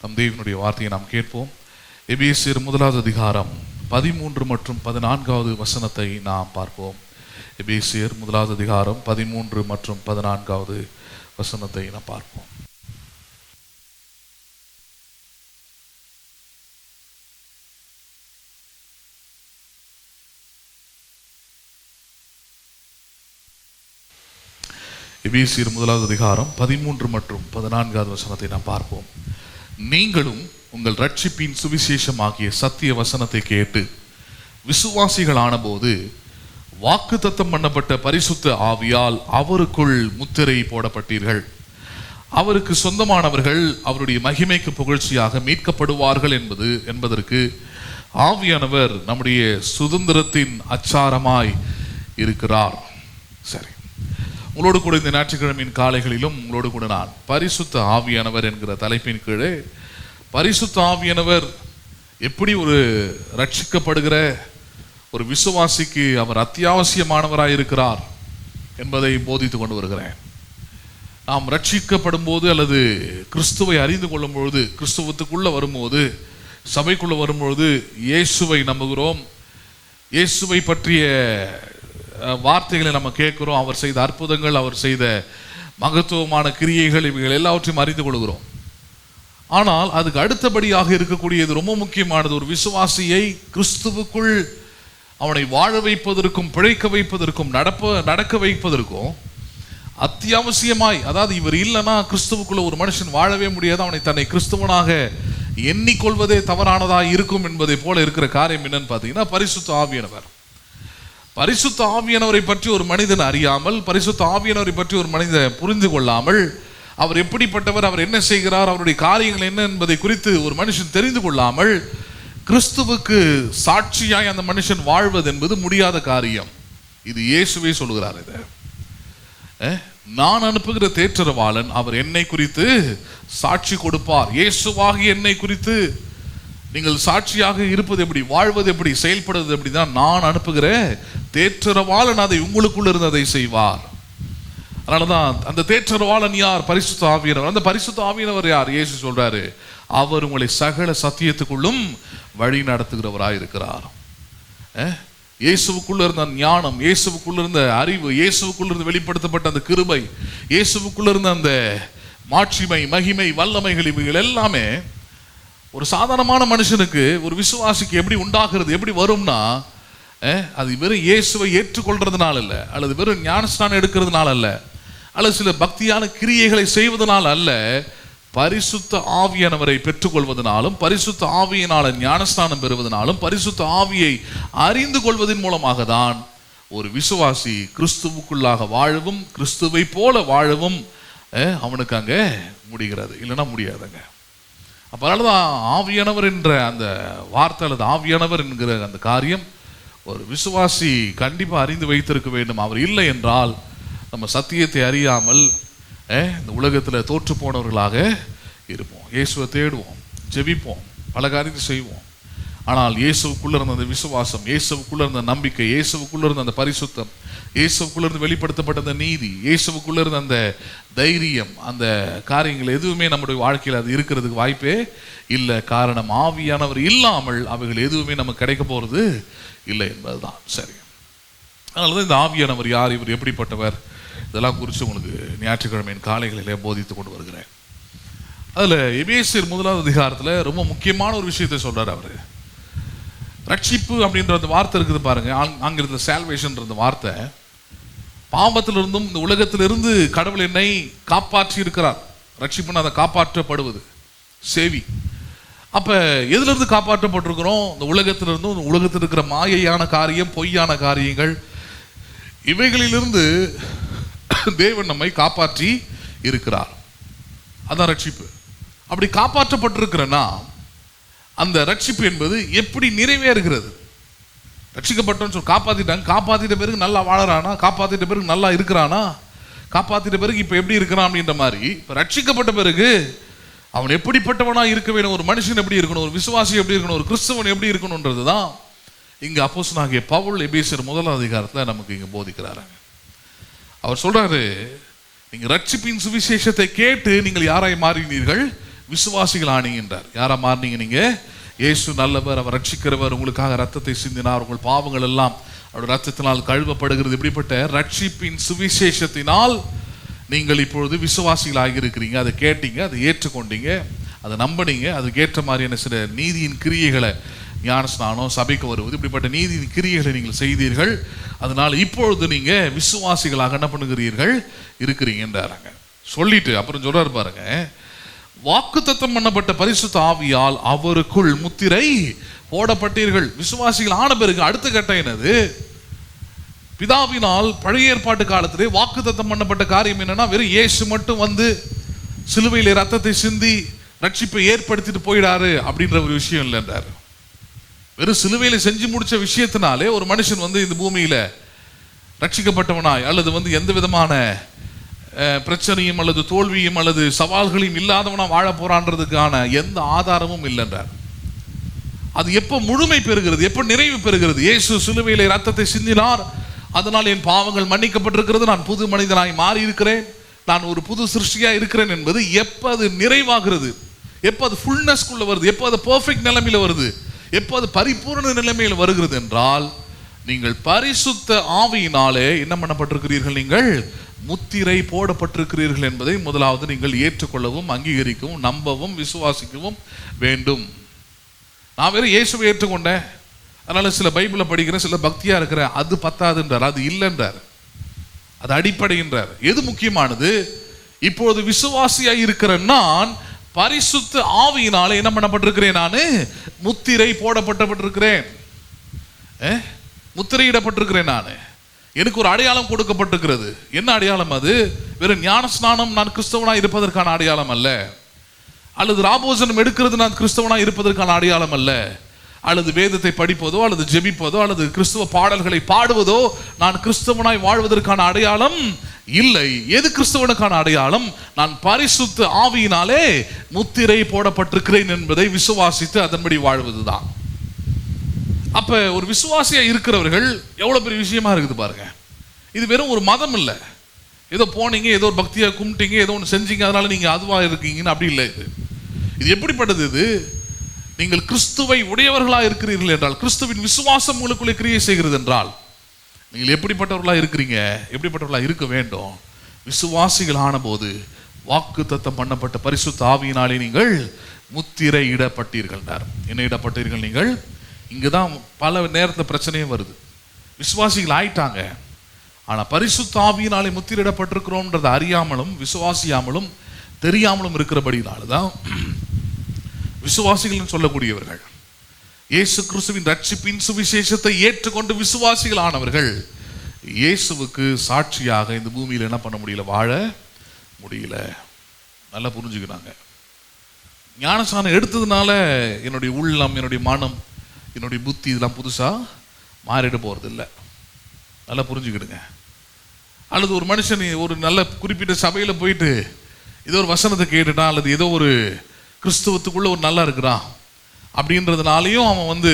நம் தேவனுடைய வார்த்தையை நாம் கேட்போம். எபேசியர் 1வது அதிகாரம் 13 மற்றும் 14வது வசனத்தை நாம் பார்ப்போம். எபேசியர் 1வது அதிகாரம் 13 மற்றும் 14வது வசனத்தை நாம் பார்ப்போம். எபேசியர் 1வது அதிகாரம் 13 மற்றும் 14வது வசனத்தை நாம் பார்ப்போம். நீங்களும் உங்கள் ரட்சிப்பின் சுவிசேஷமாகிய சத்திய வசனத்தை கேட்டு விசுவாசிகளான போது வாக்குத்தத்தம் பண்ணப்பட்ட பரிசுத்த ஆவியால் அவருக்குள் முத்திரை போடப்பட்டீர்கள். அவருக்கு சொந்தமானவர்கள் அவருடைய மகிமைக்கு புகழ்ச்சியாக மீட்கப்படுவார்கள் என்பதற்கு ஆவியானவர் நம்முடைய சுதந்திரத்தின் அச்சாரமாய் இருக்கிறார். சரி, உங்களோடு கூட இந்த ஞாயிற்றுக்கிழமையின் காலைகளிலும் உங்களோடு கூட நான் பரிசுத்த ஆவியானவர் என்கிற தலைப்பின் கீழே பரிசுத்த ஆவியானவர் எப்படி ஒரு ரட்சிக்கப்படுகிற ஒரு விசுவாசிக்கு அவர் அத்தியாவசியமானவராய் இருக்கிறார் என்பதை போதித்து கொண்டு வருகிறேன். நாம் ரட்சிக்கப்படும் போது அல்லது கிறிஸ்துவை அறிந்து கொள்ளும் பொழுது, கிறிஸ்துவத்துக்குள்ள வரும்போது, சபைக்குள்ள வரும்பொழுது இயேசுவை நம்புகிறோம். இயேசுவை பற்றிய வார்த்தைகளை நம்ம கேட்கிறோம். அவர் செய்த அற்புதங்கள், அவர் செய்த மகத்துவமான கிரியைகள், இவைகள் எல்லாவற்றையும் அறிந்து கொள்கிறோம். ஆனால் அதுக்கு அடுத்தபடியாக இருக்கக்கூடியது ரொம்ப முக்கியமானது. ஒரு விசுவாசியை கிறிஸ்துவுக்குள் அவனை வாழ வைப்பதற்கும் பிழைக்க வைப்பதற்கும் நடக்க வைப்பதற்கும் அத்தியாவசியமாய், அதாவது இவர் இல்லைன்னா கிறிஸ்துவுக்குள்ள ஒரு மனுஷன் வாழவே முடியாது. அவனை தன்னை கிறிஸ்துவனாக எண்ணிக்கொள்வதே தவறானதாக இருக்கும் என்பதை போல இருக்கிற காரியம் என்னன்னு பார்த்தீங்கன்னா பரிசுத்த ஆவியானவர். பரிசுத்த ஆவியானவரை பற்றி ஒரு மனிதன் அறியாமல், பரிசுத்த ஆவியானவரை பற்றி ஒரு மனிதன் புரிந்து கொள்ளாமல், அவர் எப்படிப்பட்டவர், அவர் என்ன செய்கிறார், அவருடைய காரியங்கள் என்ன என்பதை குறித்து ஒரு மனுஷன் தெரிந்து கொள்ளாமல் கிறிஸ்துவுக்கு சாட்சியாய் அந்த மனுஷன் வாழ்வது என்பது முடியாத காரியம். இது இயேசுவே சொல்லுகிறார். இதை நான் அனுப்புகிற தேற்றரவாளன் அவர் என்னை குறித்து சாட்சி கொடுப்பார். இயேசுவாகி என்னை குறித்து நீங்கள் சாட்சியாக இருப்பது எப்படி, வாழ்வது எப்படி, செயல்படுவது எப்படி தான் நான் அனுப்புகிற தேற்றரவாளன் அதை உங்களுக்குள்ள இருந்து அதை செய்வார். அதனாலதான் அந்த தேற்றரவாளன் யார்? பரிசுத்த ஆவியானவர். அந்த பரிசுத்த ஆவியானவர் யார்? இயேசு சொல்றாரு, அவர் உங்களை சகல சத்தியத்துக்குள்ளும் வழி நடத்துகிறவராய் இருக்கிறார். இயேசுவுக்குள்ள இருந்த ஞானம், இயேசுவுக்குள்ள இருந்த அறிவு, இயேசுவுக்குள்ள இருந்து வெளிப்படுத்தப்பட்ட அந்த கிருபை, இயேசுவுக்குள்ள இருந்த அந்த மாட்சிமை, மகிமை, வல்லமைகள், இவைகள் எல்லாமே ஒரு சாதாரணமான மனுஷனுக்கு, ஒரு விசுவாசிக்கு எப்படி உண்டாகிறது, எப்படி வரும்னா, அது வெறும் இயேசுவை ஏற்றுக்கொள்றதுனால அல்ல, அல்லது வெறும் ஞானஸ்நானம் எடுக்கிறதுனால அல்ல, அல்லது சில பக்தியான கிரியைகளை செய்வதனால் அல்ல, பரிசுத்த ஆவியானவரை பெற்றுக்கொள்வதனாலும், பரிசுத்த ஆவியினால ஞானஸ்நானம் பெறுவதனாலும், பரிசுத்த ஆவியை அறிந்து கொள்வதன் மூலமாக தான் ஒரு விசுவாசி கிறிஸ்துவுக்குள்ளாக வாழவும், கிறிஸ்துவை போல வாழவும் அவனுக்கு அங்கே முடிகிறது. இல்லைன்னா முடியாதுங்க. அதனாலதான் ஆவியானவர் என்ற அந்த வார்த்தை அல்லது ஆவியானவர் என்கிற அந்த காரியம் ஒரு விசுவாசி கண்டிப்பா அறிந்து வைத்திருக்க வேண்டும். அவர் இல்லை என்றால் நம்ம சத்தியத்தை அறியாமல் இந்த உலகத்தில் தோற்று போனவர்களாக இருப்போம். இயேசுவை தேடுவோம், ஜெபிப்போம், பல காரியத்தை செய்வோம். ஆனால் இயேசுக்குள்ள இருந்த அந்த விசுவாசம், இயேசுக்குள்ள இருந்த நம்பிக்கை, இயேசுக்குள்ள இருந்த அந்த பரிசுத்தம், இயேசுக்குள்ள இருந்து வெளிப்படுத்தப்பட்ட அந்த நீதி, இயேசுக்குள்ள இருந்த அந்த தைரியம், அந்த காரியங்கள் எதுவுமே நம்முடைய வாழ்க்கையில் அது இருக்கிறதுக்கு வாய்ப்பே இல்லை. காரணம், ஆவியானவர் இல்லாமல் அவைகள் எதுவுமே நமக்கு கிடைக்க போறது இல்லை என்பதுதான். சரி, அதனாலதான் இந்த ஆவியானவர் யார், இவர் எப்படிப்பட்டவர், இதெல்லாம் குறித்து உங்களுக்கு ஞாயிற்றுக்கிழமையின் காலைகளிலே போதித்து கொண்டு வருகிறேன். அதில் எபேசியர் 1வது அதிகாரத்தில் ரொம்ப முக்கியமான ஒரு விஷயத்தை சொல்றாரு. அவர் ரட்சிப்பு அப்படின்ற அந்த வார்த்தை இருக்குது பாருங்க, ஆங்கிலத்தில் சால்வேஷன்ன்ற வார்த்தை, பாவத்திலிருந்தும் இந்த உலகத்திலிருந்து கடவுள் என்னை காப்பாற்றி இருக்கிறார். ரட்சிப்புன்னு அதை காப்பாற்றப்படுவது, சேவி. அப்ப எதுல இருந்து காப்பாற்றப்பட்டிருக்கிறோம்? இந்த உலகத்திலிருந்தும், இந்த உலகத்தில் இருக்கிற மாயையான காரியம், பொய்யான காரியங்கள், இவைகளிலிருந்து தேவன் நம்மை காப்பாற்றி இருக்கிறார். அதான் ரட்சிப்பு. அப்படி காப்பாற்றப்பட்டிருக்கிறனா அந்த ரட்சிப்பு என்பது எப்படி நிறைவேறுகிறது? ரட்சிக்கப்பட்டோன்னு சொல்லி காப்பாத்திட்டாங்க, காப்பாத்திட்ட பிறகு நல்லா வாழறானா, காப்பாத்திட்ட பிறகு நல்லா இருக்கிறானா, காப்பாத்திட்ட பிறகு இப்ப எப்படி இருக்கிறான் அப்படின்ற மாதிரி, இப்ப ரட்சிக்கப்பட்ட பிறகு அவன் எப்படிப்பட்டவனா இருக்க வேணும், ஒரு மனுஷன் எப்படி இருக்கணும், ஒரு விசுவாசி எப்படி இருக்கணும், ஒரு கிறிஸ்தவன் எப்படி இருக்கணும்ன்றதுதான் இங்க அப்போஸ்தலனாகிய பவுல் எபேசியர் 1வது அதிகாரத்துல நமக்கு இங்க போதிக்கிறாரு. அவர் சொல்றாரு, நீங்க ரட்சிப்பின் சுவிசேஷத்தை கேட்டு நீங்கள் யாராய் மாறினீர்கள்? விசுவாசிகள் ஆனீங்கன்றார். யாரா மாறினீங்க நீங்க? இயேசு நல்லவர், அவர் ரட்சிக்கிறவர், உங்களுக்காக ரத்தத்தை சிந்தினார், உங்கள் பாவங்கள் எல்லாம் அவருடைய ரத்தத்தினால் கழுவப்படுகிறது. இப்படிப்பட்ட ரட்சிப்பின் சுவிசேஷத்தினால் நீங்கள் இப்பொழுது விசுவாசிகளாகி இருக்கிறீங்க. அதை கேட்டீங்க, அதை ஏற்றுக்கொண்டீங்க, அதை நம்பினீங்க. அதுக்கேற்ற மாதிரியான சில நீதியின் கிரியைகளை, ஞானஸ்நானம், சபைக்கு வருவது, இப்படிப்பட்ட நீதியின் கிரியைகளை நீங்கள் செய்தீர்கள். அதனால் இப்பொழுது நீங்க விசுவாசிகளாக என்ன பண்ணுகிறீர்கள்? இருக்கிறீங்கன்றாங்க. சொல்லிட்டு அப்புறம் சொல்றாரு பாருங்க, வாக்குத்தத்தம் பண்ணப்பட்ட பரிசுத்த ஆவியால் அவருக்குள் முத்திரை போடப்பட்டீர்கள். விசுவாசிகள் ஆன பிறகு அடுத்த கட்டம் என்னது? பிதாவினால் பழைய ஏற்பாட்டு காலத்திலே வாக்குத்தத்தம் பண்ணப்பட்ட காரியம் என்னன்னா, வெறும் இயேசு மட்டும் வந்து சிலுவையில் ரத்தத்தை சிந்தி ரட்சிப்பை ஏற்படுத்திட்டு போயிடாரு அப்படின்ற ஒரு விஷயம் இல்லைன்றார். வெறும் சிலுவையில செஞ்சு முடிச்ச விஷயத்தினாலே ஒரு மனுஷன் வந்து இந்த பூமியில ரட்சிக்கப்பட்டவனாய் அல்லது வந்து எந்த விதமான பிரச்சனையும் அல்லது தோல்வியும் அல்லது சவால்களையும் இல்லாதவனா வாழ போறான்றதுக்கான எந்த ஆதாரமும் இல்லைன்றார். அது எப்ப முழுமை பெறுகிறது, எப்ப நிறைவு பெறுகிறது? இயேசு சிலுவையிலே ரத்தத்தை சிந்தினார், அதனால் என் பாவங்கள் மன்னிக்கப்பட்டிருக்கிறது, நான் புது மனிதனாய் மாறி இருக்கிறேன், நான் ஒரு புது சிருஷ்டியா இருக்கிறேன் என்பது எப்ப அது நிறைவாகிறது, எப்ப அது ஃபுல்னஸ்க்குள்ள வருது, எப்ப அது பெர்ஃபெக்ட் நிலைமையில வருது, எப்போ அது பரிபூர்ண நிலைமையில் வருகிறது என்றால், நீங்கள் பரிசுத்த ஆவியினாலே என்ன பண்ணப்பட்டிருக்கிறீர்கள்? நீங்கள் முத்திரை போடப்பட்டிருக்கிறீர்கள் என்பதை முதலாவது நீங்கள் ஏற்றுக்கொள்ளவும், அங்கீகரிக்கவும், நம்பவும், விசுவாசிக்கவும் வேண்டும். நான் வேற இயேசுவை ஏற்றுக்கொண்டேன், அதனால சில பைபிளை படிக்கிறேன், சில பக்தியா இருக்கிறேன், அது பத்தாதுன்றார், அது இல்லைன்றார், அது அடிப்படைன்றார். எது முக்கியமானது? இப்பொழுது விசுவாசியா இருக்கிற நான் பரிசுத்த ஆவியினாலே என்ன பண்ணப்பட்டிருக்கிறேன்? நான் முத்திரை போடப்பட்டிருக்கிறேன், முத்திரையிடப்பட்டிருக்கிறேன். நான் எனக்கு ஒரு அடையாளம் கொடுக்கப்பட்டிருக்கிறது. என்ன அடையாளம் அது? வெறும் ஞானஸ்நானம் நான் கிறிஸ்தவனாய் இருப்பதற்கான அடையாளம் அல்ல, அல்லது ராபோஜனம் எடுக்கிறது நான் கிறிஸ்தவனாய் இருப்பதற்கான அடையாளம் அல்ல, அல்லது வேதத்தை படிப்பதோ அல்லது ஜெபிப்பதோ அல்லது கிறிஸ்துவ பாடல்களை பாடுவதோ நான் கிறிஸ்தவனாய் வாழ்வதற்கான அடையாளம் இல்லை. எது கிறிஸ்தவனுக்கான அடையாளம்? நான் பரிசுத்த ஆவியினாலே முத்திரை போடப்பட்டிருக்கிறேன் என்பதை விசுவாசித்து அதன்படி வாழ்வதுதான். அப்ப ஒரு விசுவாசியா இருக்கிறவர்கள் எவ்வளவு பெரிய விஷயமா இருக்குது பாருங்க. இது வெறும் ஒரு மதம் இல்லை, ஏதோ போனீங்க, ஏதோ ஒரு பக்தியா கும்பிட்டீங்க, ஏதோ ஒன்று செஞ்சீங்க, அதனால நீங்க அதுவா இருக்கீங்கன்னு அப்படி இல்லை. இது எப்படிப்பட்டது? இது நீங்கள் கிறிஸ்துவை உடையவர்களாக இருக்கிறீர்கள் என்றால், கிறிஸ்துவின் விசுவாசம் உங்களுக்குள்ளே கிரியை செய்கிறது என்றால், நீங்கள் எப்படிப்பட்டவர்களாக இருக்கிறீங்க, எப்படிப்பட்டவர்களாக இருக்க வேண்டும்? விசுவாசிகள் ஆன போது வாக்குத்தத்தம் பண்ணப்பட்ட பரிசுத்த ஆவியினாலே நீங்கள் முத்திரை இடப்பட்டீர்கள். என்ன இடப்பட்டீர்கள்? நீங்கள் இங்குதான் பல நேரத்தில் பிரச்சனையும் வருது. விசுவாசிகள் ஆயிட்டாங்க, ஆனா பரிசுத்த ஆவியினாலே முத்திரையிடப்பட்டிருக்கிறோம்ன்றதை அறியாமலும் விசுவாசியாமலும் தெரியாமலும் இருக்கிறபடினால்தான் விசுவாசிகள் சொல்லக்கூடியவர்கள், இயேசு கிறிஸ்துவின் ரட்சிப்பின் சுவிசேஷத்தை ஏற்றுக்கொண்டு விசுவாசிகள் ஆனவர்கள் இயேசுவுக்கு சாட்சியாக இந்த பூமியில் என்ன பண்ண முடியல? வாழ முடியல. நல்லா புரிஞ்சுக்கிறாங்க. ஞானஸ்நானம் எடுத்ததுனால என்னுடைய உள்ளம், என்னுடைய மனம், என்னுடைய புத்தி இதெல்லாம் புதுசா மாறிட போறது இல்லை. நல்லா புரிஞ்சுக்கிடுங்க. அல்லது ஒரு மனுஷன் ஒரு நல்ல குறிப்பிட்ட சபையில போயிட்டு ஏதோ ஒரு வசனத்தை கேட்டுட்டான், அல்லது ஏதோ ஒரு கிறிஸ்துவத்துக்குள்ள ஒரு நல்லா இருக்கிறான் அப்படின்றதுனாலையும் அவன் வந்து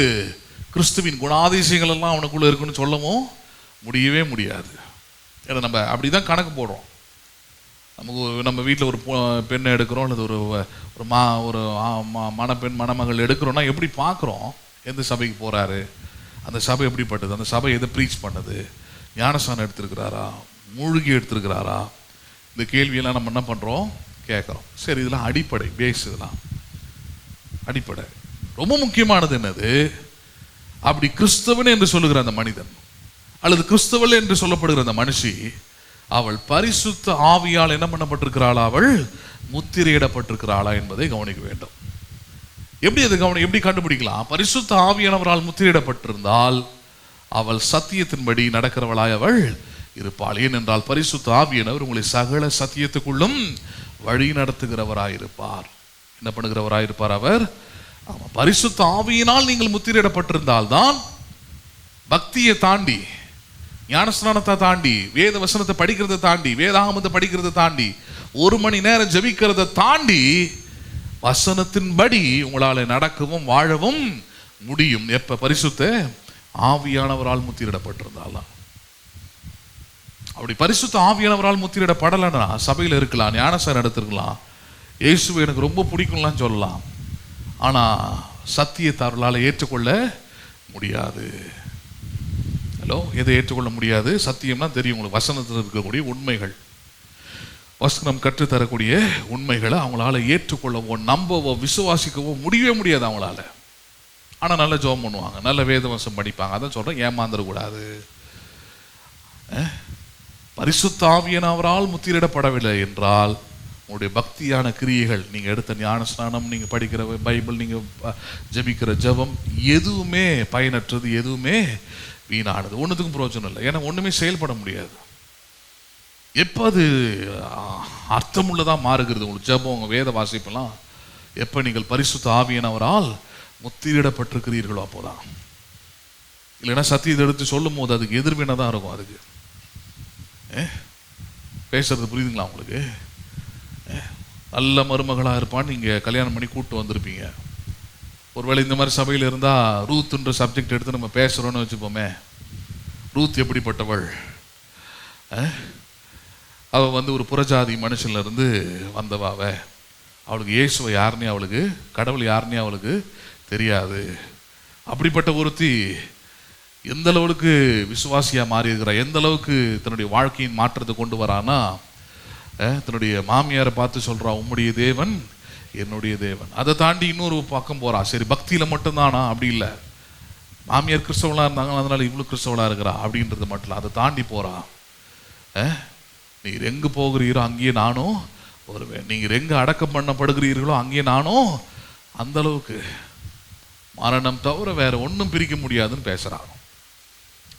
கிறிஸ்துவின் குணாதிசயங்கள் எல்லாம் அவனுக்குள்ள இருக்குன்னு சொல்லவும் முடியவே முடியாது. ஏன்னா நம்ம அப்படிதான் கணக்கு போடுறோம். நம்ம வீட்டில் ஒரு பெண்ணை எடுக்கிறோம், அல்லது ஒரு மணப்பெண் மணமகள் எடுக்கிறோம்னா எப்படி பார்க்குறோம்? எந்த சபைக்கு போறாரு, அந்த சபை எப்படிப்பட்டது, அந்த சபை எதை ப்ரீச் பண்ணது, ஞானஸ்நானம் எடுத்திருக்கிறாரா, மூழ்கி எடுத்திருக்கிறாரா, இந்த கேள்வியெல்லாம் நம்ம என்ன பண்ணுறோம்? கேட்குறோம். சரி, இதெல்லாம் அடிப்படை, பேஸ், இதெல்லாம் அடிப்படை. ரொம்ப முக்கியமானது என்னது? அப்படி கிறிஸ்தவன் என்று சொல்லுகிற அந்த மனிதன் அல்லது கிறிஸ்தவள் என்று சொல்லப்படுகிற அந்த மனுஷி, அவள் பரிசுத்த ஆவியால் என்ன பண்ணப்பட்டிருக்கிறாளா? அவள் முத்திரையிடப்பட்டிருக்கிறாளா என்பதை கவனிக்க வேண்டும். எப்படி அது எப்படி கண்டுபிடிக்கலாம்? பரிசுத்த ஆவியானவரால் முத்திரையிடப்பட்டிருந்தால் அவள் சத்தியத்தின்படி நடக்கிறவளாய் அவள் இருப்பாள். ஏனென்றால் பரிசுத்த ஆவியானவர் உங்களை சகல சத்தியத்துக்குள்ளும் வழி நடத்துகிறவராயிருப்பார். என்ன பண்ணுகிறவராயிருப்பார் அவர்? பரிசுத்த ஆவியினால் நீங்கள் முத்திரையிடப்பட்டிருந்தால் தான் பக்தியை தாண்டி, ஞானஸ்நானத்தை தாண்டி, வேத வசனத்தை படிக்கிறதை தாண்டி, வேதாகமத்தை படிக்கிறதை தாண்டி, 1 மணி நேரம் ஜெபிக்கிறதை தாண்டி வசனத்தின்படி உங்களால் நடக்கவும் வாழவும் முடியும். எப்ப? பரிசுத்த ஆவியானவரால் முத்திரிடப்பட்டிருந்தாலும். அப்படி பரிசுத்த ஆவியானவரால் முத்திரிடப்படலைன்னா சபையில் இருக்கலாம், ஞானஸ்நானம் எடுத்திருக்கலாம், இயேசுவை எனக்கு ரொம்ப பிடிக்கும்லாம் சொல்லலாம், ஆனால் சத்தியத்தை அவர்களால் ஏற்றுக்கொள்ள முடியாது. ஹலோ, எதை ஏற்றுக்கொள்ள முடியாது? சத்தியம்னா தெரியும் உங்களுக்கு, வசனத்தில் இருக்கக்கூடிய உண்மைகள், வசனம் கற்றுத்தரக்கூடிய உண்மைகளை அவங்களால ஏற்றுக்கொள்ளவோ நம்பவோ விசுவாசிக்கவோ முடியவே முடியாது அவங்களால. ஆனால் நல்ல ஜெபம் பண்ணுவாங்க, நல்ல வேதவசம் படிப்பாங்க. அதான் சொல்கிறேன், ஏமாந்துடக்கூடாது. பரிசுத்த ஆவியானவரால் முத்திரிடப்படவில்லை என்றால் உங்களுடைய பக்தியான கிரியைகள், நீங்கள் எடுத்த ஞானஸ்நானம், நீங்கள் படிக்கிற பைபிள், நீங்கள் ஜெபிக்கிற ஜெபம் எதுவுமே பயனற்றது, எதுவுமே வீணானது, ஒன்றுத்துக்கும் பிரயோஜனம் இல்லை. ஏன்னா ஒன்றுமே செயல்பட முடியாது. எப்போ அது அர்த்தமுள்ளதாக மாறுகிறது உங்களுக்கு ஜெபம், உங்கள் வேத வாசிப்பெல்லாம், எப்போ நீங்கள் பரிசுத்த ஆவியானவரால் முத்திரிடப்பட்டிருக்கிறீர்களோ அப்போதான். இல்லைன்னா சத்தியத்தை எடுத்து சொல்லும் போது அதுக்கு எதிர்வினை தான் இருக்கும். அதுக்கு பேசுறது புரியுதுங்களா உங்களுக்கு? நல்ல மருமகளாக இருப்பான்னு நீங்கள் கல்யாணம் பண்ணி கூப்பிட்டு வந்திருப்பீங்க. ஒருவேளை இந்த மாதிரி சபையில் இருந்தால் ரூத்துன்ற சப்ஜெக்ட் எடுத்து நம்ம பேசுகிறோன்னு வச்சுப்போமே. ரூத் எப்படிப்பட்டவள்? அவள் வந்து ஒரு புறஜாதி மனுஷன்லேருந்து வந்தவாவ. அவளுக்கு இயேசுவை யாருன்னே, அவளுக்கு கடவுள் யாருன்னே அவளுக்கு தெரியாது. அப்படிப்பட்ட ஒருத்தி எந்த அளவுக்கு விசுவாசியாக மாறி இருக்கிறா, எந்த அளவுக்கு தன்னுடைய வாழ்க்கையின் மாற்றத்தை கொண்டு வரானா, தன்னுடைய மாமியாரை பார்த்து சொல்கிறா, உம்முடைய தேவன் என்னுடைய தேவன். அதை தாண்டி இன்னொரு பக்கம் போகிறா. சரி, பக்தியில் மட்டும்தானா? அப்படி இல்லை, மாமியார் கிறிஸ்தவளாக இருந்தாங்க அதனால இவ்வளோ கிறிஸ்தவளாக இருக்கிறா அப்படின்றது மட்டும் இல்லை, அதை தாண்டி போகிறா. நீர் எங்கே போகிறீரோ அங்கேயே நானும் வருவேன், நீங்கள் எங்கே அடக்கம் பண்ணப்படுகிறீர்களோ அங்கேயே நானும். அந்த அளவுக்கு மரணம் தவிர வேற ஒன்றும் பிரிக்க முடியாதுன்னு பேசுகிறாங்க.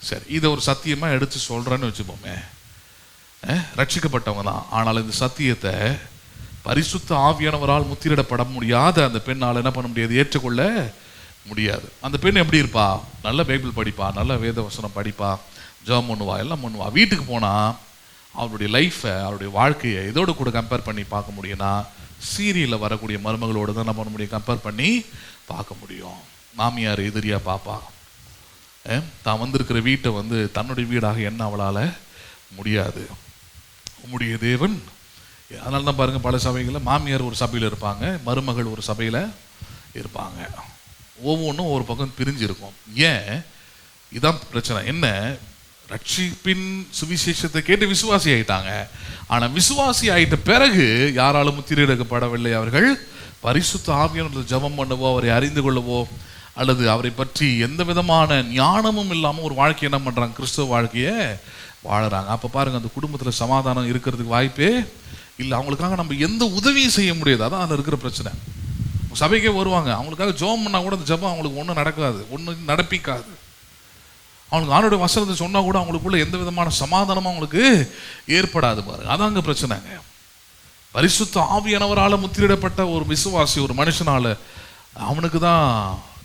சரி, இதை ஒரு சத்தியமாக எடுத்து சொல்கிறேன்னு வச்சுப்போமே. ரட்சிக்கப்பட்டவங்க தான், ஆனால் இந்த சத்தியத்தை பரிசுத்த ஆவியானவரால் முத்திரிடப்பட முடியாத அந்த பெண்ணால் என்ன பண்ண முடியாது, ஏற்றுக்கொள்ள முடியாது. அந்த பெண் எப்படி இருப்பா? நல்ல பைபிள் படிப்பா, நல்ல வேத வசனம் படிப்பா, ஜெபம் பண்ணுவா, எல்லாம் பண்ணுவா. வீட்டுக்கு போனால் அவருடைய லைஃப்பை, அவருடைய வாழ்க்கையை இதோடு கூட கம்பேர் பண்ணி பார்க்க முடியும்னா சீரியலில் வரக்கூடிய மருமகளோடு தான் என்ன பண்ண முடியும், கம்பேர் பண்ணி பார்க்க முடியும். மாமியார் எதிரியாக பாப்பா, தான் வந்திருக்கிற வீட்டை வந்து தன்னுடைய வீடாக என்ன அவளால் முடியாது. உம்முடைய தேவன். அதனால தான் பாருங்கள், பல சபைகளில் மாமியார் ஒரு சபையில் இருப்பாங்க, மருமகள் ஒரு சபையில் இருப்பாங்க, ஒவ்வொன்றும் ஒரு பக்கம் பிரிஞ்சு இருக்கும். ஏன்? இதான் பிரச்சனை. என்ன? ரட்சிப்பின் சுவிசேஷத்தை கேட்டு விசுவாசி ஆயிட்டாங்க. ஆனால் விசுவாசி ஆயிட்ட பிறகு யாராலும் முத்திரையிடப்படவில்லை. அவர்கள் பரிசுத்த ஆவியானவரால் ஜெபம் பண்ணவோ, அவரை அறிந்து கொள்ளவோ, அல்லது அவரை பற்றி எந்த விதமான ஞானமும் இல்லாமல் ஒரு வாழ்க்கையை என்ன பண்ணுறாங்க, கிறிஸ்தவ வாழ்க்கையை வாழறாங்க. அப்போ பாருங்கள், அந்த குடும்பத்தில் சமாதானம் இருக்கிறதுக்கு வாய்ப்பே இல்லை. அவங்களுக்காக நம்ம எந்த உதவியும் செய்ய முடியாது. அதான் அதில் இருக்கிற பிரச்சனை. சபைக்கே வருவாங்க, அவங்களுக்காக ஜெபம் பண்ணால் கூட அந்த ஜெபம் அவங்களுக்கு ஒன்றும் நடக்காது, ஒன்றும் நடப்பிக்காது. அவங்களுக்கு ஆண்டோடைய வசனத்தை சொன்னால் கூட அவங்களுக்குள்ள எந்த விதமான சமாதானமும் அவங்களுக்கு ஏற்படாது. பாருங்க, அதான் அங்கே பிரச்சனைங்க. பரிசுத்த ஆவியானவரால் முத்திரிடப்பட்ட ஒரு விசுவாசி, ஒரு மனுஷனால, அவனுக்கு தான்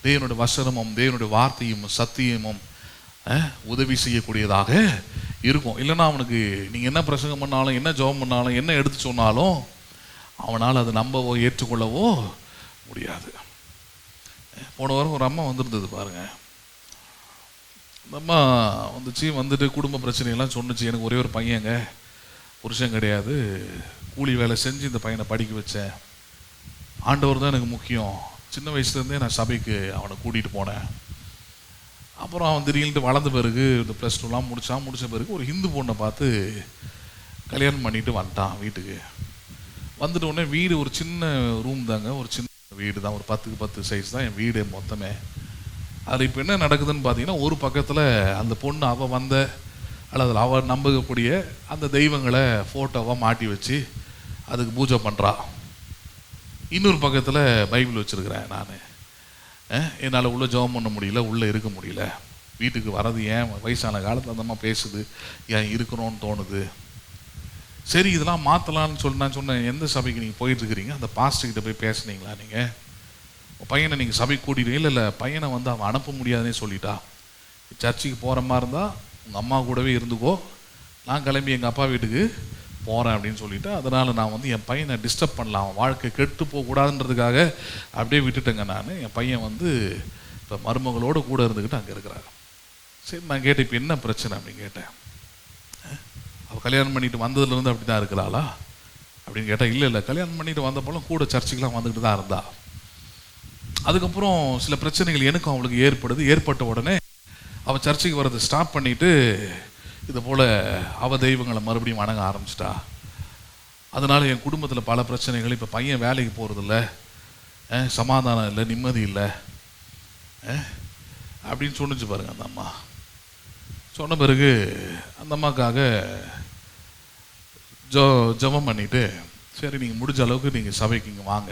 தேவனுடைய வசனமும் தேவனுடைய வார்த்தையும் சத்தியமும் உதவி செய்யக்கூடியதாக இருக்கும். இல்லைன்னா அவனுக்கு நீங்கள் என்ன பிரசங்கம் பண்ணாலும், என்ன ஜெபம் பண்ணாலும், என்ன எடுத்து சொன்னாலும் அவனால் அதை நம்பவோ ஏற்றுக்கொள்ளவோ முடியாது. போன வாரம் ஒரு அம்மா வந்திருந்தது பாருங்க. அந்த அம்மா வந்துட்டு குடும்ப பிரச்சனையெல்லாம் சொன்னிச்சு. எனக்கு ஒரே ஒரு பையங்க, புருஷன் கிடையாது, கூலி வேலை செஞ்சு இந்த பையனை படிக்க வச்சேன், ஆண்டவர் தான் எனக்கு முக்கியம், சின்ன வயசுலேருந்தே நான் சபைக்கு அவனை கூட்டிகிட்டு போனேன். அப்புறம் அவன் திடீர்னு வளர்ந்த பிறகு இந்த +2 முடித்த பிறகு ஒரு ஹிந்து பொண்ணை பார்த்து கல்யாணம் பண்ணிட்டு வந்துட்டான் வீட்டுக்கு. வந்துட்ட உடனே வீடு ஒரு சின்ன ரூம் தாங்க, ஒரு சின்ன வீடு தான், ஒரு 10x 10 சைஸ் தான் என் வீடு மொத்தமே. அது இப்போ என்ன நடக்குதுன்னு பார்த்தீங்கன்னா, ஒரு பக்கத்தில் அந்த பொண்ணு அவள் வந்த அல்லது அவள் நம்பக்கூடிய அந்த தெய்வங்களை ஃபோட்டோவாக மாட்டி வச்சு அதுக்கு பூஜை பண்ணுறா. இன்னொரு பக்கத்தில் பைபிள் வச்சுருக்கிறேன் நான். என்னால் உள்ளே ஜெபம் பண்ண முடியல, உள்ளே இருக்க முடியல, வீட்டுக்கு வரது ஏன் வயசான காலத்தில் அந்தம்மா பேசுது, ஏன் இருக்கணும்னு தோணுது. சரி, இதெல்லாம் மாற்றலான்னு சொல்லி நான் சொன்னேன், எந்த சபைக்கு நீங்கள் போயிட்டுருக்கிறீங்க, அந்த பாஸ்டர்கிட்ட போய் பேசுனீங்களா நீங்கள்? பையனை நீங்கள் சபைக்கு கூட்டிட்டு? இல்லை பையனை வந்து அவன் அனுப்ப முடியாதுன்னே சொல்லிட்டா. சர்ச்சுக்கு போகிற மாதிரி இருந்தால் உங்கள் அம்மா கூடவே இருந்துக்கோ, நான் கிளம்பி எங்கள் அப்பா வீட்டுக்கு போகிறேன் அப்படின்னு சொல்லிவிட்டு, அதனால் நான் வந்து என் பையனை டிஸ்டர்ப் பண்ணலாம், அவன் வாழ்க்கை கெட்டு போகக்கூடாதுன்றதுக்காக அப்படியே விட்டுட்டேங்க நான். என் பையன் வந்து இப்போ மருமகளோடு கூட இருந்துக்கிட்டு அங்கே இருக்கிறாரு. சரி, நான் கேட்டேன், இப்போ என்ன பிரச்சனை அப்படின்னு கேட்டேன். அவள் கல்யாணம் பண்ணிட்டு வந்ததுலேருந்து அப்படி தான் இருக்கிறாளா? அப்படின்னு கேட்டால் இல்லை கல்யாணம் பண்ணிட்டு வந்தப்போலாம் கூட சர்ச்சுக்கெலாம் வந்துக்கிட்டு தான் இருந்தா. அதுக்கப்புறம் சில பிரச்சனைகள் எனக்கும் அவளுக்கு ஏற்பட்ட உடனே அவள் சர்ச்சுக்கு வர்றதை ஸ்டாப் பண்ணிவிட்டு இது போல் அவள் தெய்வங்களை மறுபடியும் வணங்க ஆரம்பிச்சிட்டா. அதனால் என் குடும்பத்தில் பல பிரச்சனைகள். இப்போ பையன் வேலைக்கு போகிறதில்ல, சமாதானம் இல்லை, நிம்மதி இல்லை அப்படின்னு சொன்னிச்சு பாருங்க அந்த அம்மா. சொன்ன பிறகு அந்த அம்மாக்காக ஜெபம் பண்ணிவிட்டு, சரி நீங்கள் முடிஞ்ச அளவுக்கு நீங்கள் சபைக்கு இங்கே வாங்க.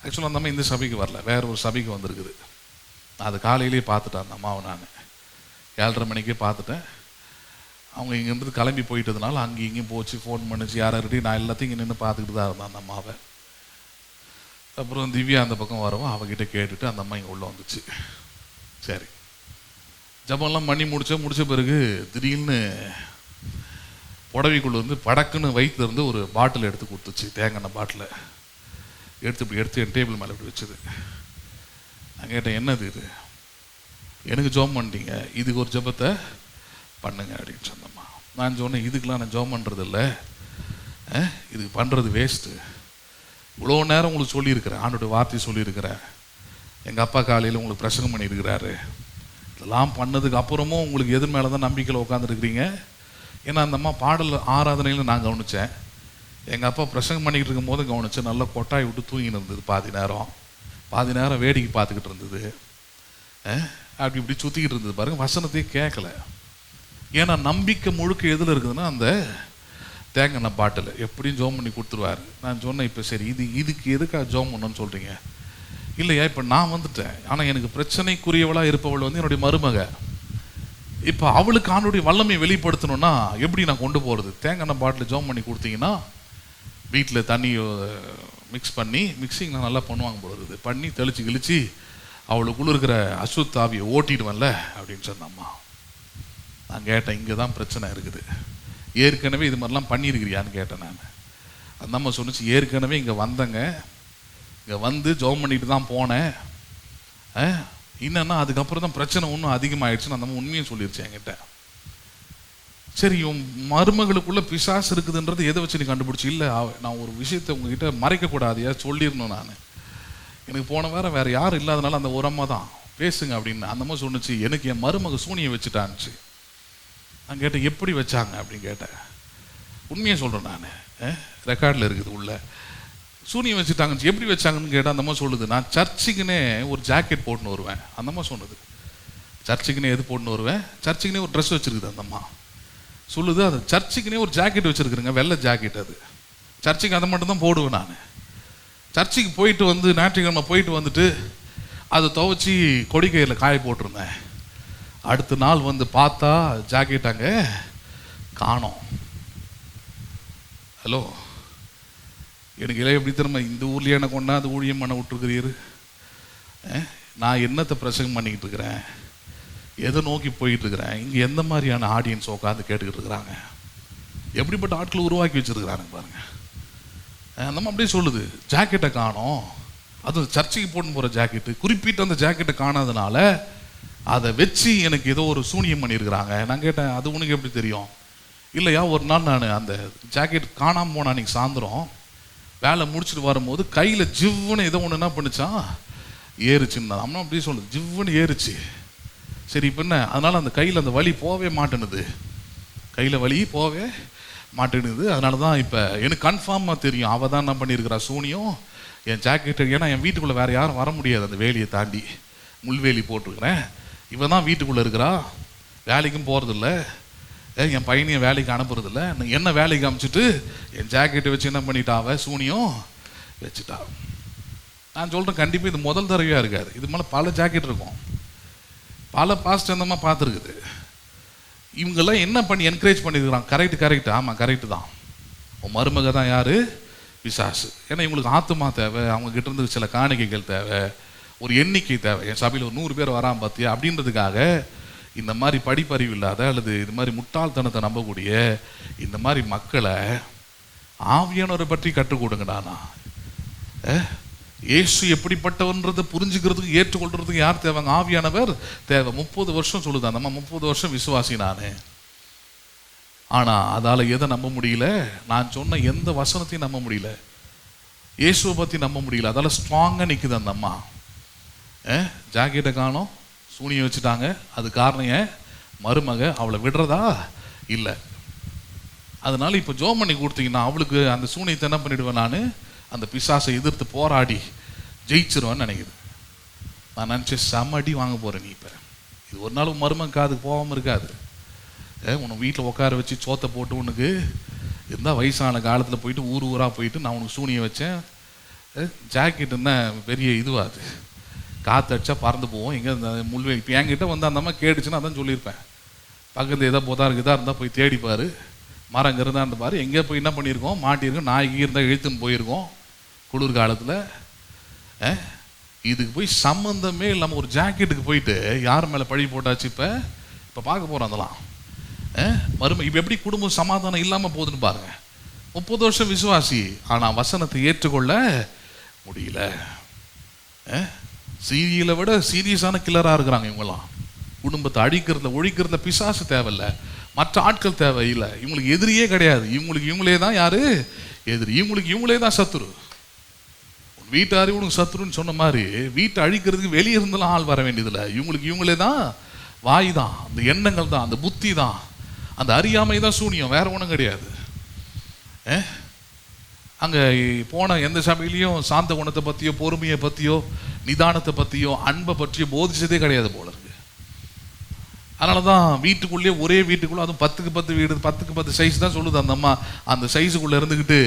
ஆக்சுவலாக அந்த அம்மா இந்த சபைக்கு வரல, வேற ஒரு சபைக்கு வந்திருக்குது. நான் அது காலையிலேயே பார்த்துட்டேன் அந்த அம்மாவை. நான் 7:30 மணிக்கே பார்த்துட்டேன். அவங்க இங்கேருந்து கிளம்பி போயிட்டதுனால அங்கேயும் இங்கேயும் போச்சு, ஃபோன் பண்ணிச்சு, யார்கிட்டையும் நான் எல்லாத்தையும் இங்கே நின்று பார்த்துக்கிட்டு தான் இருந்தேன் அந்த அம்மாவை. அப்புறம் திவ்யா அந்த பக்கம் வரவும் அவகிட்ட கேட்டுட்டு அந்த அம்மா இங்கே உள்ளே வந்துச்சு. சரி ஜபம்லாம் பண்ணி முடிச்ச பிறகு திடீர்னு புடவைக்குள்ள வந்து படக்குன்னு வயிற்றுலேருந்து ஒரு பாட்டில் எடுத்து கொடுத்துச்சு, தேங்காய் பாட்டில் எடுத்து என் டேபிள் மேலே இப்படி வச்சுது. நான் கேட்டேன், என்னது இது? எனக்கு ஜோம் பண்ணிட்டீங்க, இதுக்கு ஒரு ஜபத்தை பண்ணுங்க அப்படின்னு சொன்னம்மா. நான் சொன்னேன், இதுக்கெலாம் நான் ஜோம் பண்ணுறது இல்லை, இதுக்கு பண்ணுறது வேஸ்ட்டு. இவ்வளோ நேரம் உங்களுக்கு சொல்லியிருக்கிறேன், ஆண்டோட வார்த்தையை சொல்லியிருக்கிறேன், எங்கள் அப்பா காலையில் உங்களுக்கு பிரசங்கம் பண்ணியிருக்கிறாரு. இதெல்லாம் பண்ணதுக்கு அப்புறமும் உங்களுக்கு எது மேலே தான் நம்பிக்கையில் உட்காந்துருக்கிறீங்க. ஏன்னா அந்த அம்மா பாடல் ஆராதனையில் நான் கவனித்தேன், எங்கள் அப்பா பிரசங்கம் பண்ணிக்கிட்டு இருக்கும் போது கவனித்தேன், நல்லா கொட்டாய் விட்டு தூங்கின்னு இருந்தது. பாதி நேரம் வேடிக்கை பார்த்துக்கிட்டு இருந்தது, அப்படி இப்படி சுற்றிக்கிட்டு இருந்தது பாருங்கள், வசனத்தையே கேட்கல. ஏன்னா நம்பிக்கை முழுக்க எதில் இருக்குதுன்னா அந்த தேங்காய் பாட்டில் எப்படியும் ஜோம் பண்ணி கொடுத்துருவார். நான் சொன்னேன், இப்போ சரி இதுக்கு எதுக்காக ஜோம் பண்ணணும்னு சொல்கிறீங்க? இல்லையா, இப்போ நான் வந்துட்டேன், ஆனால் எனக்கு பிரச்சனைக்குரியவளாக இருப்பவள் வந்து என்னுடைய மருமக. இப்போ அவளுக்கு ஆண்டுடைய வல்லமையை வெளிப்படுத்தணும்னா எப்படி நான் கொண்டு போகிறது? தேங்காய் பாட்டில் ஜோம் பண்ணி கொடுத்தீங்கன்னா வீட்டில் தண்ணி மிக்சிங் நான் நல்லா பண்ணுவாங்க போடுறது, பண்ணி தெளிச்சு அவளுக்குள்ள இருக்கிற அசுத்தாவியை ஓட்டிடுவேன்ல அப்படின்னு சொன்னம்மா. நான் கேட்டேன், இங்கே தான் பிரச்சனை இருக்குது, ஏற்கனவே இது மாதிரிலாம் பண்ணியிருக்கிறியான்னு கேட்டேன் நான். அந்த அம்மா சொன்னிச்சு, ஏற்கனவே இங்கே வந்தேங்க, இங்கே வந்து ஜோம் பண்ணிட்டு தான் போனேன், என்னன்னா அதுக்கப்புறம் தான் பிரச்சனை இன்னும் அதிகமாகிடுச்சுன்னு அந்த அம்மா உண்மையை சொல்லிடுச்சு என்கிட்ட. சரி, மருமகளுக்குள்ள பிசாசு இருக்குதுன்றது எதை வச்சு நீ கண்டுபிடிச்சி? இல்லை, நான் ஒரு விஷயத்தை உங்ககிட்ட மறைக்கக்கூடாது, சொல்லிடணும். நான் எனக்கு போன வேறு யாரும் இல்லாதனால அந்த ஒரு அம்மா தான் பேசுங்க அப்படின்னு அந்த அம்மா சொன்னிச்சு, எனக்கு என் மருமக சூனியை வச்சுட்டான்னுச்சு. நான் கேட்டேன், எப்படி வச்சாங்க அப்படின்னு கேட்டேன். உண்மையை சொல்கிறேன் நான், ரெக்கார்டில் இருக்குது உள்ள, சூனியம் வச்சுட்டாங்கன்னு. எப்படி வச்சாங்கன்னு கேட்டால் அந்த அம்மா சொல்லுது, நான் சர்ச்சுக்குன்னே ஒரு ஜாக்கெட் போட்டுன்னு வருவேன். அந்த அம்மா சொன்னது, சர்ச்சுக்குன்னே எது போட்டுன்னு வருவேன், சர்ச்சுக்குன்னே ஒரு ட்ரெஸ் வச்சுருக்குது அந்த அம்மா சொல்லுது. அது சர்ச்சுக்குன்னே ஒரு ஜாக்கெட் வச்சுருக்குறேங்க, வெள்ளை ஜாக்கெட். அது சர்ச்சுக்கு அதை மட்டும் தான் போடுவேன் நான். சர்ச்சுக்கு போயிட்டு வந்து ஞாயிற்றுக்கிழமை போயிட்டு வந்துட்டு அதை துவைச்சி கொடிக்கையில் காய போட்டிருந்தேன். அடுத்த நாள் வந்து பார்த்தா ஜாக்கெட் அங்கே காணோம். ஹலோ, எனக்கு இல்லை எப்படி திரும்ப இந்த ஊர்லேயே எனக்கு கொண்டாந்து ஊழியம் பண்ண விட்டுருக்கிறீரு? நான் என்னத்தை பிரசங்கம் பண்ணிக்கிட்டு இருக்கிறேன், எதை நோக்கி போயிட்டு இருக்கிறேன், இங்கே எந்த மாதிரியான ஆடியன்ஸ் உட்காந்து கேட்டுக்கிட்டு இருக்கிறாங்க, எப்படிப்பட்ட ஆட்களை உருவாக்கி வச்சுருக்கிறாங்க பாருங்க. நம்ம அப்படியே சொல்லுது, ஜாக்கெட்டை காணோம், அது சர்ச்சைக்கு போட்டு போகிற ஜாக்கெட்டு, குறிப்பிட்ட அந்த ஜாக்கெட்டை காணாதனால அதை வச்சு எனக்கு ஏதோ ஒரு சூனியம் பண்ணியிருக்கிறாங்க. நான் கேட்டேன், அது உனக்கு எப்படி தெரியும்? இல்லையா, ஒரு நாள் நான் அந்த ஜாக்கெட் காணாமல் போனேன், அன்றைக்கி சாயந்தரம் வேலை முடிச்சுட்டு வரும்போது கையில் ஜிவ்வுன்னு ஏதோ ஒன்று என்ன பண்ணிச்சான், ஏறுச்சுன்னு. அம்மா அப்படியே சொல்லுது, ஜிவ்வுன்னு ஏறுச்சு. சரி, இப்போ என்ன, அதனால் அந்த கையில் அந்த வலி போகவே மாட்டேனுது, கையில் வலி போகவே மாட்டேனுது. அதனால தான் இப்போ எனக்கு கன்ஃபார்மாக தெரியும் அவள் தான் என்ன பண்ணியிருக்கிறா சூனியம் என் ஜாக்கெட்டு. ஏன்னா என் வீட்டுக்குள்ளே வேறு யாரும் வர முடியாது, அந்த வேலியை தாண்டி முள்வேலி போட்டிருக்கிறேன். இவன் தான் வீட்டுக்குள்ளே இருக்கிறா, வேலைக்கும் போகிறதில்ல, என் பையனையும் வேலைக்கு அனுப்புறதில்ல. என்ன வேலைக்கு அனுப்பிச்சிட்டு என் ஜாக்கெட்டை வச்சு என்ன பண்ணிட்டாவ, சூனியம் வச்சுட்டா. நான் சொல்கிறேன், கண்டிப்பாக இது முதல் தடவையாக இருக்காது, இது மேலே பல ஜாக்கெட் இருக்கும், பல பாஸ்ட் அந்த மாதிரி பார்த்துருக்குது. இவங்கெல்லாம் என்ன பண்ணி என்கரேஜ் பண்ணியிருக்கிறான், கரெக்டு, ஆமாம் கரெக்டு தான், உன் மருமக தான் யார், பிசாசு. ஏன்னா இவங்களுக்கு ஆத்துமா தேவை, அவங்ககிட்ட இருந்து சில காணிக்கைகள் தேவை, ஒரு எண்ணிக்கை தேவை. என் சபையில் ஒரு 100 பேர் வராமல் பார்த்தியா அப்படின்றதுக்காக இந்த மாதிரி படிப்பறிவு இல்லாத அல்லது இது மாதிரி முட்டாள்தனத்தை நம்பக்கூடிய இந்த மாதிரி மக்களை ஆவியானவரை பற்றி கற்றுக் கொடுங்கடானா. இயேசு எப்படிப்பட்டவன்றதை புரிஞ்சுக்கிறதுக்கு ஏற்றுக்கொள்றதுக்கு யார் தேவைங்க, ஆவியானவர் தேவை. 30 வருஷம் சொல்லுது அந்த அம்மா, 30 வருஷம் விசுவாசி நான். ஆனா அதால எதை நம்ப முடியல? நான் சொன்ன எந்த வசனத்தையும் நம்ப முடியல, இயேசுவை பத்தி நம்ப முடியல. அதால ஸ்ட்ராங்கா நிக்குது அந்த அம்மா. ஜாக்கெட்டை காணோம், சூனியை வச்சுட்டாங்க. அது காரணம் மருமக அவளை விடுறதா இல்லை. அதனால இப்போ ஜோம் பண்ணி கொடுத்தீங்கன்னா அவளுக்கு அந்த சூனியத்தை என்ன பண்ணிடுவேன், நான் அந்த பிசாசை எதிர்த்து போராடி ஜெயிச்சிருவேன்னு நினைக்கிறேன். நான் நினச்சேன் செம்மடி வாங்க போகிறேன். நீ இப்போ இது ஒரு நாள் மருமக காதுக்கு போகாமல் இருக்காது. உன்னை வீட்டில் உட்கார வச்சு சோத்தை போட்டு உனக்கு இருந்தால் வயசான காலத்தில் போயிட்டு ஊர் ஊராக போயிட்டு நான் உனக்கு சூனியை வச்சேன். ஜாக்கெட் என்ன பெரிய இதுவாது, காற்று அடிச்சா பறந்து போவோம். எங்கே முள்வே இப்போ என்கிட்ட வந்து அந்த மாதிரி கேட்டுச்சுன்னா அதான் சொல்லியிருப்பேன். பக்கத்தில் எதோ போதா இதாக இருந்தால் போய் தேடிப்பார், மரம் இருந்தான்னு பாரு. எங்கே போய் என்ன பண்ணியிருக்கோம், மாட்டியிருக்கோம், நாய்க்கு இருந்தால் இழுத்துன்னு போயிருக்கோம் குளிர் காலத்தில். இதுக்கு போய் சம்மந்தமே இல்லாமல் ஒரு ஜாக்கெட்டுக்கு போயிட்டு யார் மேலே பழி போட்டாச்சு. இப்போ பார்க்க போகிறோம் அதெல்லாம். மறுமை இப்போ எப்படி குடும்பம் சமாதானம் இல்லாமல் போகுதுன்னு பாருங்க. 30 வருஷம் விசுவாசி, ஆனால் வசனத்தை ஏற்றுக்கொள்ள முடியல. சீரியலை விட சீரியஸான கில்லராக இருக்கிறாங்க இவங்கெல்லாம். குடும்பத்தை அழிக்கிறதுல ஒழிக்கிறதுல பிசாசு தேவையில்லை, மற்ற ஆட்கள் தேவையில்லை. இவங்களுக்கு எதிரியே கிடையாது. இவங்களே தான் யாரு எதிரி, இவங்களே தான் சத்துரு. வீட்டாரி உனக்கு சத்துருன்னு சொன்ன மாதிரி வீட்டை அழிக்கிறதுக்கு வெளியே இருந்தாலும் ஆள் வர வேண்டியதில்லை. இவங்களே தான் வாய் தான், அந்த எண்ணங்கள் தான், அந்த புத்தி தான், அந்த அறியாமை தான் சூனியம், வேற ஒன்றும் கிடையாது. அங்கே போன எந்த சபையிலையும் சாந்த குணத்தை பற்றியோ பொறுமையை பற்றியோ நிதானத்தை பற்றியோ அன்பை பற்றியோ போதிச்சதே கிடையாது போல இருக்கு. அதனால தான் வீட்டுக்குள்ளேயே ஒரே வீட்டுக்குள்ளே, அதுவும் 10க்கு 10 வீடு, 10க்கு 10 சைஸ் தான் சொல்லுது அந்த அம்மா. அந்த சைஸுக்குள்ளே இருந்துக்கிட்டு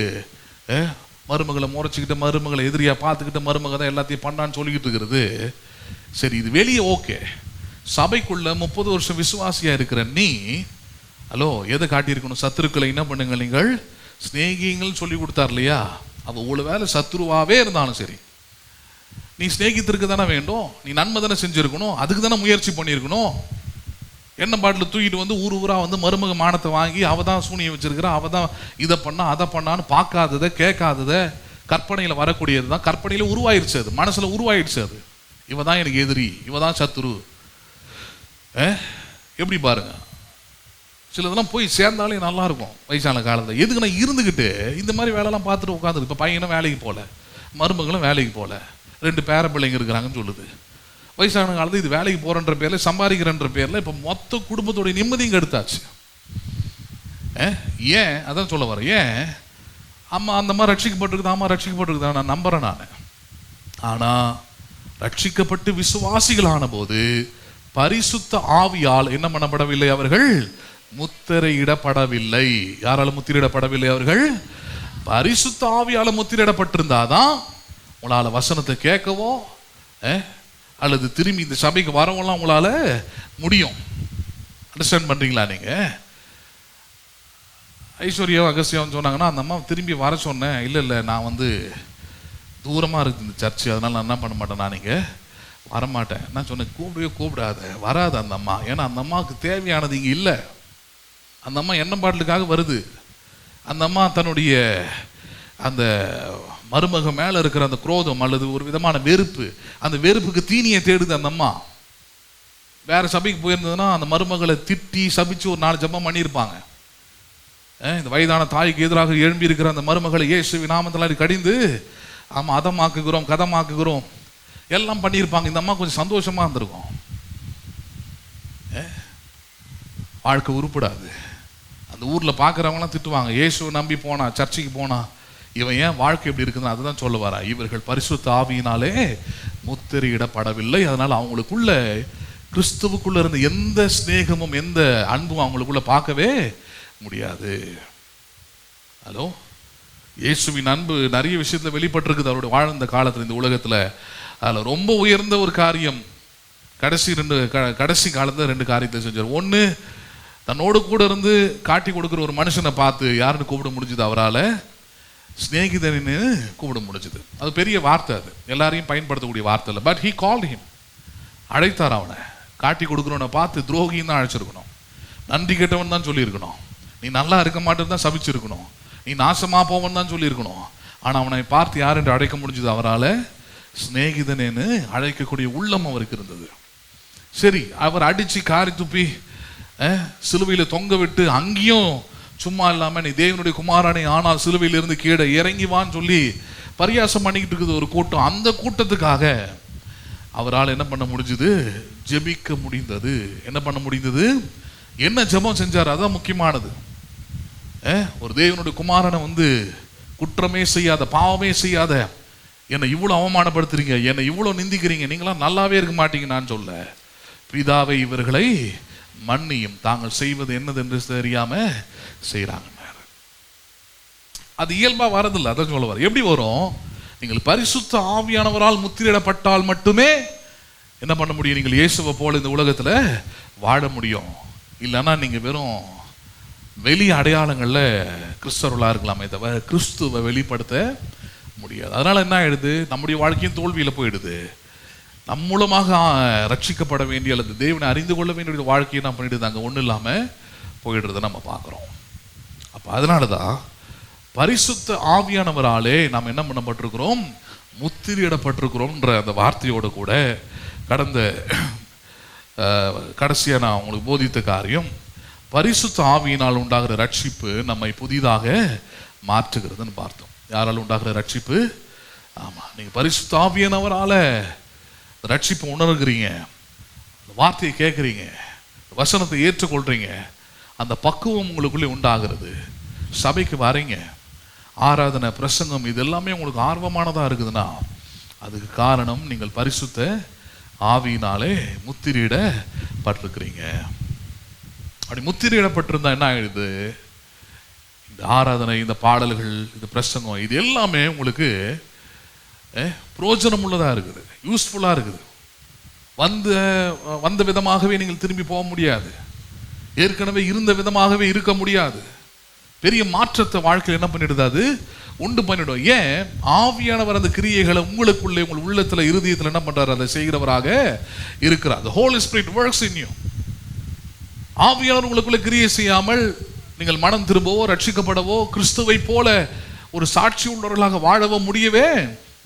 மருமகளை முறைச்சிக்கிட்டு மருமகளை எதிரியா பார்த்துக்கிட்டு மருமக தான் எல்லாத்தையும் பண்ணான்னு சொல்லிக்கிட்டு இருக்கிறது. சரி, இது வெளியே ஓகே. சபைக்குள்ள 30 வருஷம் விசுவாசியா இருக்கிற நீ ஹலோ எதை காட்டியிருக்கணும்? சத்துருக்களை என்ன பண்ணுங்க, நீங்கள் ஸ்நேகிங்கள் சொல்லி கொடுத்தார் இல்லையா? அவ ஒரு வேலை சத்துருவாவே இருந்தாலும் சரி, நீ ஸ்நேகித்திருக்க தானே வேண்டும், நீ நன்மை தானே செஞ்சிருக்கணும், அதுக்கு தானே முயற்சி பண்ணியிருக்கணும். என்ன பாட்டில் தூக்கிட்டு வந்து ஊரா வந்து மருமக மானத்தை வாங்கி அவ தான் சூனியை வச்சிருக்கிறா, அவ தான் இதை பண்ணா அதை பண்ணான்னு பார்க்காததை கேட்காததை கற்பனையில் வரக்கூடியது தான். கற்பனையில் உருவாயிருச்சு, அது மனசில் உருவாயிடுச்சு. அது இவ தான் எனக்கு எதிரி, இவ தான் சத்துரு. எப்படி பாருங்க, சிலதெல்லாம் போய் சேர்ந்தாலே நல்லா இருக்கும் வயசான காலத்தில். எதுக்கு நான் இருந்துக்கிட்டு இந்த மாதிரி வேலைலாம் பார்த்துட்டு உட்காந்துருக்கு. இப்போ பையனும் வேலைக்கு போகல, மருமகளும் வேலைக்கு போகல, 2 பேர பிள்ளைங்க இருக்கிறாங்கன்னு சொல்லுது. வயசான காலத்தில் இது வேலைக்கு போகிறன்ற பேரில் சம்பாதிக்கிறன்ற பேரில் இப்போ மொத்த குடும்பத்தோடைய நிம்மதியும் கெடுத்தாச்சு. ஏன் அதான் சொல்ல வரேன். ஏன் அம்மா அந்த மாதிரி ரட்சிக்கப்பட்டிருக்குது, அம்மா ரட்சிக்கப்பட்டிருக்குதா நான் நம்புகிறேன் நான். ஆனால் ரட்சிக்கப்பட்டு விசுவாசிகளான போது பரிசுத்த ஆவியால் என்ன பண்ணப்படவில்லை, அவர்கள் முத்திரையிடப்படவில்லை. யாரால முத்திரையிடப்படவில்லை? அவர்கள் பரிசுத்த ஆவியால முத்திரையிடப்பட்டிருந்தாதான் உங்களால் வசனத்தை கேட்கவோ அல்லது திரும்பி இந்த சபைக்கு வரவெல்லாம் உங்களால முடியும். அண்டர்ஸ்டாண்ட் பண்றீங்களா? நீங்க ஐஸ்வர்யா அகஸ்தியான்னு சொன்னாங்கன்னா அந்த அம்மா திரும்பி வர சொன்னேன். இல்லை நான் வந்து தூரமாக இருக்குது இந்த சர்ச்சு, அதனால நான் என்ன பண்ண மாட்டேன், நான் இங்கே வரமாட்டேன். நான் சொன்னேன் கூப்பிடாத, வராது அந்த அம்மா. ஏன்னா அந்த அம்மாவுக்கு தேவையானது இங்கே இல்லை. அந்த அம்மா எண்ணெய் பாட்டிலுக்காக வருது. அந்த அம்மா தன்னுடைய அந்த மருமக மேலே இருக்கிற அந்த குரோதம் அல்லது ஒரு விதமான வெறுப்பு, அந்த வெறுப்புக்கு தீனியை தேடுது அந்த அம்மா. வேற சபைக்கு போயிருந்ததுன்னா அந்த மருமகளை திட்டி சபிச்சு ஒரு 4 ஜெபம் பண்ணியிருப்பாங்க. இந்த வயதான தாய்க்கு எதிராக எழும்பி இருக்கிற அந்த மருமகளை இயேசுவின் நாமத்தில் கடிந்து ஆமாம் அதமாக்குகிறோம் கதமாக்குகிறோம் எல்லாம் பண்ணியிருப்பாங்க. இந்த அம்மா கொஞ்சம் சந்தோஷமா இருந்திருக்கும். வாழ்க்கை உருப்படாது. அந்த ஊரில் பார்க்குறவங்களாம் திட்டுவாங்க, இயேசுவை நம்பி போனா, சர்ச்சைக்கு போனா, இவன் ஏன் வாழ்க்கை எப்படி இருக்குதுன்னு அதுதான் சொல்ல வரா. இவர்கள் பரிசுத்த ஆவியினாலே முத்திரையிடப்படவில்லை. அதனால அவங்களுக்குள்ள கிறிஸ்துவுக்குள்ள இருந்த எந்த ஸ்நேகமும் எந்த அன்பும் அவங்களுக்குள்ள பார்க்கவே முடியாது. ஹலோ, இயேசுவின் அன்பு நிறைய விஷயத்துல வெளிப்பட்டிருக்குது அவருடைய வாழ்ந்த காலத்தில் இந்த உலகத்துல. அதில் ரொம்ப உயர்ந்த ஒரு காரியம் கடைசி காலத்தில் 2 காரியத்தை செஞ்சார். ஒன்று, தன்னோடு கூட இருந்து காட்டி கொடுக்குற ஒரு மனுஷனை பார்த்து யாருன்னு கூப்பிட முடிஞ்சது, அவரால் ஸ்நேகிதன்னு கூப்பிட முடிஞ்சது. அது பெரிய வார்த்தை, அது எல்லாரையும் பயன்படுத்தக்கூடிய வார்த்தை இல்லை. பட் ஹீ கால்ட் ஹிம், அழைத்தார் அவனை. காட்டி கொடுக்குறவனை பார்த்து துரோகின்னு தான் அழைச்சிருக்கணும், நன்றி கெட்டவன் தான் சொல்லியிருக்கணும், நீ நல்லா இருக்க மாட்டேன்னு தான் சபிச்சிருக்கணும், நீ நாசமா போவன் தான் சொல்லியிருக்கணும். ஆனால் அவனை பார்த்து யார் என்று அழைக்க முடிஞ்சது, அவரால் ஸ்நேகிதனேன்னு அழைக்கக்கூடிய உள்ளம் அவருக்கு இருந்தது. சரி, அவர் அடிச்சு காரி துப்பி சிலுவையில் தொங்க விட்டு அங்கேயும் சும்மா இல்லாம நீ தேவனுடைய குமாரனை ஆனால் சிலுவையிலிருந்து கீழே இறங்கி வான்னு சொல்லி பரியாசம் பண்ணிக்கிட்டு இருக்குது ஒரு கூட்டம். அந்த கூட்டத்துக்காக அவரால் என்ன பண்ண முடிஞ்சது? ஜெபிக்க முடிந்தது. என்ன பண்ண முடிந்தது? என்ன ஜெபம் செஞ்சார்? அதான் முக்கியமானது. ஒரு தேவனுடைய குமாரனை குற்றமே செய்யாத, பாவமே செய்யாத, என்னை இவ்வளோ அவமானப்படுத்துறீங்க, என்னை இவ்வளோ நிந்திக்கிறீங்க, நீங்களாம் நல்லாவே இருக்க மாட்டீங்க. நான் சொல்ல, பிதாவை இவர்களை மன்னியும், தாங்கள் செய்வது என்னது என்று தெரியாம செய்யறாங்க. அது இயல்பா வரதில்லை. அதான் சொல்ல வர. எப்படி வரும்? நீங்கள் பரிசுத்த ஆவியானவரால் முத்திரையிடப்பட்டால் மட்டுமே என்ன பண்ண முடியும்? நீங்கள் இயேசுவை போல இந்த உலகத்துல வாழ முடியும். இல்லைன்னா நீங்க வெறும் வெளி அடையாளங்கள்ல கிறிஸ்தவர்களா இருக்கலாமே தவிர கிறிஸ்துவை வெளிப்படுத்த முடியாது. அதனால என்ன ஆயிடுது? நம்முடைய வாழ்க்கையும் தோல்வியில போயிடுது. நம் மூலமாக ரட்சிக்கப்பட வேண்டிய அல்லது தேவனை அறிந்து கொள்ள வேண்டிய வாழ்க்கையை நான் பண்ணிடுது அங்கே ஒன்றும் இல்லாமல் போயிடுறத நம்ம பார்க்குறோம். அப்போ அதனாலதான் பரிசுத்த ஆவியானவராலே நாம் என்ன பண்ணப்பட்டிருக்கிறோம்? முத்திரையிடப்பட்டிருக்கிறோம்ன்ற அந்த வார்த்தையோடு கூட கடைசியாக நான் உங்களுக்கு போதித்த காரியம், பரிசுத்த ஆவியினால் உண்டாகிற ரட்சிப்பு நம்மை புதிதாக மாற்றுகிறதுன்னு பார்த்தோம். யாரால் உண்டாகிற ரட்சிப்பு? ஆமா, நீங்க பரிசுத்த ஆவியானவரால ரட்சிப்பு உணர்கிறீங்க, வார்த்தையை கேட்குறீங்க, வசனத்தை ஏற்றுக்கொள்றீங்க, அந்த பக்குவம் உங்களுக்குள்ளே உண்டாகிறது. சபைக்கு வரீங்க, ஆராதனை, பிரசங்கம் இது எல்லாமே உங்களுக்கு ஆர்வமானதா இருக்குதுன்னா அதுக்கு காரணம் நீங்கள் பரிசுத்த ஆவியினாலே முத்திரையிடப்பட்டிருக்கிறீங்க. அப்படி முத்திரையிடப்பட்டிருந்தா என்ன ஆயிடுது? இந்த ஆராதனை, இந்த பாடல்கள், இந்த பிரசங்கம் இது எல்லாமே உங்களுக்கு பிரயோஜனம் உள்ளதா இருக்குது, யூஸ்ஃபுல்லா இருக்குது. வந்த விதமாகவே நீங்கள் திரும்பி போக முடியாது, ஏற்கனவே இருந்த விதமாகவே இருக்க முடியாது. பெரிய மாற்றத்தை வாழ்க்கையில் என்ன பண்ணிடுது? அது உண்டு பண்ணிடும். ஏன்? ஆவியானவர் அந்த கிரியைகளை உங்களுக்குள்ளே, உங்கள் உள்ளத்துல, இருதயத்தில் என்ன பண்றாரு? அதை செய்கிறவராக இருக்கிறார். The Holy Spirit works in you. ஆவியானவர் உங்களுக்குள்ள கிரியை செய்யாமல் நீங்கள் மனம் திரும்பவோ, ரட்சிக்கப்படவோ, கிறிஸ்துவை போல ஒரு சாட்சி உள்ளவர்களாக வாழவோ முடியவே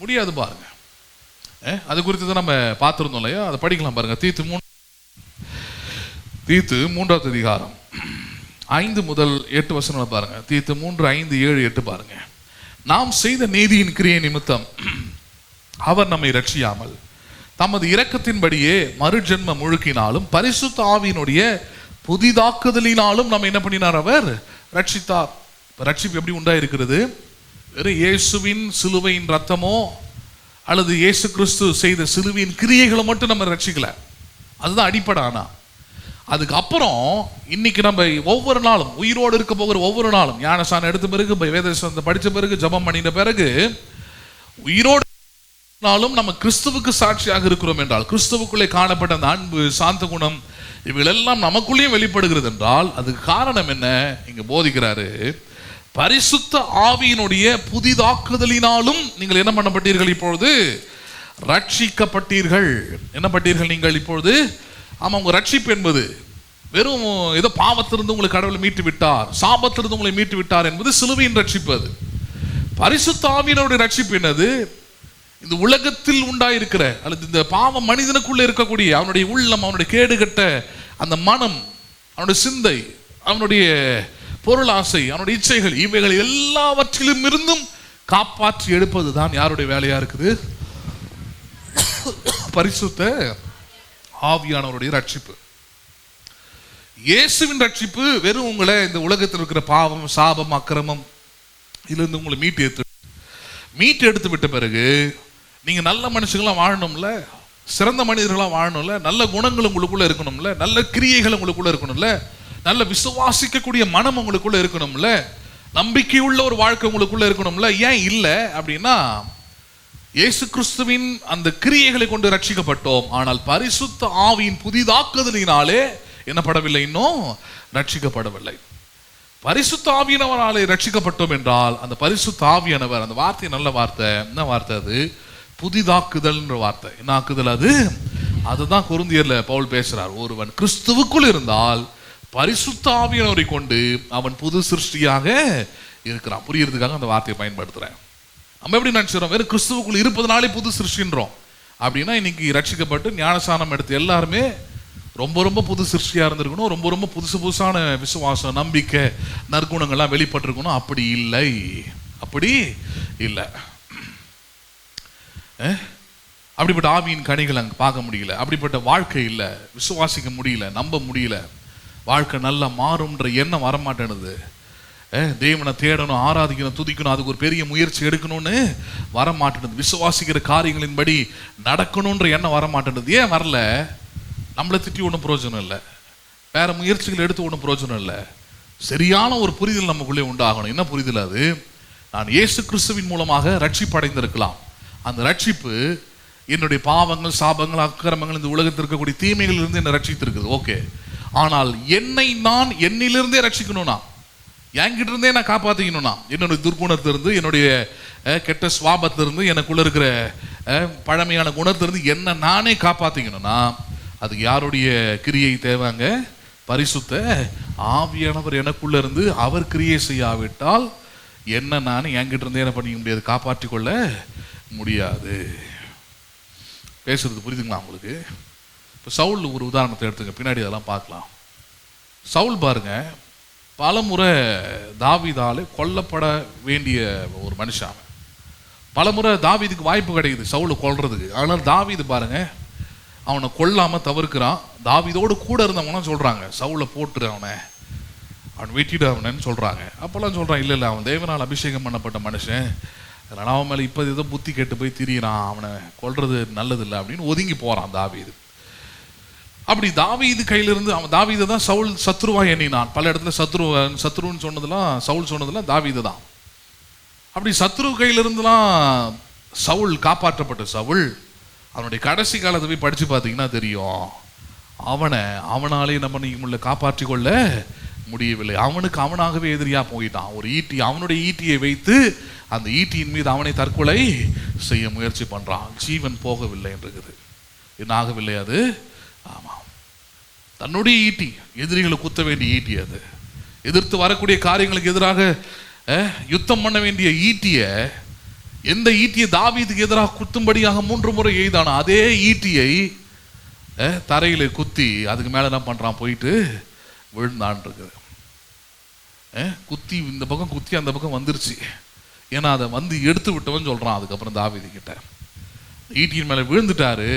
முடியாது. பாருங்க, அது குறித்து தான் நம்ம பார்த்திருந்தோம் இல்லையா? அதை படிக்கலாம் பாருங்க. தீத்து 3வது அதிகாரம் 5 முதல் 8 வசனம் பாருங்க. தீத்து 3, 5, 7, 8 பாருங்க. நாம் செய்த நீதியின் கிரியை நிமித்தம் அவர் நம்மை ரட்சியாமல் தமது இரக்கத்தின்படியே மறுஜென்ம முழுக்கினாலும் பரிசுத்த ஆவியினுடைய புதிதாக்குதலினாலும் நம்ம என்ன பண்ணினார்? அவர் ரட்சித்தார். ரட்சிப்பு எப்படி உண்டாயிருக்கிறது? வெறும் இயேசுவின் சிலுவையின் ரத்தமோ அல்லது இயேசு கிறிஸ்து செய்த சிலுவையின் கிரியைகளை மட்டும் நம்ம ரட்சிக்கல, அதுதான் அடிப்படை. ஆனா அதுக்கப்புறம் இன்னைக்கு நம்ம ஒவ்வொரு நாளும் உயிரோடு இருக்க போகிற ஒவ்வொரு நாளும் ஞானஸ்நானம் எடுத்த பிறகு, வேதத்தை படித்த பிறகு, ஜெபம் பண்ணின பிறகு, உயிரோடு நாளும் நம்ம கிறிஸ்துவுக்கு சாட்சியாக இருக்கிறோம் என்றால், கிறிஸ்துவுக்குள்ளே காணப்பட்ட அந்த அன்பு, சாந்த குணம் இவைகளெல்லாம் நமக்குள்ளேயும் வெளிப்படுகிறது என்றால் அதுக்கு காரணம் என்ன? இங்க போதிக்கிறாரு, பரிசுத்த ஆவியினுடைய புதிதாக்குதலினாலும் நீங்கள் என்ன பண்ணப்பட்டீர்கள்? இப்பொழுது ரட்சிக்கப்பட்டீர்கள். என்ன பட்டீர்கள் நீங்கள் இப்பொழுது? ஆமா, உங்க ரட்சிப்பு என்பது வெறும் ஏதோ பாவத்திலிருந்து உங்களை கடவுளை மீட்டு விட்டார், சாபத்திலிருந்து உங்களை மீட்டு விட்டார் என்பது சிலுவையின் ரட்சிப்பு. அது பரிசுத்த ஆவியினுடைய ரட்சிப்பு என்னது? இந்த உலகத்தில் உண்டாயிருக்கிற அல்லது இந்த பாவ மனிதனுக்குள்ள இருக்கக்கூடிய அவனுடைய உள்ளம், அவனுடைய கேடுகட்ட அந்த மனம், அவனுடைய சிந்தை, அவனுடைய பொருளாசை, அவனுடைய இச்சைகள், இவைகள் எல்லாவற்றிலும் இருந்தும் காப்பாற்றி எடுப்பது தான் யாருடைய வேலையா இருக்குது? பரிசுத்த ஆவியானவருடைய ரட்சிப்பு. இயேசுவின் ரட்சிப்பு வெறும் உங்களை இந்த உலகத்தில் இருக்கிற பாவம், சாபம், அக்கிரமம் இதிலிருந்து உங்களை மீட்டு எடுத்து விட்ட பிறகு நீங்க நல்ல மனுஷங்களா வாழணும்ல, சிறந்த மனிதர்களா வாழணும்ல, நல்ல குணங்கள் உங்களுக்குள்ள இருக்கணும்ல, நல்ல கிரியைகள் உங்களுக்குள்ள இருக்கணும்ல, நல்ல விசுவாசிக்கக்கூடிய மனம் உங்களுக்குள்ள இருக்கணும்ல, நம்பிக்கை உள்ள ஒரு வாழ்க்கை உங்களுக்குள்ள இருக்கணும்ல. ஏன் இல்லை அப்படின்னா, இயேசு கிறிஸ்துவின் அந்த கிரியைகளை கொண்டு ரட்சிக்கப்பட்டோம். ஆனால் பரிசுத்த ஆவியின் புதிதாக்குதலினாலே என்னப்படவில்லை, இன்னும் ரட்சிக்கப்படவில்லை. பரிசுத்த ஆவியானவராலே ரட்சிக்கப்பட்டோம் என்றால் அந்த பரிசுத்த ஆவியானவர், அந்த வார்த்தை நல்ல வார்த்தை. என்ன வார்த்தை அது? புதிதாக்குதல் வார்த்தை. என்ன ஆக்குதல் அது? அதுதான் கொரிந்தியர்ல பவுல் பேசுறார். ஒருவன் கிறிஸ்துவுக்குள் இருந்தால் பரிசுத்த ஆவியானவரை கொண்டு அவன் புது சிருஷ்டியாக இருக்கிறான். புரியறதுக்காக அந்த வார்த்தையை பயன்படுத்துறேன். நம்ம எப்படி நினைச்சிடறோம்? வெறும் கிறிஸ்துவுக்குள் இருப்பதனாலே புது சிருஷ்டின்றோம் அப்படின்னா, இன்னைக்கு ரட்சிக்கப்பட்டு ஞானஸ்நானம் எடுத்து எல்லாருமே ரொம்ப ரொம்ப புது சிருஷ்டியா இருந்திருக்கணும், ரொம்ப ரொம்ப புதுசு புதுசான விசுவாசம், நம்பிக்கை, நற்குணங்கள்லாம் வெளிப்பட்டிருக்கணும். அப்படி இல்லை, அப்படி இல்லை. அப்படிப்பட்ட ஆவியின் கனிகள் அங்கே பார்க்க முடியல. அப்படிப்பட்ட வாழ்க்கை இல்லை, விசுவாசிக்க முடியல, நம்ப முடியல. வாழ்க்கை நல்லா மாறும்ன்ற எண்ணம் வரமாட்டேனுது. தேவனை தேடணும், ஆராதிக்கணும், துதிக்கணும், அதுக்கு ஒரு பெரிய முயற்சி எடுக்கணும்னு வரமாட்டேனுது. விசுவாசிக்கிற காரியங்களின்படி நடக்கணுன்ற எண்ணம் வரமாட்டேனுது. ஏன் வரல? நம்மளை திட்டி ஒன்றும் பிரயோஜனம் இல்லை, வேற முயற்சிகள் எடுத்து ஒன்றும் பிரயோஜனம் இல்லை. சரியான ஒரு புரிதல் நமக்குள்ளே உண்டாகணும். என்ன புரிதல் அது? நான் இயேசு கிறிஸ்துவின் மூலமாக ரட்சிப்படைந்திருக்கலாம். அந்த ரட்சிப்பு என்னுடைய பாவங்கள், சாபங்கள், அக்கிரமங்கள், இந்த உலகத்தில் இருக்கக்கூடிய தீமைகள் இருந்து என்னை ரட்சித்திருக்குது. ஓகே. ஆனால் என்னை நான் என்னிலிருந்தே ரட்சிக்கணும்னா, என்கிட்ட இருந்தே நான் காப்பாற்றிக்கணும்னா, என்னுடைய துர்குணத்திலிருந்து, என்னுடைய கெட்ட சுவாபத்திலிருந்து, எனக்குள்ள இருக்கிற பழமையான குணத்திலிருந்து என்ன நானே காப்பாற்றிக்கணும்னா, அதுக்கு யாருடைய கிரியை தேவைங்க? பரிசுத்த ஆவியானவர் எனக்குள்ள இருந்து அவர் கிரியை செய்யாவிட்டால் என்ன நான் என்கிட்ட இருந்தே என்ன பண்ணிக்க முடியாது, காப்பாற்றி கொள்ள முடியாது. பேசுறது புரியுதுங்களா உங்களுக்கு? இப்போ சவுல் ஒரு உதாரணத்தை எடுத்துங்க, பின்னாடி அதெல்லாம் பார்க்கலாம். சவுல் பாருங்க, பல முறை தாவீதாலே கொல்லப்பட வேண்டிய ஒரு மனுஷன். பல முறை தாவீதுக்கு வாய்ப்பு கிடைக்குது சவுலை கொல்றதுக்கு. ஆனால் தாவீது பாருங்க, அவனை கொல்லாம தவிர்க்கிறான். தாவீதோடு கூட இருந்தவனா சொல்றாங்க, சவுலை போட்டுரு, அவன் வெட்டிடு அவனன்னு சொல்றாங்க. அப்பெல்லாம் சொல்றான், இல்லை இல்லை, அவன் தேவனால் அபிஷேகம் பண்ணப்பட்ட மனுஷன், அதனால அவன் மேலே இப்போ ஏதோ புத்தி கெட்டு போய் திரியிறான், அவனை கொல்றது நல்லதில்லை அப்படின்னு ஒதுங்கி போறான் தாவீது. அப்படி தாவீது கையிலிருந்து, அவன் தாவீதை தான் சவுல் சத்ருவா எண்ணினான். பல இடத்துல சத்ருன்னு சொன்னதெல்லாம், சவுல் சொன்னதெல்லாம் தாவீது தான். அப்படி சத்ரு கையிலிருந்துலாம் சவுல் காப்பாற்றப்பட்ட சவுல், அவனுடைய கடைசி காலத்தை போய் படிச்சு பார்த்தீங்கன்னா தெரியும், அவனாலே நம்ம நீங்க காப்பாற்றி கொள்ள முடியவில்லை. அவனுக்கு அவனாகவே எதிரியா போயிட்டான். ஒரு ஈட்டி, அவனுடைய ஈட்டியை வைத்து அந்த ஈட்டியின் மீது அவனை தற்கொலை செய்ய முயற்சி பண்றான். ஜீவன் போகவில்லை என்றது. என்ன ஆகவில்லை அது? ஆமா, தன்னுடைய ஈட்டி, எதிரிகளை குத்த வேண்டிய ஈட்டி, அது எதிர்த்து வரக்கூடிய காரியங்களுக்கு எதிராக யுத்தம் பண்ண வேண்டிய ஈட்டிய, எந்த ஈட்டியை தாவீதுக்கு எதிராக குத்தும்படியாக 3 முறை எய்தானோ அதே ஈட்டியை தரையில குத்தி அதுக்கு மேல என்ன பண்றான், போயிட்டு விழுந்தான் இருக்குது. குத்தி இந்த பக்கம் குத்தி அந்த பக்கம் வந்துருச்சு. ஏன்னா அதை வந்து எடுத்து விட்டவன் சொல்றான் அதுக்கப்புறம் தாவீது கிட்ட, ஈட்டியின் மேல விழுந்துட்டாரு,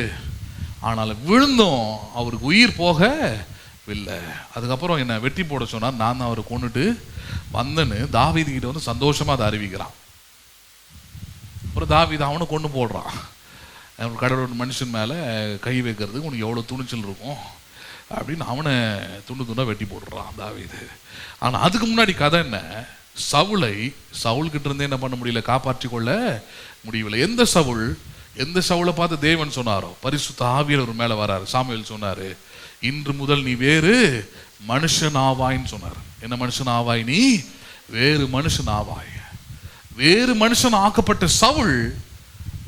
ஆனால் விழுந்தும் அவருக்கு உயிர் போகவில்லை. அதுக்கப்புறம் என்ன வெட்டி போட சொன்னார், நான் தான் அவரை கொண்டுட்டு வந்தேன்னு தாவீது கிட்ட வந்து சந்தோஷமா அதை அறிவிக்கிறான். அப்புறம் தாவீது அவனை கொண்டு போடுறான். கடவுளோட மனுஷன் மேல கை வைக்கிறதுக்கு உனக்கு எவ்வளவு துணிச்சல் இருக்கும் அப்படின்னு அவனை துண்டு துண்டா வெட்டி போடுறான் தாவீது. ஆனா அதுக்கு முன்னாடி கதை என்ன, சவுல் கிட்ட இருந்தே என்ன பண்ண முடியல, காப்பாற்றி கொள்ள முடியவில்லை. எந்த சவுலை பார்த்து தேவன் சொன்னாரோ, பரிசுத்த ஆவியானவர் மேல வராரு. சாமுவேல் சொன்னாரு, இன்று முதல் நீ வேறு மனுஷன் ஆவாய்ன்னு சொன்னார். என்ன மனுஷன் ஆவாய்? நீ வேறு மனுஷன் ஆவாய். வேறு மனுஷன் ஆக்கப்பட்ட சவுல்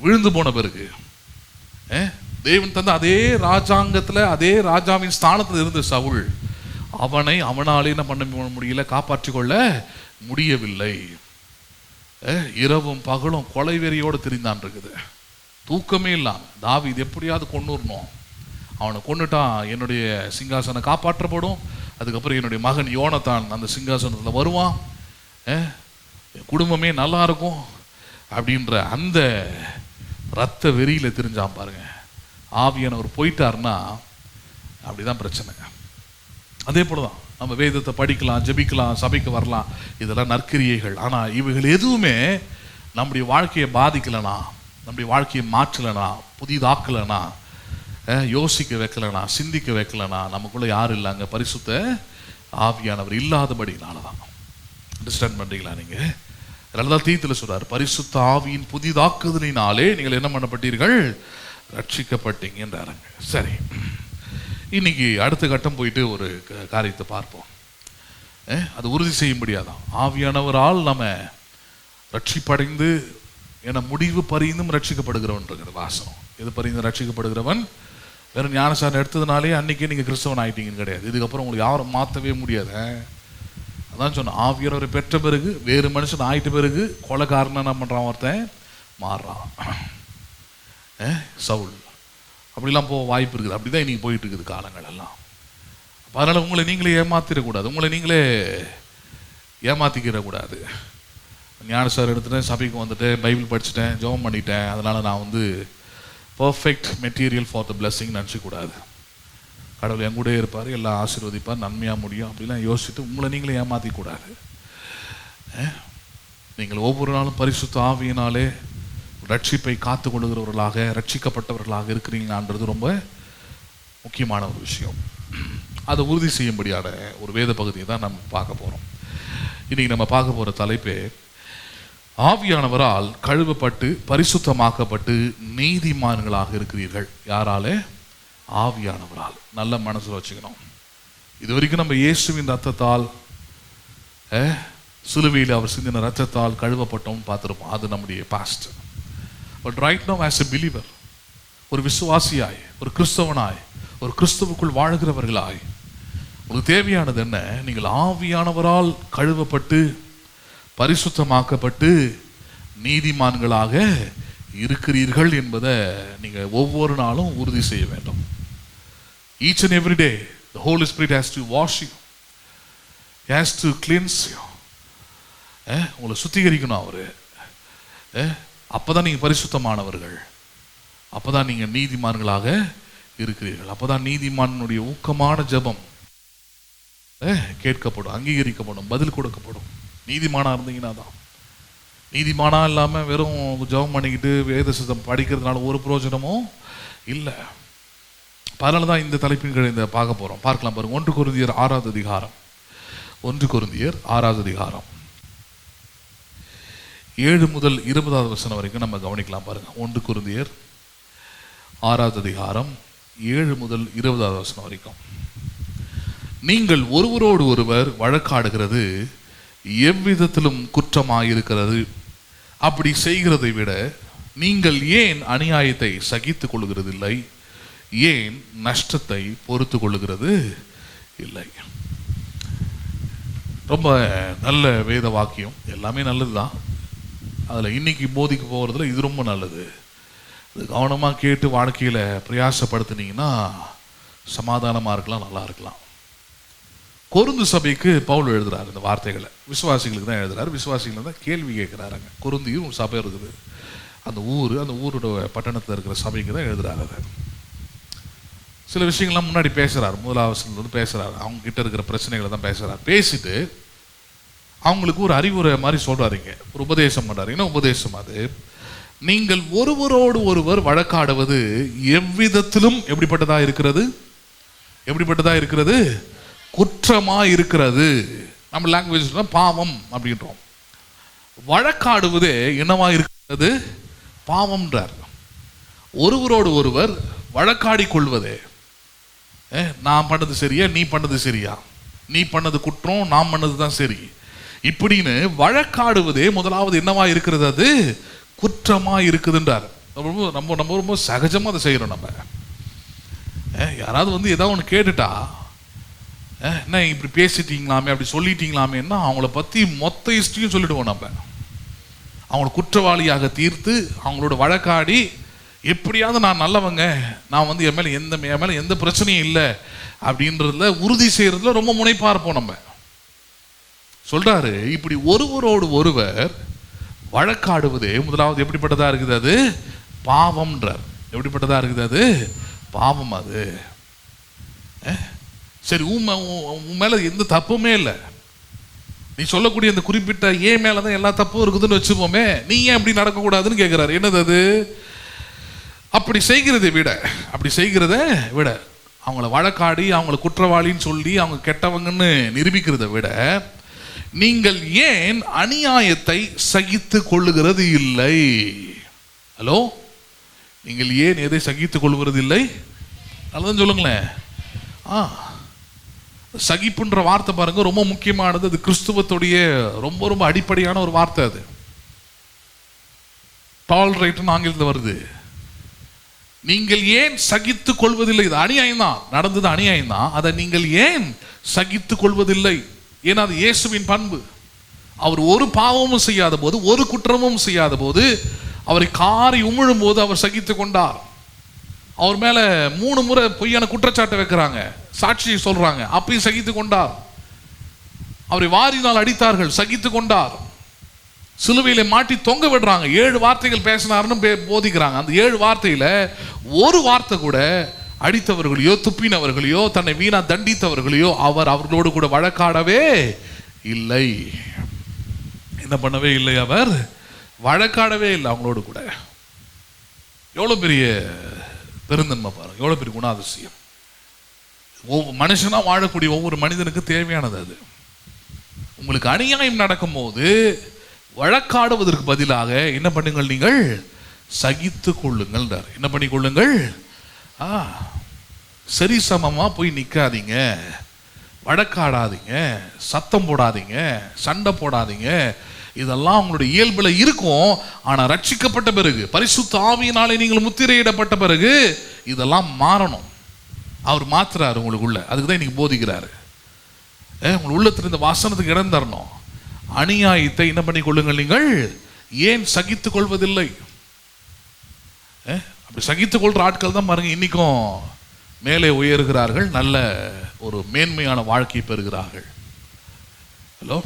விழுந்து போன பிறகு தேவன் தந்த அதே ராஜாங்கத்துல, அதே ராஜாவின் ஸ்தானத்தில் இருந்த சவுல், அவனாலே என்ன பண்ண முடியல, காப்பாற்றி கொள்ள முடியவில்லை. இரவும் பகலும் கொலை வெறியோடு திரிந்தான் இருக்குது, தூக்கமே இல்லாம. தாவீது எப்படியாவது கொன்னுறணும், அவனை கொன்னுட்டான் என்னுடைய சிங்காசனம் காப்பாற்றப்படும், அதுக்கப்புறம் என்னுடைய மகன் யோனத்தான் அந்த சிங்காசனத்துல வருவான், குடும்பமே நல்லா இருக்கும் அப்படின்ற அந்த ரத்த வெறியில தெரிஞ்சான் பாருங்க. ஆவியானவர் போயிட்டாருன்னா அப்படிதான் பிரச்சனை. அதே போலதான் நம்ம வேதத்தை படிக்கலாம், ஜெபிக்கலாம், சபைக்கு வரலாம், இதெல்லாம் நற்கிரியைகள். ஆனா இவைகள் எதுவுமே நம்முடைய வாழ்க்கையை பாதிக்கலனா, நம்முடைய வாழ்க்கையை மாற்றலனா, புதிதாக்கலனா, யோசிக்க வைக்கலனா, சிந்திக்க வைக்கலனா, நமக்குள்ள யாரும் இல்லைங்க, பரிசுத்த ஆவியானவர் இல்லாதபடினாலதான். அண்டர்ஸ்டாண்ட் பண்றீங்களா நீங்க? அதனாலதான் தீத்துல சொல்றாரு, பரிசுத்த ஆவியின் புதிதாக்குதலினாலே நீங்கள் என்ன பண்ணப்பட்டீர்கள், ரட்சிக்கப்பட்டீங்க என்றாருங்க. சரி, இன்னைக்கு அடுத்த கட்டம் போயிட்டு ஒரு காரியத்தை பார்ப்போம். அது உறுதி செய்ய முடியாதான், ஆவியானவரால் நம்ம ரட்சிப்படைந்து என முடிவு பரிந்தும் ரட்சிக்கப்படுகிறவன் வாசனம். எது பரிந்து ரட்சிக்கப்படுகிறவன்? வெறும் ஞானசாரம் எடுத்ததுனாலே அன்னைக்கே நீங்க கிறிஸ்தவன் ஆயிட்டீங்கன்னு கிடையாது. இதுக்கப்புறம் உங்களுக்கு யாரும் மாற்றவே முடியாது. அதான் சொன்ன, ஆவியானவரை பெற்ற பிறகு, வேறு மனுஷன் ஆயிட்ட பிறகு கொலைக்காரன் என்ன பண்றான், ஒருத்தன் மாறுறான். சவுல் அப்படிலாம் போக வாய்ப்பு இருக்குது. அப்படிதான் இன்னைக்கு போயிட்டு இருக்குது காலங்கள் எல்லாம். அதனால உங்களை நீங்களே ஏமாத்திடக்கூடாது, உங்களை நீங்களே ஏமாத்திக்கிடக்கூடாது. ஞான சார் எடுத்துட்டேன், சபைக்கு வந்துட்டேன், பைபிள் படிச்சுட்டேன், ஜெபம் பண்ணிட்டேன், அதனால நான் வந்து perfect material for the blessing நினச்சிக்கூடாது. கடவுள் என் கூட இருப்பார், எல்லாம் ஆசீர்வதிப்பார், நன்மையாக முடியும் அப்படிலாம் யோசிச்சுட்டு உங்களை நீங்களே ஏமாற்றிக்கூடாது. நீங்கள் ஒவ்வொரு நாளும் பரிசுத்த ஆவியினாலே ரட்சிப்பை காத்து கொள்ளுகிறவர்களாக, ரட்சிக்கப்பட்டவர்களாக இருக்கிறீங்கன்றது ரொம்ப முக்கியமான ஒரு விஷயம். அதை உறுதி செய்யும்படியான ஒரு வேத பகுதியை தான் நம்ம பார்க்க போகிறோம். இன்னைக்கு நம்ம பார்க்க போகிற தலைப்பே ஆவியானவரால் கழுவப்பட்டு பரிசுத்தமாக்கப்பட்டு நீதிமான்களாக இருக்கிறீர்கள். யாராலே? ஆவியானவரால். நல்ல மனசில் வச்சுக்கணும். இது வரைக்கும் நம்ம இயேசுவின் ரத்தத்தால், சிலுவையில் அவர் சிந்தின ரத்தத்தால் கழுவப்பட்டோம் பார்த்துருப்போம். அது நம்முடைய past. But right now as a believer, ஒரு விசுவாசியாய், ஒரு கிறிஸ்தவனாய், ஒரு கிறிஸ்துவுக்குள் வாழ்கிறவர்களாய் உங்களுக்கு தேவையானது என்ன? நீங்கள் ஆவியானவரால் கழுவப்பட்டு பரிசுத்தமாக்கப்பட்டு நீதிமான்களாக இருக்கிறீர்கள் என்பதை நீங்கள் ஒவ்வொரு நாளும் உறுதி செய்ய வேண்டும். Each and every day the Holy Spirit has to wash you, has to cleanse you. உங்களை சுத்திகரிக்கணும் அவரு. அப்பதான் நீங்கள் பரிசுத்தமானவர்கள், அப்பதான் நீங்கள் நீதிமான்களாக இருக்கிறீர்கள். அப்பதான் நீதிமானுடைய ஊக்கமான ஜெபம் கேட்கப்படும், அங்கீகரிக்கப்படும், பதில் கொடுக்கப்படும். நீதிமானா இருந்தீங்கன்னா தான். நீதிமானா இல்லாமல் வெறும் ஜெபம் பண்ணிக்கிட்டு வேத சித்தம் படிக்கிறதுனால ஒரு பிரயோஜனமும் இல்லை. அதனால தான் இந்த தலைப்பின் கீழ் இந்த பார்க்க போகிறோம். பார்க்கலாம் பாருங்க. 1 கொரிந்தியர் 6வது அதிகாரம், 1 கொரிந்தியர் 6வது அதிகாரம் 7 முதல் 20வது வசனம் வரைக்கும் நம்ம கவனிக்கலாம் பாருங்க. 1 கொரிந்தியர் 6வது அதிகாரம் 7 முதல் 20வது வசனம் வரைக்கும். நீங்கள் ஒருவரோடு ஒருவர் வழக்காடுகிறது எவ்விதத்திலும் குற்றமாயிருக்கிறது. அப்படி செய்கிறதை விட நீங்கள் ஏன் அநியாயத்தை சகித்துக் கொள்ளுகிறதில்லை? ஏன் நஷ்டத்தை பொறுத்து கொள்ளுகிறது இல்லை? ரொம்ப நல்ல வேத வாக்கியம். எல்லாமே நல்லது தான். அதில் இன்னைக்கு போதிக்க போகிறதுல இது ரொம்ப நல்லது. இது கவனமாக கேட்டு வாழ்க்கையில் பிரயாசப்படுத்தினீங்கன்னா சமாதானமாக இருக்கலாம், நல்லா இருக்கலாம். கொருந்து சபைக்கு பவுல் எழுதுறாரு இந்த வார்த்தைகளை. விசுவாசிகளுக்கு தான் எழுதுறாரு. விசுவாசிகள் தான் கேள்வி கேட்குறாருங்க. கொருந்தியும் ஒரு சபை இருக்குது, அந்த ஊரோட பட்டணத்தில் இருக்கிற சபைக்கு தான் எழுதுறாரு. அதை சில விஷயங்கள்லாம் முன்னாடி பேசுகிறார், முதலாவது பேசுகிறார், அவங்க கிட்ட இருக்கிற பிரச்சனைகளை தான் பேசுகிறார். பேசிட்டு அவங்களுக்கு ஒரு அறிவுரை மாதிரி சொல்கிறாருங்க, ஒரு உபதேசம் பண்ணுறாரு. என்ன உபதேசம் அது? நீங்கள் ஒருவரோடு ஒருவர் வழக்காடுவது எவ்விதத்திலும் எப்படிப்பட்டதாக இருக்கிறது? எப்படிப்பட்டதாக இருக்கிறது? குற்றமாக இருக்கிறது. நம்ம லாங்குவேஜ் பாவம் அப்படின்றோம். வழக்காடுவதே என்னவா இருக்கிறது? பாவம்ன்றார். ஒருவரோடு ஒருவர் வழக்காடி கொள்வதே, நான் பண்ணது சரியா, நீ பண்ணது சரியா, நீ பண்ணது குற்றம், நான் பண்ணது தான் சரி, இப்படின்னு வழக்காடுவதே முதலாவது என்னவா இருக்கிறது? அது குற்றமா இருக்குதுன்றார். நம்ம ரொம்ப சகஜமா அதை செய்யறோம். நம்ம யாராவது வந்து ஏதாவது ஒன்று கேட்டுட்டா, என்ன இப்படி பேசிட்டீங்களாமே, அப்படி சொல்லிட்டீங்களாமேன்னா அவங்கள பற்றி மொத்த ஹிஸ்ட்ரியும் சொல்லிடுவோம். நம்ம அவங்கள குற்றவாளியாக தீர்த்து அவங்களோட வழக்காடி எப்படியாவது நான் நல்லவங்க, நான் வந்து என் மேலே எந்த பிரச்சனையும் இல்லை அப்படின்றதுல உறுதி செய்யறதுல ரொம்ப முனைப்பா இருப்போம். நம்ம சொல்றாரு, இப்படி ஒருவரோடு ஒருவர் வழக்காடுவதே முதலாவது எப்படிப்பட்டதா இருக்குது? அது பாவம்ன்றார். எப்படிப்பட்டதா இருக்குது? அது பாவம். அது சரி, உன் மேல எந்த தப்புமே இல்லை, நீ சொல்லக்கூடிய இந்த குறிப்பிட்ட ஏன் மேலதான் எல்லா தப்பும் இருக்குதுன்னு வச்சுப்போமே, நீ ஏன் அப்படி நடக்கக்கூடாதுன்னு கேட்கிறாரு. என்னது அது? அப்படி செய்கிறதை விட அவங்கள வழக்காடி அவங்கள குற்றவாளின்னு சொல்லி அவங்க கெட்டவங்கன்னு நிரூபிக்கிறத விட நீங்கள் ஏன் அநியாயத்தை சகித்து கொள்ளுகிறது இல்லை? ஹலோ, நீங்கள் ஏன் எதை சகித்துக் கொள்வது இல்லை? நல்லதான் சொல்லுங்களேன். சகிப்புன்ற வார்த்தை பாருங்க, ரொம்ப முக்கியமானது. அது கிறிஸ்துவத்துடைய ரொம்ப ரொம்ப அடிப்படையான ஒரு வார்த்தை. அது டாலரேட்னு ஆங்கிலத்தில் வருது. நீங்கள் ஏன் சகித்துக் கொள்வதில்லை? இது அநியாயம் தான், நடந்தது அநியாயம் தான், அதை நீங்கள் ஏன் சகித்துக் கொள்வதில்லை? ஏன்னா அது இயேசுவின் பண்பு. அவர் ஒரு பாவமும் செய்யாத போது, ஒரு குற்றமும் செய்யாத போது, அவரை காரி உமிழும் போது அவர் சகித்துக் கொண்டார். அவர் மேல 3 முறை பொய்யான குற்றச்சாட்டை வைக்கிறாங்க, சாட்சியை சொல்றாங்க. அப்பயும் சகித்து கொண்டார். அவரை வாரினால் அடித்தார்கள், சகித்து கொண்டார். சிலுவையில மாட்டி தொங்க விடுறாங்க. 7 வார்த்தைகள் பேசினார்னு போதிக்கிறாங்க. அந்த 7 வார்த்தையில ஒரு வார்த்தை கூட அடித்தவர்களையோ துப்பினவர்களையோ தன்னை வீணா தண்டித்தவர்களையோ அவர் அவர்களோடு கூட வழக்காடவே இல்லை. என்ன பண்ணவே இல்லை? அவர் வழக்காடவே இல்லை அவங்களோடு கூட. எவ்வளவு பெரிய பெருந்தன்மை பாருங்க, எவ்வளவு பெரிய குணாதிசயம். மனுஷனா வாழக்கூடிய ஒவ்வொரு மனிதனுக்கு தேவையானது அது. உங்களுக்கு அநியாயம் நடக்கும் போது வழக்காடுவதற்கு பதிலாக என்ன பண்ணுங்கள்? நீங்கள் சகித்து கொள்ளுங்கள். என்ன பண்ணிக்கொள்ளுங்கள்? சரி சமமா போய் நிக்காதீங்க, வழக்காடாதீங்க, சத்தம் போடாதீங்க, சண்டை போடாதீங்க. இதெல்லாம் உங்களுடைய இயல்புல இருக்கும். ஆனா ரட்சிக்கப்பட்ட பிறகு, பரிசுத்த ஆவியினாலே நீங்கள் முத்திரையிடப்பட்ட பிறகு இதெல்லாம் மாறணும். அவர் மாத்துறாரு உங்களுக்குள்ள. அதுக்குதான் இன்னைக்கு போதிக்கிறாரு. உங்கள் உள்ளத்துல இந்த வாசனத்துக்கு இடம் தரணும். அநியாயத்தை என்ன பண்ணி கொள்ளுங்கள்? நீங்கள் ஏன் சகித்துக் கொள்வதில்லை? அப்படி சகித்துக் கொள்ற ஆட்கள் தான் பாருங்க இன்னைக்கும் மேலே உயர்கிறார்கள், நல்ல ஒரு மேன்மையான வாழ்க்கையை பெறுகிறார்கள். ஹலோ,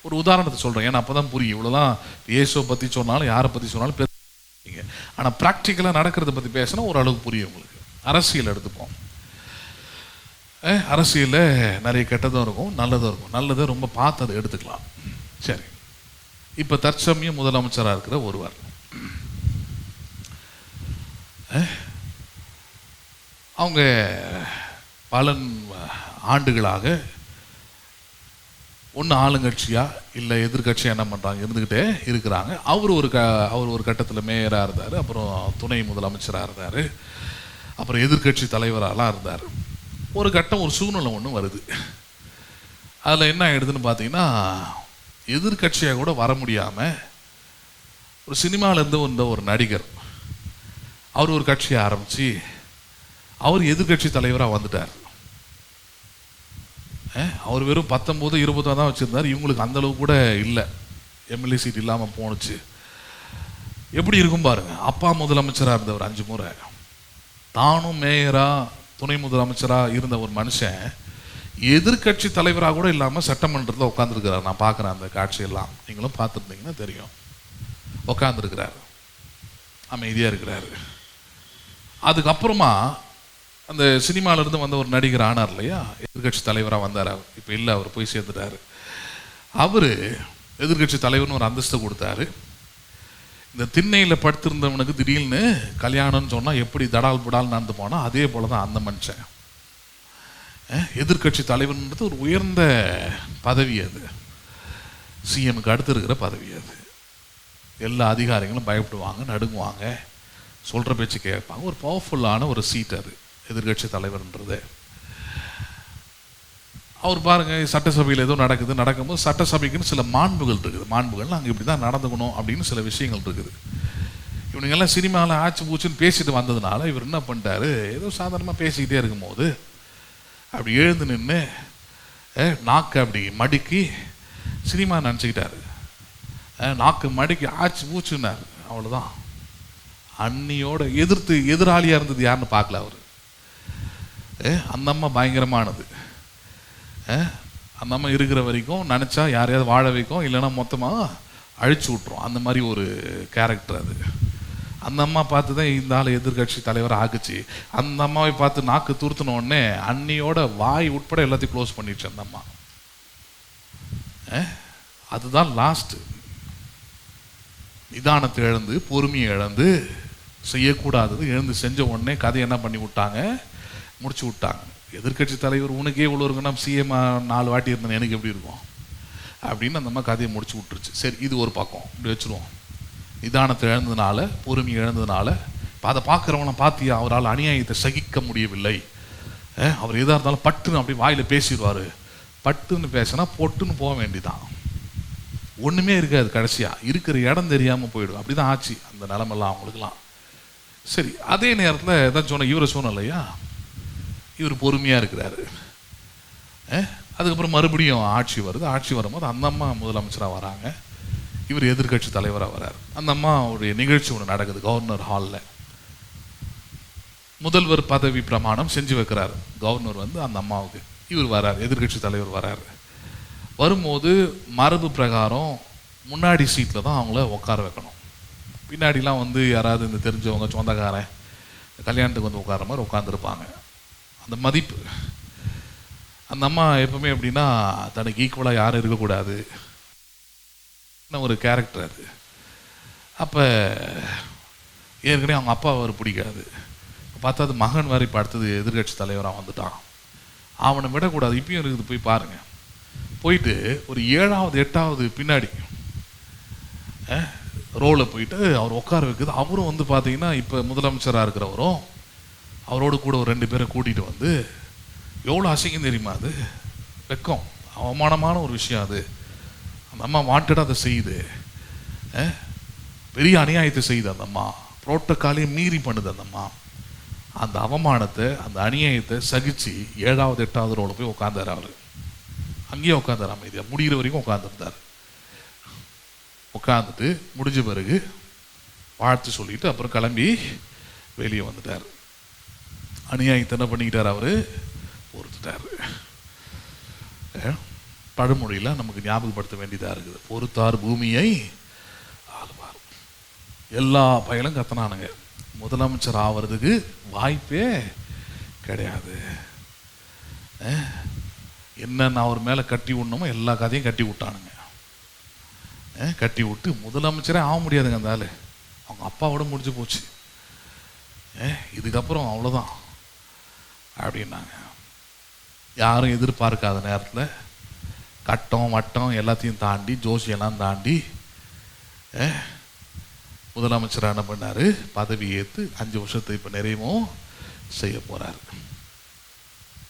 ஒரு உதாரணத்தை சொல்றேன், ஏன்னா அப்பதான் புரியும். இவ்வளவுதான் இயேசுவை பத்தி சொன்னாலும் யாரை பத்தி சொன்னாலும் பேசுறீங்க, ஆனா பிராக்டிக்கலா நடக்கிறத பத்தி பேசினா ஓரளவுக்கு புரியும் உங்களுக்கு. அரசியல் எடுத்துப்போம். அரசியல்ல நிறைய கெட்டதும் இருக்கும், நல்லதும் இருக்கும். நல்லதை ரொம்ப பார்த்து அதை எடுத்துக்கலாம். சரி, இப்ப தற்சமயம் முதலமைச்சராக இருக்கிற ஒருவர் அவங்க பல ஆண்டுகளாக ஒன்று ஆளுங்கட்சியா இல்லை எதிர்கட்சியா என்ன பண்றாங்க இருந்துகிட்டே இருக்கிறாங்க. அவர் ஒரு கட்டத்தில் மேயராக இருந்தார், அப்புறம் துணை முதலமைச்சராக இருந்தார், அப்புறம் எதிர்கட்சி தலைவராலாம் இருந்தார். ஒரு கட்டம் ஒரு சூழ்நிலை ஒன்று வருது. அதில் என்ன ஆயிடுதுன்னு பார்த்தீங்கன்னா, எதிர்கட்சியாக கூட வர முடியாமல் ஒரு சினிமாவிலேருந்து வந்த ஒரு நடிகர் அவர் ஒரு கட்சியை ஆரம்பித்து அவர் எதிர்கட்சி தலைவராக வந்துட்டார். அவர் வெறும் 19-20 தான் வச்சுருந்தார். இவங்களுக்கு அந்தளவு கூட இல்லை, எம்எல்ஏ சீட் இல்லாமல் போணுச்சு. எப்படி இருக்கும் பாருங்க. அப்பா முதலமைச்சராக இருந்தவர் 5 முறை, தானும் மேயராக துணை முதலமைச்சராக இருந்த ஒரு மனுஷன் எதிர்கட்சி தலைவராக கூட இல்லாமல் சட்டமன்றத்தில் உட்காந்துருக்கிறார். நான் பார்க்குறேன் அந்த காட்சியெல்லாம், நீங்களும் பார்த்துருந்தீங்கன்னா தெரியும். உட்காந்துருக்கிறார், அமைதியாக இருக்கிறாரு. அதுக்கப்புறமா அந்த சினிமாவிலேருந்து வந்த ஒரு நடிகர் ஆனார் இல்லையா, எதிர்கட்சி தலைவராக வந்தார். அவர் இப்போ இல்லை, அவர் போய் சேர்ந்துட்டார். அவர் எதிர்கட்சி தலைவர்னு ஒரு அந்தஸ்தை கொடுத்தாரு. இந்த திண்ணையில் படுத்திருந்தவனுக்கு திடீர்னு கல்யாணம்னு சொன்னால் எப்படி தடால் புடால் நடந்து போனால் அதே போல தான் அந்த மனுஷன். எதிர்கட்சி தலைவர்ன்றது ஒரு உயர்ந்த பதவி, அது சிஎம்க்கு அடுத்து இருக்கிற பதவி. அது எல்லா அதிகாரிகளும் பயப்படுவாங்க, நடுங்குவாங்க, சொல்கிற பேச்சு கேட்பாங்க. ஒரு பவர்ஃபுல்லான ஒரு சீட் அது எதிர்கட்சி தலைவர்ன்றது. அவர் பாருங்க, சட்டசபையில் ஏதோ நடக்கும்போது சட்டசபைக்குன்னு சில மாண்புகள் இருக்குது. மாண்புகள் நாங்கள் இப்படி தான் நடந்துக்கணும் அப்படின்னு சில விஷயங்கள் இருக்குது. இவனுங்கெல்லாம் சினிமாவில் ஆச்சு பூச்சுன்னு பேசிட்டு வந்ததுனால இவர் என்ன பண்ணிட்டாரு, ஏதோ சாதாரணமாக பேசிக்கிட்டே இருக்கும்போது அப்படி எழுந்து நின்று நாக்கு அப்படி மடிக்கி சினிமா நினச்சிக்கிட்டாரு. நாக்கு மடிக்கி ஆச்சு பூச்சுன்னார். அவ்வளோதான். அன்னியோட எதிராளியாக இருந்தது யாருன்னு பார்க்கல அவர். அந்த அம்மா பயங்கரமானது. அந்த அம்மா இருக்கிற வரைக்கும் நினச்சா யாரையாவது வாழ வைக்கும், இல்லைன்னா மொத்தமாக அழிச்சு விட்ரும். அந்த மாதிரி ஒரு கேரக்டர் அது. அந்த அம்மா பார்த்து தான் இந்த ஆள் எதிர்கட்சி தலைவர் ஆகுச்சு. அந்த அம்மாவை பார்த்து நாக்கு தூர்த்தின உடனே அன்னியோட வாய் உட்பட எல்லாத்தையும் க்ளோஸ் பண்ணிடுச்சு அந்த அம்மா. அதுதான் லாஸ்ட். நிதானத்தை இழந்து, பொறுமையை இழந்து, செய்யக்கூடாதது எழுந்து செஞ்ச உடனே கதை என்ன பண்ணி விட்டாங்க, முடிச்சு விட்டாங்க. எதிர்கட்சி தலைவர் உனக்கே இவ்வளோ இருக்குன்னா சிஎம் 4 வாட்டி இருந்தேன் எனக்கு எப்படி இருக்கும் அப்படின்னு அந்த அம்மா கதையை முடிச்சு விட்டுருச்சு. சரி, இது ஒரு பக்கம் இப்படி வச்சுருவோம். நிதானத்தை இழந்ததுனால, பொறுமையை இழந்ததுனால, அதை பார்க்குறவனை பார்த்தியா அவரால் அநியாயத்தை சகிக்க முடியவில்லை. அவர் எதாக இருந்தாலும் பட்டுன்னு அப்படி வாயில் பேசிடுவார். பட்டுன்னு பேசினா பொட்டுன்னு போக வேண்டிதான், ஒன்றுமே இருக்காது. கடைசியாக இருக்கிற இடம் தெரியாமல் போயிடும். அப்படி தான் ஆச்சு அந்த நிலமெல்லாம் அவங்களுக்குலாம். சரி, அதே நேரத்தில் எதாவது சொன்ன இவரை சொன்ன இல்லையா, இவர் பொறுமையாக இருக்கிறாரு. அதுக்கப்புறம் மறுபடியும் ஆட்சி வருது. ஆட்சி வரும்போது அந்த அம்மா முதலமைச்சராக வராங்க, இவர் எதிர்கட்சி தலைவராக வரார். அந்த அம்மா ஒரு நிகழ்ச்சி ஒன்று நடக்குது கவர்னர் ஹாலில். முதல்வர் பதவி பிரமாணம் செஞ்சு வைக்கிறாரு கவர்னர் வந்து அந்த அம்மாவுக்கு. இவர் வரார், எதிர்கட்சி தலைவர் வராரு. வரும்போது மரபு பிரகாரம் முன்னாடி சீட்டில் தான் அவங்கள உட்கார வைக்கணும். பின்னாடிலாம் வந்து யாராவது இந்த தெரிஞ்சவங்க சொந்தக்காரன் கல்யாணத்துக்கு வந்து உட்கார மாதிரி உட்காந்துருப்பாங்க. அந்த மதிப்பு அந்த அம்மா எப்பவுமே எப்படின்னா தனக்கு ஈக்குவலாக யாரும் இருக்கக்கூடாது ஒரு கேரக்டர் அது. அப்போ ஏற்கனவே அவங்க அப்பா அவர் பிடிக்காது. பார்த்தா அது மகன் வேறு இப்போ அடுத்தது எதிர்கட்சி தலைவராக வந்துட்டான். அவனை விடக்கூடாது. இப்பயும் இருக்குது, போய் பாருங்க. போயிட்டு ஒரு 7வது 8வது பின்னாடி ரோவில் போயிட்டு அவர் உட்கார வைக்குது. அவரும் வந்து பார்த்தீங்கன்னா இப்போ முதலமைச்சராக இருக்கிறவரும் அவரோடு கூட ஒரு 2 பேரை கூட்டிகிட்டு வந்து எவ்வளோ அசிங்கம் தெரியுமா அது, வெக்கம், அவமானமான ஒரு விஷயம் அது. அந்த அம்மா வாண்டடாக அதை செய்யுது, பெரிய அநியாயத்தை செய்யுது அந்த அம்மா, புரோட்டோக்காலையும் மீறி பண்ணுது அந்த அம்மா. அந்த அவமானத்தை அந்த அநியாயத்தை சகிச்சு 7வது 8வது ரோவில் போய் உட்காந்தார். அவர் அங்கேயே உட்காந்தார், அமைதியாக முடிகிற வரைக்கும் உட்காந்துருந்தார். உட்காந்துட்டு முடிஞ்ச பிறகு வாழ்த்து சொல்லிட்டு அப்புறம் கிளம்பி வெளியே வந்துட்டார். அநியாயத்தை என்ன பண்ணிக்கிட்டார் அவர், பொறுத்துட்டார். பழமொழியில் நமக்கு ஞாபகப்படுத்த வேண்டியதாக இருக்குது, பொறுத்தார் பூமியை ஆளுவார். எல்லா பயலும் கத்தனானுங்க, முதலமைச்சர் ஆவறதுக்கு வாய்ப்பே கிடையாது. என்னென்ன அவர் மேலே கட்டி விடணுமோ எல்லா கதையும் கட்டி விட்டானுங்க. கட்டி விட்டு முதலமைச்சரே ஆக முடியாதுங்க அந்த ஆள். அவங்க அப்பாவோட முடிஞ்சு போச்சு, இதுக்கப்புறம் அவ்வளோதான் அப்படின்னாங்க. யாரும் எதிர்பார்க்காத நேரத்தில் கட்டம் வட்டம் எல்லாத்தையும் தாண்டி ஜோசியெல்லாம் தாண்டி முதலமைச்சராக என்ன பண்ணார், பதவி ஏற்று 5 வருஷத்தை இப்போ நிறைவும் செய்ய போகிறார்.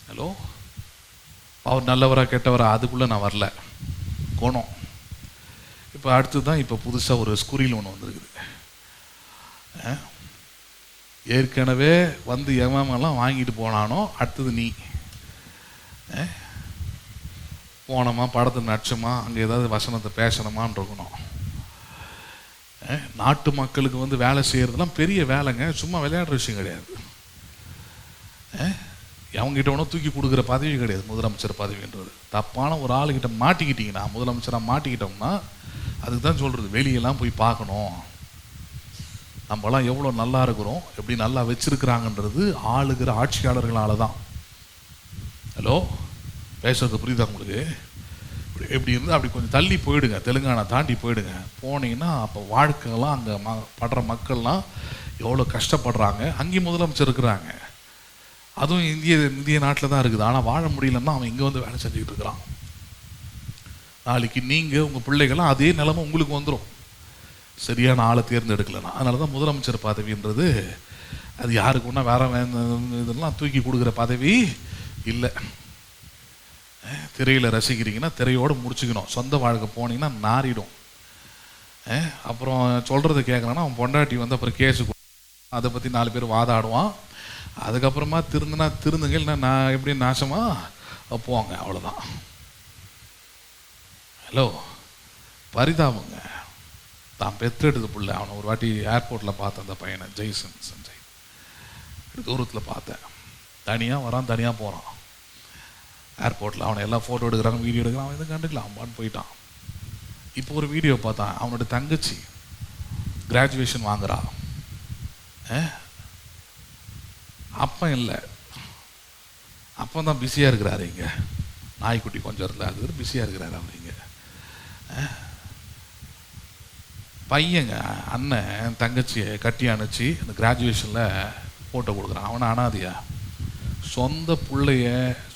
ஹலோ, அவர் நல்லவரா கெட்டவரா அதுக்குள்ளே நான் வரல, கோணம். இப்போ அடுத்து தான் இப்போ புதுசாக ஒரு ஸ்குரில் ஒன்று வந்துருக்குது. ஏற்கனவே வந்து எவமெல்லாம் வாங்கிட்டு போனானோ அடுத்தது நீ போனோமா, படத்தை நடிச்சோமா, அங்கே ஏதாவது வசனத்தை பேசணுமான்னு இருக்கணும். நாட்டு மக்களுக்கு வந்து வேலை செய்கிறதுலாம் பெரிய வேலைங்க, சும்மா விளையாடுற விஷயம் கிடையாது. அவங்ககிட்ட ஒன்றும் தூக்கி கொடுக்குற பதவி கிடையாது முதலமைச்சர் பதவின்றது. தப்பான ஒரு ஆளுகிட்ட மாட்டிக்கிட்டீங்கன்னா, முதலமைச்சராக மாட்டிக்கிட்டோம்னா, அதுக்கு தான் சொல்கிறது வெளியெல்லாம் போய் பார்க்கணும், நம்மளாம் எவ்வளோ நல்லா இருக்கிறோம், எப்படி நல்லா வச்சிருக்கிறாங்கன்றது ஆளுகிற ஆட்சியாளர்களால தான். ஹலோ, பேசுறது புரியுதா உங்களுக்கு? எப்படி இருந்து அப்படி கொஞ்சம் தள்ளி போயிடுங்க, தெலுங்கானா தாண்டி போயிடுங்க. போனீங்கன்னா அப்போ வாழ்க்கைலாம் அங்கே படுற மக்கள்லாம் எவ்வளோ கஷ்டப்படுறாங்க. அங்கேயும் முதலமைச்சர் இருக்கிறாங்க, அதுவும் இந்திய நாட்டில் தான் இருக்குது. ஆனால் வாழ முடியலன்னா அவன் இங்கே வந்து வேலை செஞ்சுக்கிட்டு இருக்கிறான். நாளைக்கு நீங்கள் உங்கள் பிள்ளைகள்லாம் அதே நிலைமை உங்களுக்கு வந்துடும், சரியான ஆளை தேர்ந்தெடுக்கலன்னா. அதனால தான் முதலமைச்சர் பதவின்றது அது யாருக்கு ஒன்றா வேற இதெல்லாம் தூக்கி கொடுக்குற பதவி இல்லை. திரையில் ரசிக்கிறீங்கன்னா திரையோடு முடிச்சுக்கணும். சொந்த வாழ்க்கை போனீங்கன்னா நாரிடும். அப்புறம் சொல்கிறத கேட்கலன்னா அவன் பொண்டாட்டி வந்து அப்புறம் கேஸு அதை பற்றி 4 பேர் வாதாடுவான். அதுக்கப்புறமா திருந்துங்க, இல்லைன்னா நான் எப்படி நாசமாக போவாங்க, அவ்வளோதான். ஹலோ, பரிதாபங்க. தான் பெற்றெடுத்த பிள்ளை, அவனை ஒரு வாட்டி ஏர்போர்ட்டில் பார்த்தேன், அந்த பையனை ஜெய்சன் சஞ்சய் தூரத்தில் பார்த்தேன். தனியாக வரான், தனியாக போகிறான் ஏர்போர்ட்டில். அவனை எல்லாம் ஃபோட்டோ எடுக்கிறாங்க, வீடியோ எடுக்கிறான். அவன் எதுவும் கண்டுக்கலாம், அவன் போயிட்டான். இப்போ ஒரு வீடியோ பார்த்தான், அவனோட தங்கச்சி கிராஜுவேஷன் வாங்குறா. அப்பன் இல்லை, அப்பன் தான் பிஸியாக இருக்கிறாரு இங்கே, நாய்க்குட்டி கொஞ்சம் இருந்தால் அது பிஸியாக இருக்கிறாரு அவர் இங்கே. பையங்க அண்ணன் தங்கச்சியை கட்டி அணைச்சி அந்த கிராஜுவேஷனில் ஃபோட்டோ கொடுக்குறான். அவனை அனாதையா, சொந்த பிள்ளைய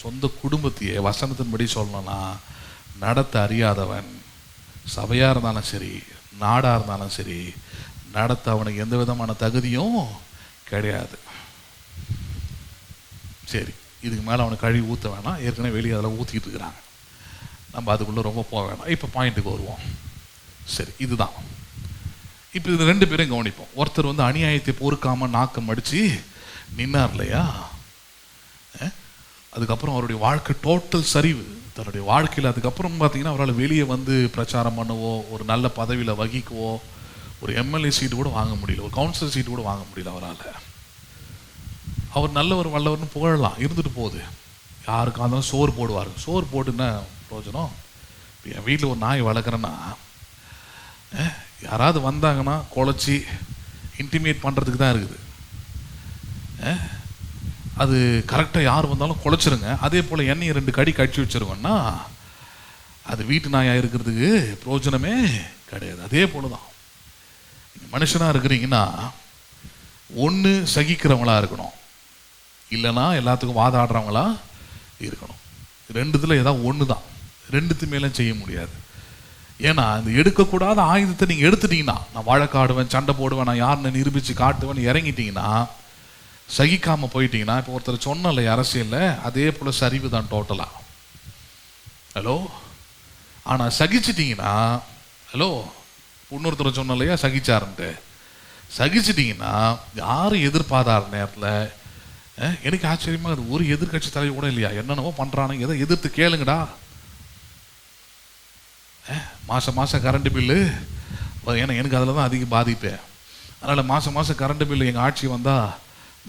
சொந்த குடும்பத்தையே வசனத்தின்படி சொல்லணும்னா நடத்த அறியாதவன், சபையாக இருந்தாலும் சரி நாடாக இருந்தாலும் சரி, நடத்த அவனுக்கு எந்த விதமான தகுதியும் கிடையாது. சரி, இதுக்கு மேலே அவனுக்கு கழுவி ஊற்ற வேணாம், ஏற்கனவே வெளியே அதெல்லாம் ஊற்றிக்கிட்டு இருக்கிறாங்க, நம்ம அதுக்குள்ளே ரொம்ப போக வேணாம். இப்போ பாயிண்ட்டுக்கு வருவோம். சரி, இதுதான் இப்போ இது 2 பேரையும் கவனிப்போம். ஒருத்தர் வந்து அநியாயத்தை பொறுக்காமல் நாக்கம் அடித்து நின்னார் இல்லையா, அதுக்கப்புறம் அவருடைய வாழ்க்கை டோட்டல் சரிவு தன்னுடைய வாழ்க்கையில். அதுக்கப்புறம் பார்த்தீங்கன்னா அவரால் வெளியே வந்து பிரச்சாரம் பண்ணவோ, ஒரு நல்ல பதவியில் வகிக்கவோ, ஒரு எம்எல்ஏ சீட்டு கூட வாங்க முடியல, ஒரு கவுன்சிலர் சீட்டு கூட வாங்க முடியல அவரால். அவர் நல்லவர் வல்லவர்னு புகழலாம், இருந்துட்டு போகுது. யாருக்காக இருந்தாலும் சோறு போடுவார். சோறு போட்டுன்னா பிரோஜனம். என் வீட்டில் ஒரு நாய் வளர்க்குறேன்னா யாராவது வந்தாங்கன்னா குலைச்சி இன்டிமேட் பண்ணுறதுக்கு தான் இருக்குது. அது கரெக்டாக யார் வந்தாலும் குலைச்சிருங்க. அதே போல் எண்ணெயை 2 கடி கடிச்சு வச்சுருவோன்னா அது வீட்டு நாயாக இருக்கிறதுக்கு பிரயோஜனமே கிடையாது. அதே போல தான் நீங்கள் மனுஷனாக இருக்கிறீங்கன்னா ஒன்று சகிக்கிறவங்களா இருக்கணும், இல்லைன்னா எல்லாத்துக்கும் வாதாடுறவங்களா இருக்கணும். 2த்துல ஏதாவது ஒன்று தான், 2த்து மேலே செய்ய முடியாது. ஏன்னா இந்த எடுக்கக்கூடாத ஆயுதத்தை நீங்கள் எடுத்துட்டீங்கன்னா, நான் வழக்காடுவேன், சண்டை போடுவேன், நான் யாருன்னு நிரூபித்து காட்டுவேன்னு இறங்கிட்டீங்கன்னா, சகிக்காமல் போயிட்டீங்கன்னா, இப்போ ஒருத்தர் சொன்னல அரசியலில் அதே போல் சரிவு தான் டோட்டலாக. ஹலோ, ஆனால் சகிச்சிட்டிங்கன்னா, ஹலோ இன்னொருத்தர் சொன்ன இல்லையா சகிச்சாருன்ட்டு, சகிச்சிட்டிங்கன்னா யாரும் எதிர்பார்த்தார் நேரத்தில் எனக்கு ஆச்சரியமாக அது ஒரு எதிர்கட்சி தலைவர் கூட இல்லையா, என்னென்னவோ பண்ணுறானுங்க, எதை எதிர்த்து கேளுங்கடா. மாதம் கரண்ட் பில்லு, ஏன்னா எனக்கு அதில் தான் அதிக பாதிப்பேன். அதனால் மாதம் கரண்ட் பில்லு எங்கள் ஆட்சி வந்தால்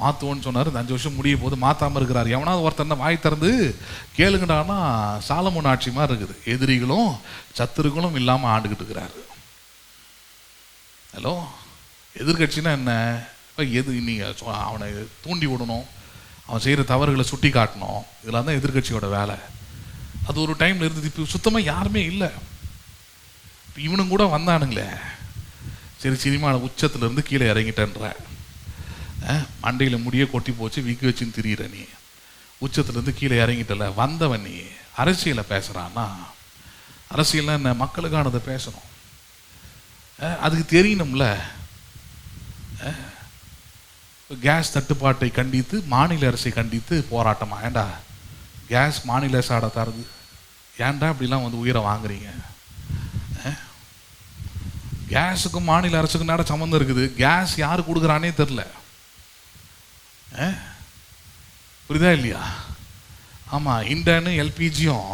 மாற்றுவோன்னு சொன்னார். இந்த 5 வருஷம் முடிய போது மாற்றாமல் இருக்கிறார். எவனாவது ஒருத்தர் வாய் திறந்து கேளுங்கடான்னா சாலமோன் ஆட்சி மாதிரி இருக்குது. எதிரிகளும் சத்துருக்களும் இல்லாமல் ஆண்டுக்கிட்டு இருக்கிறாரு. ஹலோ, எதிர்கட்சின்னா என்ன? நீங்கள் அவனை தூண்டி விடணும், அவன் செய்கிற தவறுகளை சுட்டி காட்டணும், இதெல்லாம் தான் எதிர்கட்சியோட வேலை. அது ஒரு டைமில் இருந்தது. இப்போ சுத்தமாக யாருமே இல்லை. இப்போ இவனும் கூட வந்தானுங்களே, சரி சினிமாவில் உச்சத்துலேருந்து கீழே இறங்கிட்டேன்ற, மண்டையில் முடிய கொட்டி போச்சு, விக்கு வச்சுன்னு திரியிற நீ, உச்சத்துலேருந்து கீழே இறங்கிட்டல, வந்தவன் நீ அரசியலை பேசுகிறான்னா, அரசியல்னா என்ன? மக்களுக்கானதை பேசணும். அதுக்கு தெரியணும்ல. கேஸ் தட்டுப்பாட்டை கண்டித்து மாநில அரசை கண்டித்து போராட்டமா? ஏண்டா கேஸ் மாநில அரசாட தருது, ஏன்டா இப்படிலாம் வந்து உயிரை வாங்குறீங்க? கேஸுக்கும் மாநில அரசுக்கும் நேரம் சம்மந்தம் இருக்குது. கேஸ் யாரு கொடுக்குறானே தெரில, புரியுதா இல்லையா? ஆமாம், இண்டனு எல்பிஜியும்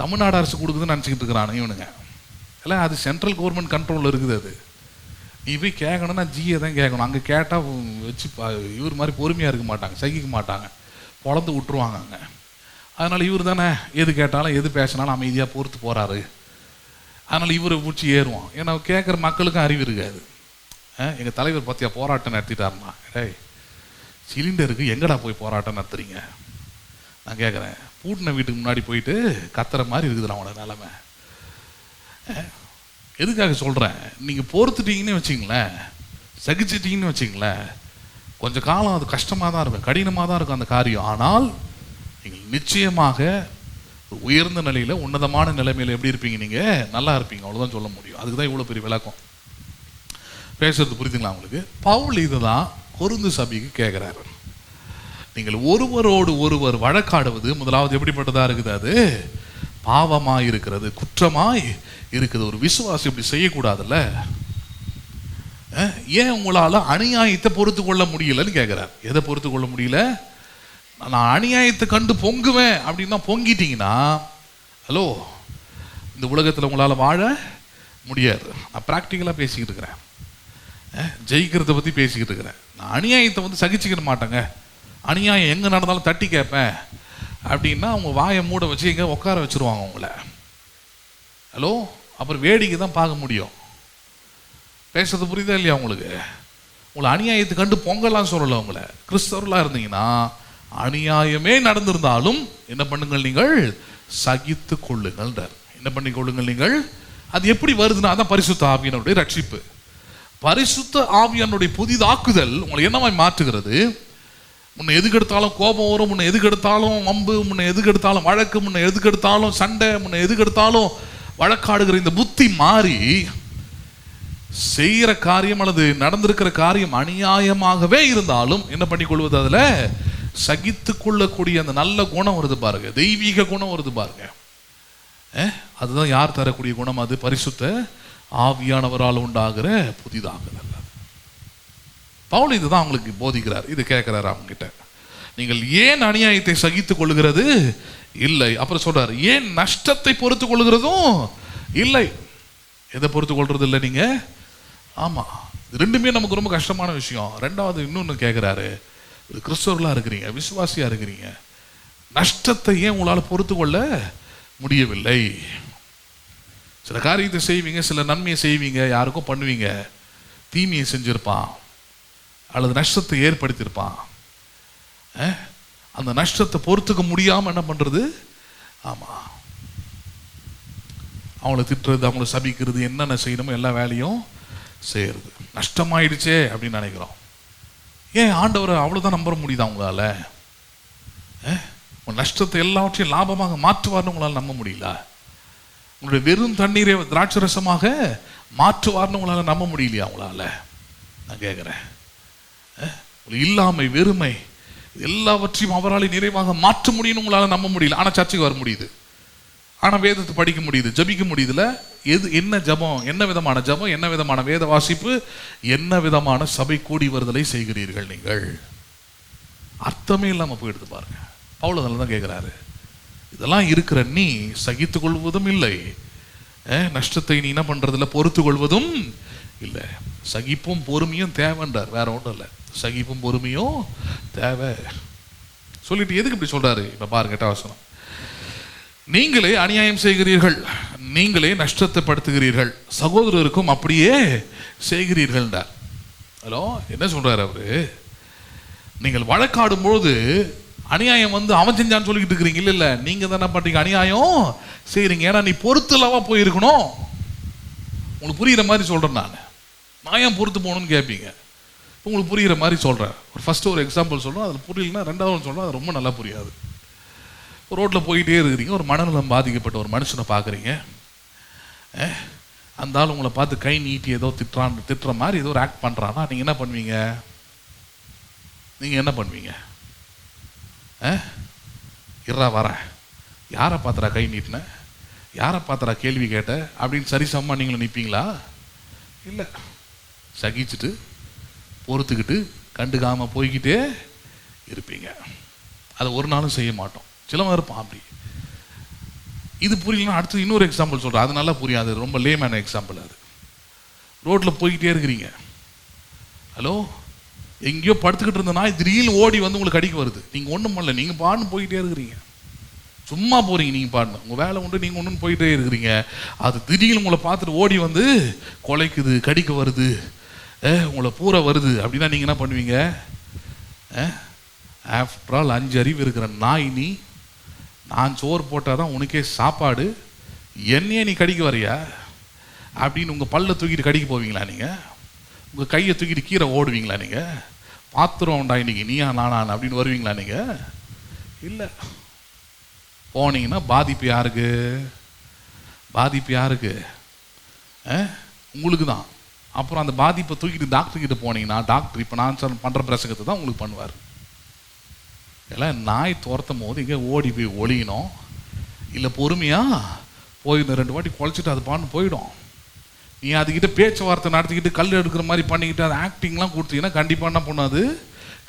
தமிழ்நாடு அரசு கொடுக்குதுன்னு நினச்சிக்கிட்டு இருக்கிறானு இவனுங்க. இல்லை, அது சென்ட்ரல் கவர்மெண்ட் கண்ட்ரோலில் இருக்குது. அது நீ போய் கேட்கணும்னா ஜியை தான் கேட்கணும். அங்கே கேட்டால் வச்சு இவர் மாதிரி பொறுமையாக இருக்க மாட்டாங்க, சகிக்க மாட்டாங்க, பொழந்து விட்டுருவாங்க அங்கே. அதனால் இவர் தானே எது கேட்டாலும் எது பேசினாலும் அமைதியாக பொறுத்து போகிறாரு. அதனால் இவரை பிடிச்சி ஏறுவான். ஏன்னா கேட்குற மக்களுக்கும் அறிவு இருக்காது. எங்கள் தலைவர் பார்த்தியா போராட்டம் நடத்திட்டாருன்னா, டேய் சிலிண்டருக்கு எங்கடா போய் போராட்டம் நடத்துறீங்க? நான் கேட்குறேன், பூட்டின வீட்டுக்கு முன்னாடி போயிட்டு கத்துற மாதிரி இருக்குது அவனோட நிலைமை. எதுக்காக சொல்கிறேன்? நீங்கள் பொறுத்துட்டீங்கன்னு வச்சிங்களேன், சகிச்சிட்டிங்கன்னு வச்சிங்களேன், கொஞ்சம் காலம் அது கஷ்டமாக தான் இருக்கும், கடினமாக தான் இருக்கும் அந்த காரியம். ஆனால் நீங்கள் நிச்சயமாக உயர்ந்த நிலையில் உன்னதமான நிலைமையில் எப்படி இருப்பீங்க? நீங்கள் நல்லா இருப்பீங்க, அவ்வளோதான் சொல்ல முடியும். அதுக்கு தான் இவ்வளோ பெரிய விளக்கம் பேசுறது. புரியுதுங்களா உங்களுக்கு? பவுல் இதை தான் கொரிந்து சபைக்கு கேட்குறாரு. நீங்கள் ஒருவரோடு ஒருவர் வழக்காடுவது முதலாவது எப்படிப்பட்டதாக இருக்குது? அது பாவமாய் இருக்கிறது, குற்றமாய் இருக்குது. ஒரு விசுவாசி இப்படி செய்யக்கூடாதுல்ல. ஏன் உங்களால் அநியாயத்தை பொறுத்து கொள்ள முடியலன்னு கேட்குறார். எதை பொறுத்து கொள்ள முடியல? நான் அநியாயத்தை கண்டு பொங்குவேன் அப்படின்னா பொங்கிட்டீங்கன்னா, ஹலோ, இந்த உலகத்தில் உங்களால் வாழ முடியாது. நான் ப்ராக்டிக்கலாக பேசிக்கிட்டு இருக்கிறேன், ஜெயிக்கிறத பற்றி பேசிக்கிட்டு இருக்கிறேன். நான் அநியாயத்தை வந்து சகிச்சுக்கிட மாட்டேங்க, அநியாயம் எங்கே நடந்தாலும் தட்டி கேட்பேன் அப்படின்னா அவங்க வாயை மூட வச்சு எங்கே உட்கார வச்சுருவாங்க உங்களை. ஹலோ, அப்புறம் வேடிக்கை தான் பார்க்க முடியும். பேசுறது புரியுதா இல்லையா உங்களுக்கு? உங்களை அநியாயத்தை கண்டு பொங்கலாம் சொல்லலை. உங்களை கிறிஸ்தவர்களாக இருந்தீங்கன்னா அநியாயமே நடந்திருந்தாலும் என்ன பண்ணுங்கள்? நீங்கள் சகித்து கொள்ளுங்கள். என்ன பண்ணி கொள்ளுங்கள் நீங்கள்? அது எப்படி வருதுன்னா, அதான் பரிசுத்த ஆவியானுடைய ரட்சிப்பு. பரிசுத்த ஆவியானுடைய புதிதாக்குதல் உங்களை என்னவாய் மாற்றுகிறது? முன்ன எதுக்கு எடுத்தாலும் கோபம் வரும், முன்ன எதுக்கு எடுத்தாலும் வம்பு, முன்ன எதுக்கு எடுத்தாலும் வழக்கு, முன்ன எதுக்கு எடுத்தாலும் சண்டை, முன்ன எதுக்கு எடுத்தாலும் வழக்காடுகிற இந்த புத்தி மாறி செய்கிற காரியம் அல்லது நடந்திருக்கிற காரியம் அநியாயமாகவே இருந்தாலும் என்ன பண்ணிக்கொள்வது? அதில் சகித்து கொள்ளக்கூடிய அந்த நல்ல குணம் வருது பாருங்க, தெய்வீக குணம் வருது பாருங்க. அதுதான் யார் தரக்கூடிய குணம்? அது பரிசுத்த ஆவியானவரால் உண்டாகிற புதிதாகுதல். பவுல் இதுதான் அவங்களுக்கு போதிக்கிறார். இது கேட்கிறாரு அவங்க கிட்ட, நீங்கள் ஏன் அநியாயத்தை சகித்துக் கொள்ளுகிறது இல்லை? அப்புறம் சொல்றாரு, ஏன் நஷ்டத்தை பொறுத்து கொள்ளுகிறதும் இல்லை. எதை பொறுத்து கொள்றது இல்லை நீங்க? ஆமா, ரெண்டுமே நமக்கு ரொம்ப கஷ்டமான விஷயம். ரெண்டாவது இன்னொன்னு கேட்கிறாரு, ஒரு கிறிஸ்தவர்களாக இருக்கிறீங்க, விசுவாசியாக இருக்கிறீங்க, நஷ்டத்தை ஏன் உங்களால் பொறுத்து கொள்ள முடியவில்லை? சில காரியத்தை செய்வீங்க, சில நன்மையை செய்வீங்க, யாருக்கும் பண்ணுவீங்க, தீமையை செஞ்சிருப்பான் அல்லது நஷ்டத்தை ஏற்படுத்தியிருப்பான். அந்த நஷ்டத்தை பொறுத்துக்க முடியாமல் என்ன பண்ணுறது? ஆமாம், அவங்கள திட்டுறது, அவங்கள சபிக்கிறது, என்னென்ன செய்யணுமோ எல்லா வேலையும் செய்யறது. நஷ்டமாயிடுச்சே அப்படின்னு நினைக்கிறோம். ஏன் ஆண்டவரை அவ்வளோதான் நம்ப முடியுதா உங்களால்? நஷ்டத்தை எல்லாவற்றையும் லாபமாக மாற்றுவார்னு உங்களால் நம்ப முடியல? உங்களுடைய வெறும் தண்ணீரை திராட்சை ரசமாக மாற்றுவார்னு உங்களால் நம்ப முடியலையா? உங்களால் நான் கேட்குறேன். இல்லாமை, வெறுமை எல்லாவற்றையும் அவரால் நிறைவாக மாற்ற முடியும்னு உங்களால் நம்ப முடியல. ஆனால் சர்ச்சைக்கு வர முடியுது, ஆனால் வேதத்தை படிக்க முடியுது, ஜபிக்க முடியுதுல. என்ன ஜபம், என்ன விதமான ஜபம், என்ன விதமான வேத வாசிப்பு, என்ன விதமான சபை கூடி வருதலை செய்கிறீர்கள் நீங்கள்? அர்த்தமே இல்லாமல் போயிடுது பாருங்க. பவுல் அதில் தான் கேட்குறாரு, இதெல்லாம் இருக்கிற நீ சகித்து கொள்வதும் இல்லை, நஷ்டத்தை நீ என்ன பண்றதில்ல, பொறுத்து கொள்வதும் இல்லை. சகிப்பும் பொறுமையும் தேவைன்றார், வேற ஒன்றும் இல்லை. சகிப்பும் பொறுமையும் தேவை சொல்லிட்டு எதுக்கு இப்படி சொல்றாரு? இப்ப பாருங்க 8வது வசனம். நீங்களே அநியாயம் செய்கிறீர்கள், நீங்களே நஷ்டத்தை படுத்துகிறீர்கள், சகோதரருக்கும் அப்படியே செய்கிறீர்கள். ஹலோ, என்ன சொல்றாரு அவரு? நீங்கள் வழக்காடும் பொழுது அநியாயம் அவன் செஞ்சான்னு சொல்லிக்கிட்டு இருக்கிறீங்க. இல்ல இல்ல, நீங்க தான் என்ன பண்றீங்க? அநியாயம் செய்றீங்க. ஏன்னா நீ பொறுத்துலவா போயிருக்கணும். உங்களுக்கு புரியுற மாதிரி சொல்றேன். நான் ஏன் பொறுத்து போகணும்னு கேட்பீங்க. உங்களுக்கு புரியுற மாதிரி சொல்றேன். ஃபர்ஸ்ட் ஒரு எக்ஸாம்பிள் சொல்றேன், அதில் புரியலன்னா ரெண்டாவது சொல்றேன், அது ரொம்ப நல்லா புரியாது. ஒரு ரோட்டில் போயிட்டே இருக்கிறீங்க, ஒரு மனநலம் பாதிக்கப்பட்ட ஒரு மனுஷனை பார்க்குறீங்க. அந்த ஆள் உங்களை பார்த்து கை நீட்டி ஏதோ திட்டுற மாதிரி ஏதோ ஒரு ஆக்ட் பண்ணுறான்னா நீங்கள் என்ன பண்ணுவீங்க? நீங்கள் என்ன பண்ணுவீங்க? இறா வரேன், யாரை பார்த்துறா கை நீட்டின, யாரை பார்த்துறா கேள்வி கேட்ட அப்படின்னு சரிசமமாக நீங்களும் நிற்பீங்களா? இல்லை, சகிச்சுட்டு பொறுத்துக்கிட்டு கண்டுக்காமல் போய்கிட்டே இருப்பீங்க. அதை ஒரு நாளும் செய்ய மாட்டோம். சிலவன் இருப்பான் அப்படி. இது புரியலன்னா அடுத்து இன்னொரு எக்ஸாம்பிள் சொல்கிறேன், அது நல்லா புரியாது, ரொம்ப லேமான எக்ஸாம்பிள். அது ரோட்டில் போய்கிட்டே இருக்கிறீங்க. ஹலோ, எங்கேயோ படுத்துக்கிட்டு இருந்த நாய் திடீர்னு ஓடி உங்களுக்கு கடிக்க வருது. நீங்கள் ஒன்றும் பண்ணல, நீங்கள் பாடுன்னு போய்கிட்டே இருக்கிறீங்க, சும்மா போகிறீங்க, நீங்கள் பாடணும், உங்கள் வேலை உண்டு, நீங்கள் ஒன்றுன்னு போயிட்டே இருக்கிறீங்க. அது திடீர்னு உங்களை பார்த்துட்டு ஓடி கொலைக்குது, கடிக்க வருது, உங்களை பூரா வருது அப்படின்னா நீங்கள் என்ன பண்ணுவீங்க? ஆஃப்டர் ஆல் 5 அறிவு இருக்கிற நாய் நீ, நான் சோறு போட்டால் தான் உனக்கே சாப்பாடு, என்னையே நீ கடிக்க வரையா அப்படின்னு உங்கள் பல்ல தூக்கிட்டு கடிக்க போவீங்களா? நீங்கள் உங்கள் கையை தூக்கிட்டு கீரை ஓடுவீங்களா? நீங்கள் பாத்திரம் உண்டா இன்னைக்கு நீயா நானான் அப்படின்னு வருவீங்களா? நீங்கள் இல்லை. போனீங்கன்னா பாதிப்பு யாருக்கு? பாதிப்பு யாருக்கு? உங்களுக்கு தான். அப்புறம் அந்த பாதிப்பை தூக்கிட்டு டாக்டர்கிட்ட போனீங்கன்னா டாக்டர் இப்போ நான் பண்ணுற பிரசங்கத்தை தான் உங்களுக்கு பண்ணுவார். எல்லாம் நாய் துரத்தும் போது இங்கே ஓடி போய் ஒழியணும், இல்லை பொறுமையாக போய் 2 வாட்டி குழைச்சிட்டு அது பான்னு போயிடும். நீ அதுக்கிட்ட பேச்சுவார்த்தை நடத்திக்கிட்டு கல் எடுக்கிற மாதிரி பண்ணிக்கிட்டு அது ஆக்டிங்லாம் கொடுத்தீங்கன்னா கண்டிப்பாக என்ன பண்ணாது?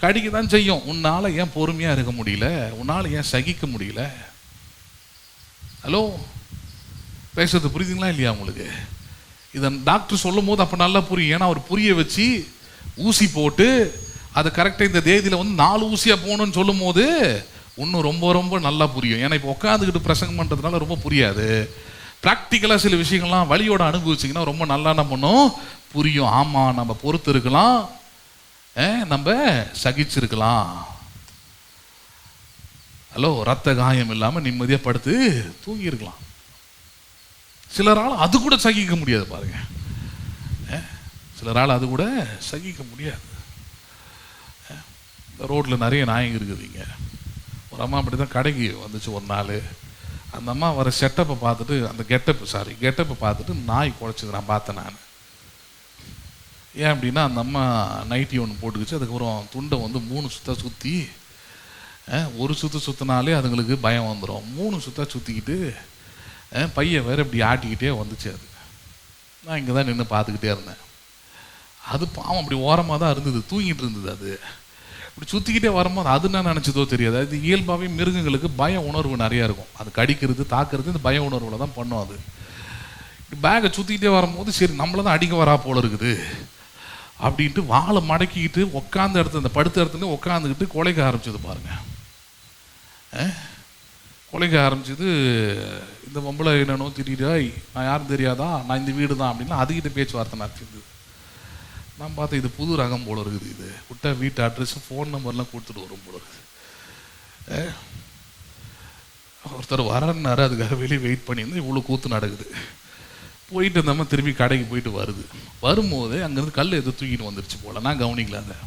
கடிக்க தான் செய்யும். உன்னால் ஏன் பொறுமையாக இருக்க முடியல? உன்னால் ஏன் சகிக்க முடியல? ஹலோ, பேசுறது புரியுதுங்களா இல்லையா உங்களுக்கு? இதை டாக்டர் சொல்லும் போது அப்போ நல்லா புரியும். ஏன்னா அவர் புரிய வச்சு ஊசி போட்டு அதை கரெக்டாக இந்த தேதியில் 4 ஊசியாக போகணும்னு சொல்லும் போது இன்னும் ரொம்ப ரொம்ப நல்லா புரியும். ஏன்னா இப்போ உட்காந்துக்கிட்டு பிரசங்கம் பண்ணுறதுனால ரொம்ப புரியாது. ப்ராக்டிக்கலாக சில விஷயங்கள்லாம் வழியோட அனுபவிச்சிங்கன்னா ரொம்ப நல்லா என்ன பண்ணும்? புரியும். ஆமாம், நம்ம பொறுத்து இருக்கலாம், நம்ம சகிச்சிருக்கலாம். ஹலோ, ரத்த காயம் இல்லாமல் நிம்மதியாக படுத்து தூங்கியிருக்கலாம். சிலரால் அது கூட சகிக்க முடியாது பாருங்க. சிலரால் அது கூட சகிக்க முடியாது. ரோட்டில் நிறைய நாய்ங்க இருக்குதுங்க. ஒரு அம்மா அப்படி தான் கடைக்கு வந்துச்சு ஒரு நாள். அந்த அம்மா வர செட்டப்பை பார்த்துட்டு, அந்த கெட்டப்பை பார்த்துட்டு நாய் குறைச்சிது. நான் பார்த்தேன். நான் ஏன் அப்படின்னா அந்த அம்மா நைட்டி ஒன்று போட்டுக்கிச்சு, அதுக்கப்புறம் துண்டை 3 சுற்ற சுற்றி, ஒரு சுற்றினாலே அதுங்களுக்கு பயம் வந்துடும். 3 சுற்ற சுற்றிக்கிட்டு பையன் வேறு இப்படி ஆட்டிக்கிட்டே வந்துச்சு. அது நான் இங்கே தான் நின்று பார்த்துக்கிட்டே இருந்தேன். அது பாவம் அப்படி ஓரமாக தான் இருந்தது, தூங்கிட்டு இருந்தது. அது இப்படி சுற்றிக்கிட்டே வரும்போது அது என்ன நினச்சதோ தெரியாது. அது இயல்பாகவே மிருகங்களுக்கு பய உணர்வு நிறையா இருக்கும். அது கடிக்கிறது, தாக்குறது இந்த பய உணர்வில் தான் பண்ணும். அது பேகை சுற்றிக்கிட்டே வரும்போது சரி நம்மளை தான் அடிக்க வரா போல இருக்குது அப்படின்ட்டு வாழை மடக்கிக்கிட்டு உட்காந்த இடத்துல, அந்த படுத்த இடத்துல உட்காந்துக்கிட்டு கொலைக்க ஆரம்பிச்சது பாருங்க. கொலைக்க ஆரம்பிச்சது. இந்த பொம்பளை என்னன்னோ திடீரா, நான் யாரும் தெரியாதா, நான் இந்த வீடு தான் அப்படின்னா அதுக்கிட்ட பேச்சுவார்த்தை நடத்திருந்தது. நான் பார்த்தேன், இது புது ரகம் போல இருக்குது, இது விட்டா வீட்டு அட்ரஸ் ஃபோன் நம்பர்லாம் கொடுத்துட்டு வரும் போல இருக்குது. ஒருத்தர் வரன்னாரு, அதுக்காக வெளியே வெயிட் பண்ணியிருந்தேன். இவ்வளோ கூத்து நடக்குது. போயிட்டு இருந்தோம்மா, திரும்பி கடைக்கு போயிட்டு வருது. வரும்போது அங்கேருந்து கல் எது தூக்கிட்டு வந்துருச்சு போல, நான் கவனிக்கல. அதை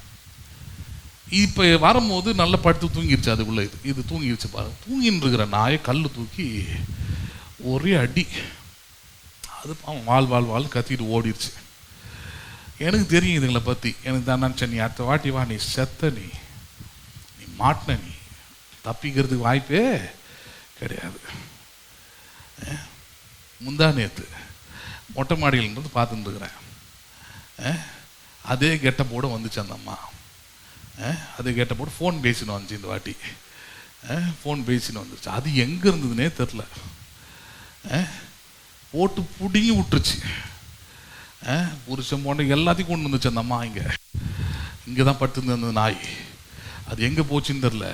இப்போ வரும்போது நல்லா படுத்து தூங்கிருச்சு. அதுக்குள்ளே இது தூங்கிருச்சு பாருங்க. தூங்கின்னு இருக்கிற நாயை கல் தூக்கி ஒரே அடி. அது வாழ் கத்திட்டு ஓடிடுச்சு. எனக்கு தெரியும் இதுங்களை பற்றி. எனக்கு தான் நினச்சேன், நீ அடுத்த வாட்டி வா, நீ செத்த, நீ மாட்டின, நீ தப்பிக்கிறதுக்கு வாய்ப்பே கிடையாது. முந்தா நேற்று மொட்டை மாடியிலிருந்து பார்த்துட்டு இருக்கிறேன். அதே கெட்டப்போட வந்துச்சு அந்த அம்மா. அதே கெட்டப்போட ஃபோன் பேசின்னு வந்துச்சு. இந்த வாட்டி ஃபோன் பேசின்னு வந்துருச்சு. அது எங்கே இருந்ததுன்னே தெரில. போட்டு பிடிங்கி விட்டுருச்சு. புருஷன் போன எல்லாத்தையும் கொண்டு வந்துச்சு அந்த அம்மா. இங்கே தான் படுத்துருந்து அந்த நாய். அது எங்கே போச்சுன்னு தெரில.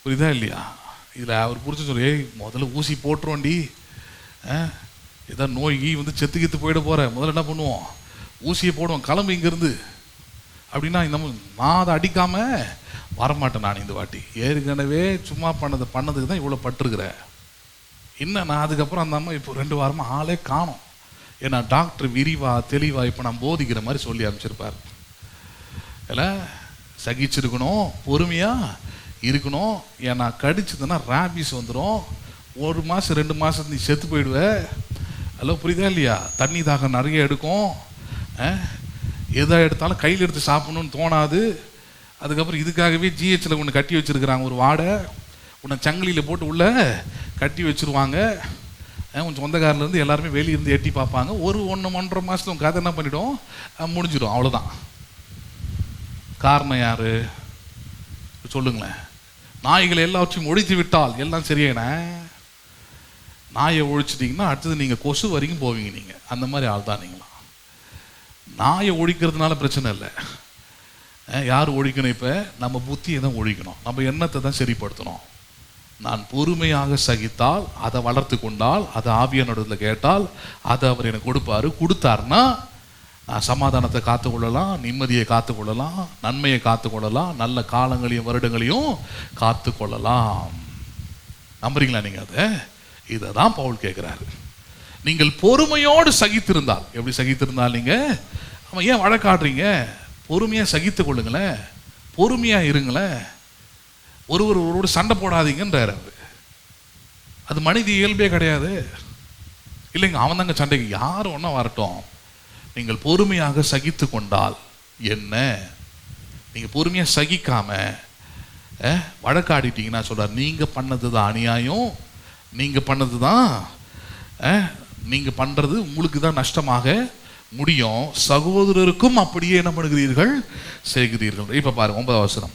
புரியுதா இல்லையா? இதில் அவர் புரிச்சு சொல்லி, முதல்ல ஊசி போட்டுருவோண்டி, ஏதாவது நோய்கி வந்து செத்து போயிட போகிற, முதல்ல என்ன பண்ணுவோம், ஊசியை போடுவோம், கிளம்பு இங்கேருந்து அப்படின்னா, இந்த நான் அதை அடிக்காமல் வரமாட்டேன். நான் இந்த வாட்டி ஏற்கனவே சும்மா பண்ணதுக்கு தான் இவ்வளோ பட்டிருக்கிறேன். இன்னும் நான் அதுக்கப்புறம் அந்த அம்மா இப்போ 2 வாரமாக ஆளே காணும். ஏன்னா டாக்டர் தெளிவாக இப்போ நான் போதிக்கிற மாதிரி சொல்லி அனுப்பிச்சிருப்பார். இல்லை, சகிச்சிருக்கணும், பொறுமையாக இருக்கணும். ஏன்னா கடிச்சதுன்னா ரேபிஸ் வந்துடும். 1 மாதம் 2 மாதம் நீ செத்து போயிடுவ. அல்ல, புரியுதா இல்லையா? தண்ணி தாகம் நிறைய எடுக்கும். எதை எடுத்தாலும் கையில் எடுத்து சாப்பிடணும்னு தோணாது. அதுக்கப்புறம் இதுக்காகவே ஜிஹெச்சில் ஒன்று கட்டி வச்சுருக்குறாங்க, ஒரு வாடை. உன்னை சங்கிலியில் போட்டு உள்ளே கட்டி வச்சுருவாங்க. உன் சொந்தக்காரிலேருந்து எல்லாருமே வெளியிருந்து எட்டி பார்ப்பாங்க. 1-1.5 மாதத்துல உன் கதை என்ன பண்ணிவிடும், முடிஞ்சிடும். அவ்வளோதான். காரணம் யார் சொல்லுங்களேன்? நாய்களை எல்லாவற்றையும் ஒழித்து விட்டால் எல்லாம் சரியான. நாயை ஒழிச்சிட்டிங்கன்னா அடுத்தது நீங்கள் கொசு வரைக்கும் போவீங்க. நீங்கள் அந்த மாதிரி ஆள் தான் நீங்களாம். நாயை ஒழிக்கிறதுனால பிரச்சனை இல்லை. யார் ஒழிக்கணும்? இப்போ நம்ம புத்தியை தான் ஒழிக்கணும், நம்ம எண்ணத்தை தான் சரிப்படுத்தணும். நான் பொறுமையாக சகித்தால், அதை வளர்த்து கொண்டால், அதை ஆவியானவரிடத்தில் கேட்டால், அதை அவர் எனக்கு கொடுப்பாரு. கொடுத்தாருன்னா நான் சமாதானத்தை காத்துக்கொள்ளலாம், நிம்மதியை காத்துக்கொள்ளலாம், நன்மையை காத்துக்கொள்ளலாம், நல்ல காலங்களையும் வருடங்களையும் காத்துக்கொள்ளலாம். நம்புறீங்களா நீங்கள்? இதை தான் பவுல் கேட்குறாரு. நீங்கள் பொறுமையோடு சகித்திருந்தால். எப்படி சகித்திருந்தால்? நீங்கள் அவன் ஏன் வழக்காடுறீங்க? பொறுமையாக சகித்து கொள்ளுங்களேன், பொறுமையாக இருங்களேன். ஒருவரோடு சண்டை போடாதீங்கன்றார். அது மனித இயல்பே கிடையாது. இல்லைங்க, அவன் தாங்க சண்டைக்கு, யாரும் ஒன்றா வரட்டும், நீங்கள் பொறுமையாக சகித்து கொண்டால் என்ன? நீங்கள் பொறுமையாக சகிக்காம வழக்காடிட்டீங்கன்னா சொல்றார், நீங்கள் பண்ணது தான் அநியாயம், நீங்கள் பண்ணது தான், நீங்கள் பண்ணுறது உங்களுக்கு தான் நஷ்டமாக முடியும். சகோதரருக்கும் அப்படியே என்ன பண்ணுகிறீர்கள், செய்கிறீர்கள். இப்போ பாருங்க 9வது வசனம்.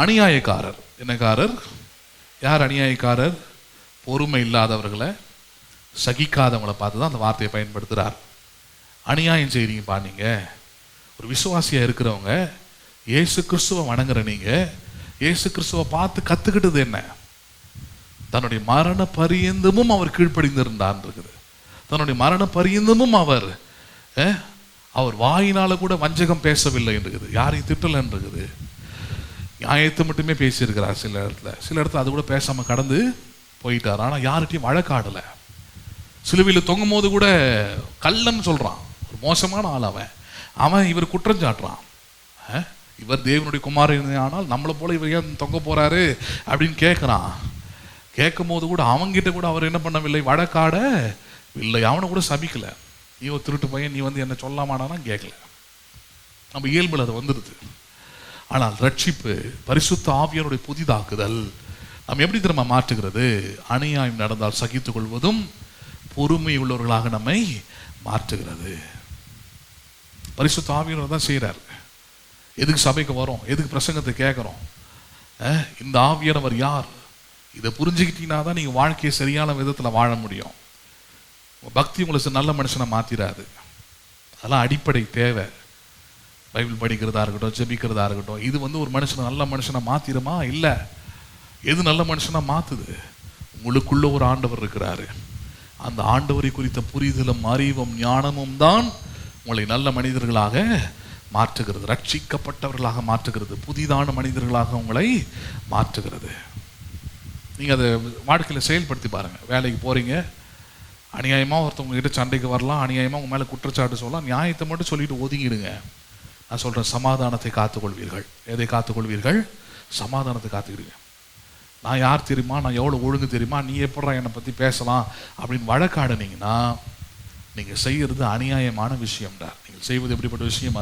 அநியாயக்காரர். என்னக்காரர்? யார் அநியாயக்காரர்? பொறுமை இல்லாதவர்களை, சகிக்காதவங்களை பார்த்து தான் அந்த வார்த்தையை பயன்படுத்துகிறார். அநியாயம் செய்கிறீங்கப்பா. நீங்கள் ஒரு விசுவாசியாக இருக்கிறவங்க, இயேசு கிறிஸ்துவை வணங்குற நீங்கள், இயேசு கிறிஸ்துவை பார்த்து கற்றுக்கிட்டது என்ன? தன்னுடைய மரண பரியந்தமும் அவர் கீழ்ப்படிந்திருந்தார் இருக்குது. தன்னுடைய மரண பரியந்தமும் அவர் வாயினால கூட வஞ்சகம் பேசவில்லை இருக்குது, யாரையும் திட்டலன்னு இருக்குது. நியாயத்தை மட்டுமே பேசியிருக்கிறார். சில இடத்துல அது கூட பேசாமல் கடந்து போயிட்டார். ஆனால் யார்கிட்டையும் வழக்காடலை. சிலுவையில் தொங்கும் போது கூட கள்ளன்னு சொல்கிறான். ஒரு மோசமான ஆள் அவன் இவர் குற்றம் சாட்டுறான். இவர் தேவனுடைய குமாரன், ஆனால் நம்மளை போல இவர் ஏன் தொங்க போகிறாரு அப்படின்னு கேட்குறான். கேட்கும் போது கூட அவங்கிட்ட கூட அவர் என்ன பண்ணவில்லை, வழக்காட இல்லை. அவனை கூட சபிக்கலை. நீ ஒரு திருட்டு பையன், நீ வந்து என்ன சொல்லாமானா கேட்கல. நம்ம இயல்பில் அது வந்துடுது. ஆனால் ரட்சிப்பு, பரிசுத்த ஆவியானுடைய புதிதாக்குதல் நம்ம எப்படி திரும்ப மாற்றுகிறது? அநியாயம் நடந்தால் சகித்துக் கொள்வதும் பொறுமை உள்ளவர்களாக நம்மை மாற்றுகிறது. பரிசுத்த ஆவியானவர் தான் செய்கிறார். எதுக்கு சபைக்கு வரோம், எதுக்கு பிரசங்கத்தை கேட்குறோம்? இந்த ஆவியானவர் யார்? இதை புரிஞ்சுக்கிட்டீங்கன்னா தான் நீங்கள் வாழ்க்கையை சரியான விதத்தில் வாழ முடியும். பக்தி உங்களுக்கு நல்ல மனுஷனை மாற்றிடாது. அதெல்லாம் அடிப்படை தேவை. பைபிள் படிக்கிறதா இருக்கட்டும், ஜெபிக்கிறதா இருக்கட்டும். இது ஒரு மனுஷனை நல்ல மனுஷனை மாத்திரமா? இல்லை. எது நல்ல மனுஷனா மாத்துது? உங்களுக்குள்ள ஒரு ஆண்டவர் இருக்கிறாரு. அந்த ஆண்டவரை குறித்த புரிதலும் அறிவும் ஞானமும் தான் உங்களை நல்ல மனிதர்களாக மாற்றுகிறது, ரட்சிக்கப்பட்டவர்களாக மாற்றுகிறது, புதிதான மனிதர்களாக உங்களை மாற்றுகிறது. நீங்கள் அதை வாழ்க்கையில் செயல்படுத்தி பாருங்கள். வேலைக்கு போகிறீங்க, அநியாயமாக ஒருத்தவங்க கிட்ட சண்டைக்கு வரலாம், அநியாயமாக உங்கள் மேலே குற்றச்சாட்டு சொல்லலாம். நியாயத்தை மட்டும் சொல்லிட்டு ஒதுங்கிடுங்க. நான் சொல்கிறேன், சமாதானத்தை காத்துக்கொள்வீர்கள். எதை காத்துக்கொள்வீர்கள்? சமாதானத்தை காத்துக்கிடுங்க. நான் யார் தெரியுமா, நான் எவ்வளோ ஒழுங்கு தெரியுமா, நீ எப்படா என்னை பற்றி பேசலாம் அப்படின்னு வழக்காடுனீங்கன்னா நீங்கள் செய்கிறது அநியாயமான விஷயம்டா. நீங்கள் செய்வது எப்படிப்பட்ட விஷயம்?